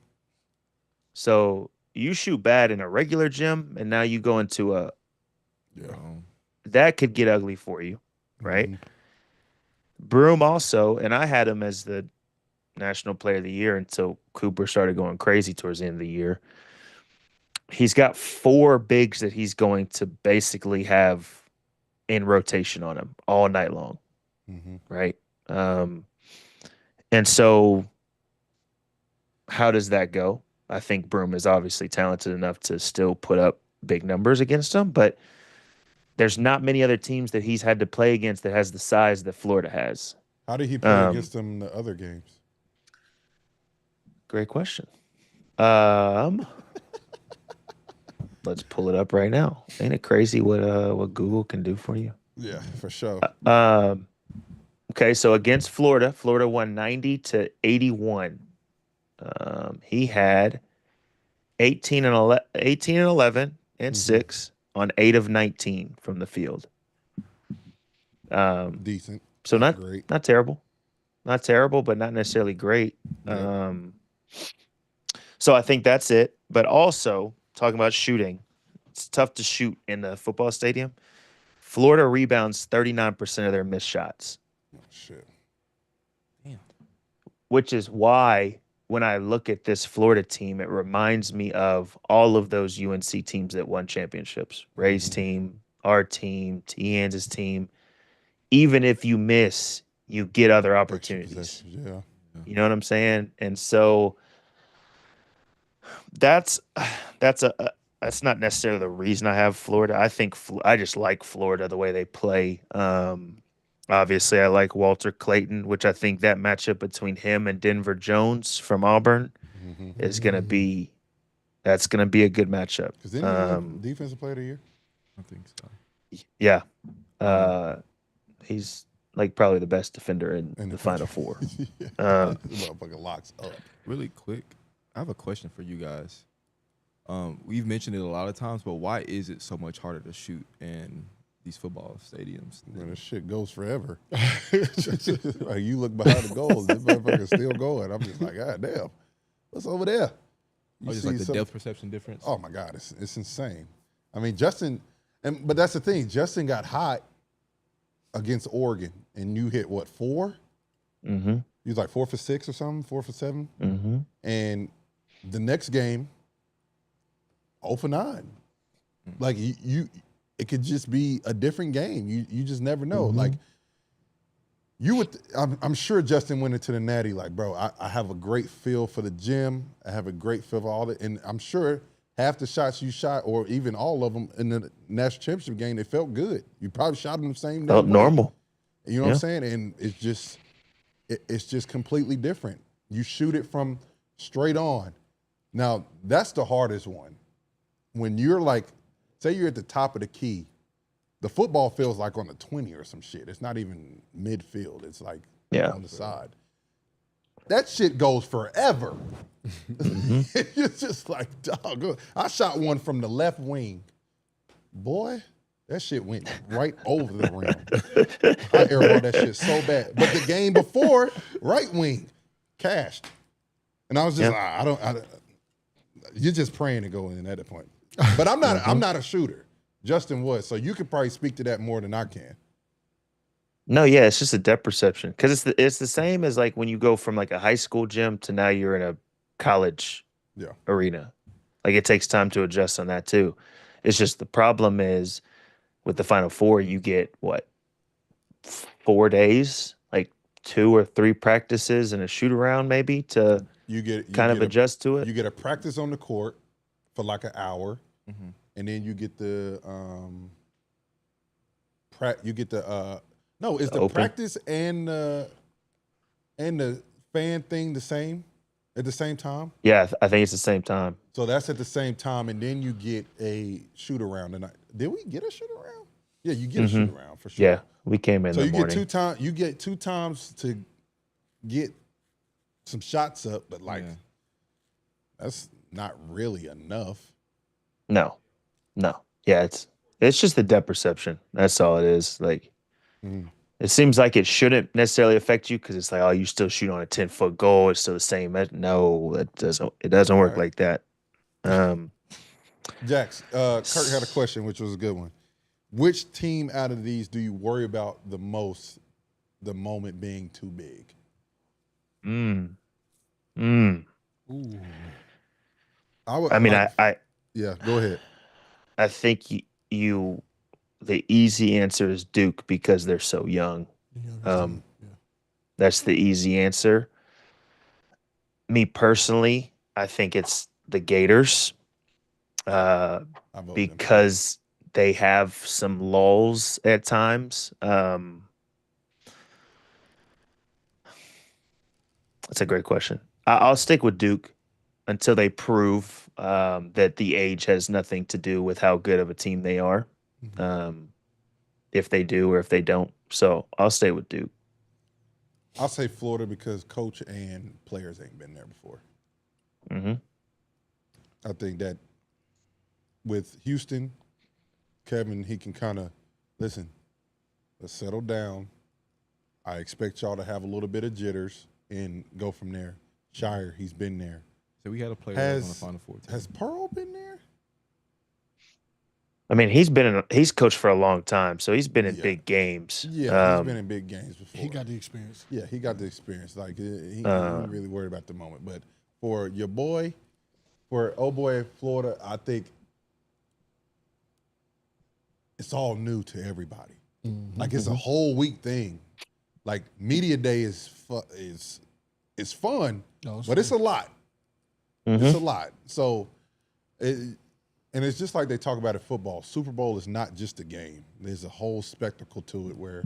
So you shoot bad in a regular gym, and now you go into that could get ugly for you, right? Broom also, and I had him as the National Player of the Year until Cooper started going crazy towards the end of the year. He's got 4 bigs that he's going to basically have in rotation on him all night long, right? And so how does that go? I think Broom is obviously talented enough to still put up big numbers against him, but there's not many other teams that he's had to play against that has the size that Florida has. How did he play against them in the other games? Great question. Let's pull it up right now. Ain't it crazy what Google can do for you? Yeah, for sure. Okay, so against Florida won 90-81. He had 18 and 11 and 6 on 8 of 19 from the field. Decent. So not great. Not terrible. Not terrible, but not necessarily great. Yeah. So I think that's it. But also, talking about shooting, it's tough to shoot in the football stadium. Florida rebounds 39% of their missed shots. Oh, shit. Damn. Which is why when I look at this Florida team, it reminds me of all of those UNC teams that won championships. Ray's team, our team, T. Hans's team. Even if you miss, you get other opportunities. Yeah. You know what I'm saying? And so that's not necessarily the reason I have Florida. I think I just like Florida the way they play. Obviously, I like Walter Clayton, which I think that matchup between him and Denver Jones from Auburn is going to be a good matchup. Because then defensive player of the year? I think so. Yeah. He's like probably the best defender in the Final Four. Motherfucker locks up. Really quick, I have a question for you guys. We've mentioned it a lot of times, but why is it so much harder to shoot in these football stadiums? Man, this shit goes forever. Like you look behind the goals, this motherfucker's still going. I'm just like, God damn, what's over there? You just like the depth perception difference? Oh my God, it's insane. I mean, but that's the thing. Justin got hot against Oregon, and you hit what, 4? Mm-hmm. You was like 4 for 6 or something, 4 for 7. Mm-hmm. And the next game, 0 for 9. Like you it could just be a different game. You just never know. Like I'm sure Justin went into the Natty like, bro, I have a great feel for the gym. I have a great feel for all it. And I'm sure half the shots you shot, or even all of them in the national championship game, they felt good. You probably shot them the same Felt normal. You know what I'm saying? And it's just completely different. You shoot it from straight on. Now, that's the hardest one. When you're like, say you're at the top of the key, the football feels like on the 20 or some shit. It's not even midfield. It's like on the side. That shit goes forever. It's just like, dog. I shot one from the left wing. Boy, that shit went right over the rim. I airballed that shit so bad. But the game before, right wing, cashed. And I was just like, you're just praying to go in at that point. But I'm not a shooter. Justin was. So you could probably speak to that more than I can. No, yeah, it's just a depth perception. Because it's the same as like when you go from like a high school gym to now you're in a college arena. Like it takes time to adjust on that too. It's just the problem is with the Final Four, you get what, 4 days, like 2 or 3 practices and a shoot around maybe to adjust to it. You get a practice on the court for like an hour, and then you get the is the open? practice and the fan thing the same at the same time? Yeah, I think it's the same time. So that's at the same time, and then you get a shoot around. And did we get a shoot around? Yeah, you get a shoot around for sure. Yeah, we came in. So the you morning. get 2 times. You get 2 times to get some shots up, but that's not really enough. No. Yeah, it's just the depth perception. That's all it is. Like, it seems like it shouldn't necessarily affect you because it's like, oh, you still shoot on a 10-foot goal. It's still the same. No, it doesn't work like that. Jax, Kirk had a question, which was a good one. Which team out of these do you worry about the most, the moment being too big? Ooh. Yeah, go ahead. I think the easy answer is Duke because they're so young. That's the easy answer. Me personally, I think it's the Gators because they have some lulls at times. That's a great question. I'll stick with Duke until they prove that the age has nothing to do with how good of a team they are. If they do or if they don't. So I'll stay with Duke. I'll say Florida because coach and players ain't been there before. I think that with Houston, Kevin, he can kind of, listen, let's settle down. I expect y'all to have a little bit of jitters and go from there. Shire, he's been there. So we had a player on the Final Four team. Has Pearl been there? I mean, he's coached for a long time, so he's been in big games. Yeah, he's been in big games before. He got the experience. Yeah, he got the experience. Like, he ain't really worried about the moment. But for your boy, for old boy in Florida, I think it's all new to everybody. Like, it's a whole week thing. Like, media day is fun, but it's a lot. It's a lot. So, and it's just like they talk about in football. Super Bowl is not just a game. There's a whole spectacle to it where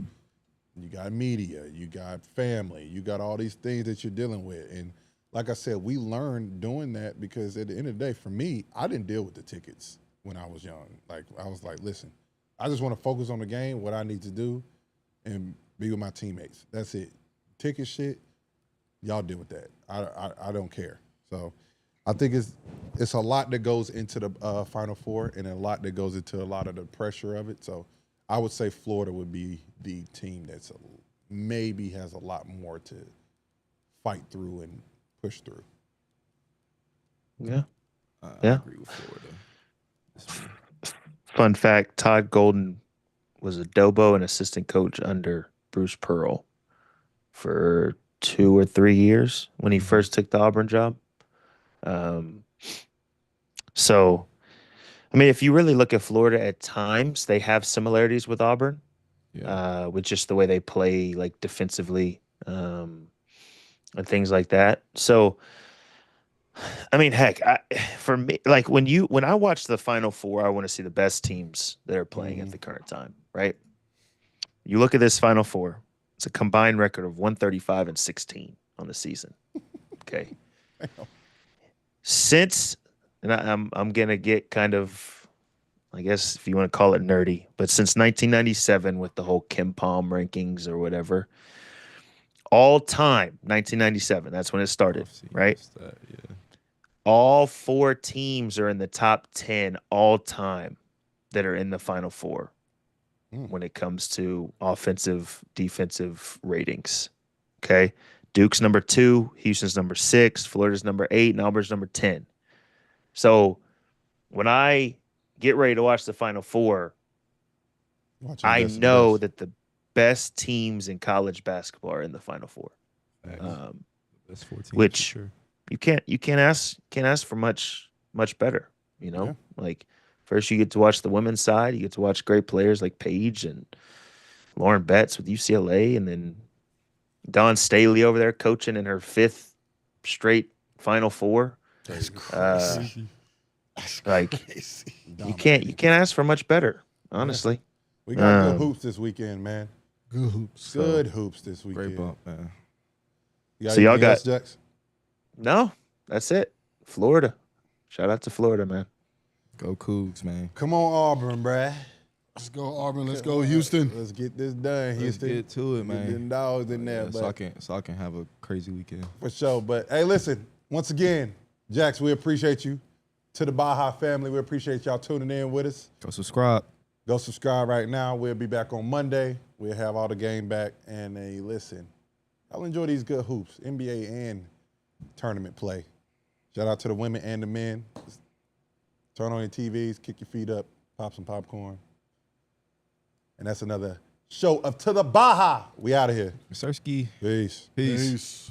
you got media, you got family, you got all these things that you're dealing with. And like I said, we learned doing that because at the end of the day, for me, I didn't deal with the tickets when I was young. Like, I was like, listen, I just want to focus on the game, what I need to do, and be with my teammates. That's it. Ticket shit, y'all deal with that. I don't care. So I think it's a lot that goes into the Final Four and a lot that goes into a lot of the pressure of it. So I would say Florida would be the team that's maybe has a lot more to fight through and push through. Yeah. I agree with Florida. Fun fact, Todd Golden was a Dobo and assistant coach under Bruce Pearl for 2 or 3 years when he first took the Auburn job. So, I mean, if you really look at Florida at times, they have similarities with Auburn, with just the way they play, like defensively, and things like that. So, I mean, heck, for me, like when I watch the Final Four, I want to see the best teams that are playing at the current time, right? You look at this Final Four; it's a combined record of 135-16 on the season. Okay. Since, and I'm gonna get kind of, I guess if you want to call it nerdy, but since 1997 with the whole Kim Palm rankings or whatever, all time 1997, that's when it started, right? All 4 teams are in the top 10 all time that are in the Final Four when it comes to offensive, defensive ratings. Okay. Duke's number 2, Houston's number 6, Florida's number 8, and Auburn's number 10. So when I get ready to watch the Final Four, I know that the best teams in college basketball are in the Final Four. Best 4 teams, which you can't ask for much better, you know? Yeah. Like First, you get to watch the women's side. You get to watch great players like Paige and Lauren Betts with UCLA, and then Dawn Staley over there coaching in her 5th straight Final Four. That's crazy. Crazy. You can't ask for much better, honestly. We got good hoops this weekend, man. Good hoops. Good hoops this weekend. Great bump, man. So y'all got Jax? No, that's it. Florida. Shout out to Florida, man. Go Cougs, man. Come on, Auburn, bruh. Let's go, Auburn. Let's go, Houston. Let's get this done, Let's Houston. get to it, man. Get them dogs in there, so I can have a crazy weekend. For sure. But hey, listen, once again, Jax, we appreciate you. To the Baja family, we appreciate y'all tuning in with us. Go subscribe. Go subscribe right now. We'll be back on Monday. We'll have all the game back. And hey, listen, I'll enjoy these good hoops, NBA and tournament play. Shout out to the women and the men. Just turn on your TVs, kick your feet up, pop some popcorn. And that's another show of To the Baja. We out of here. Mr. Ski. Peace. Peace. Peace.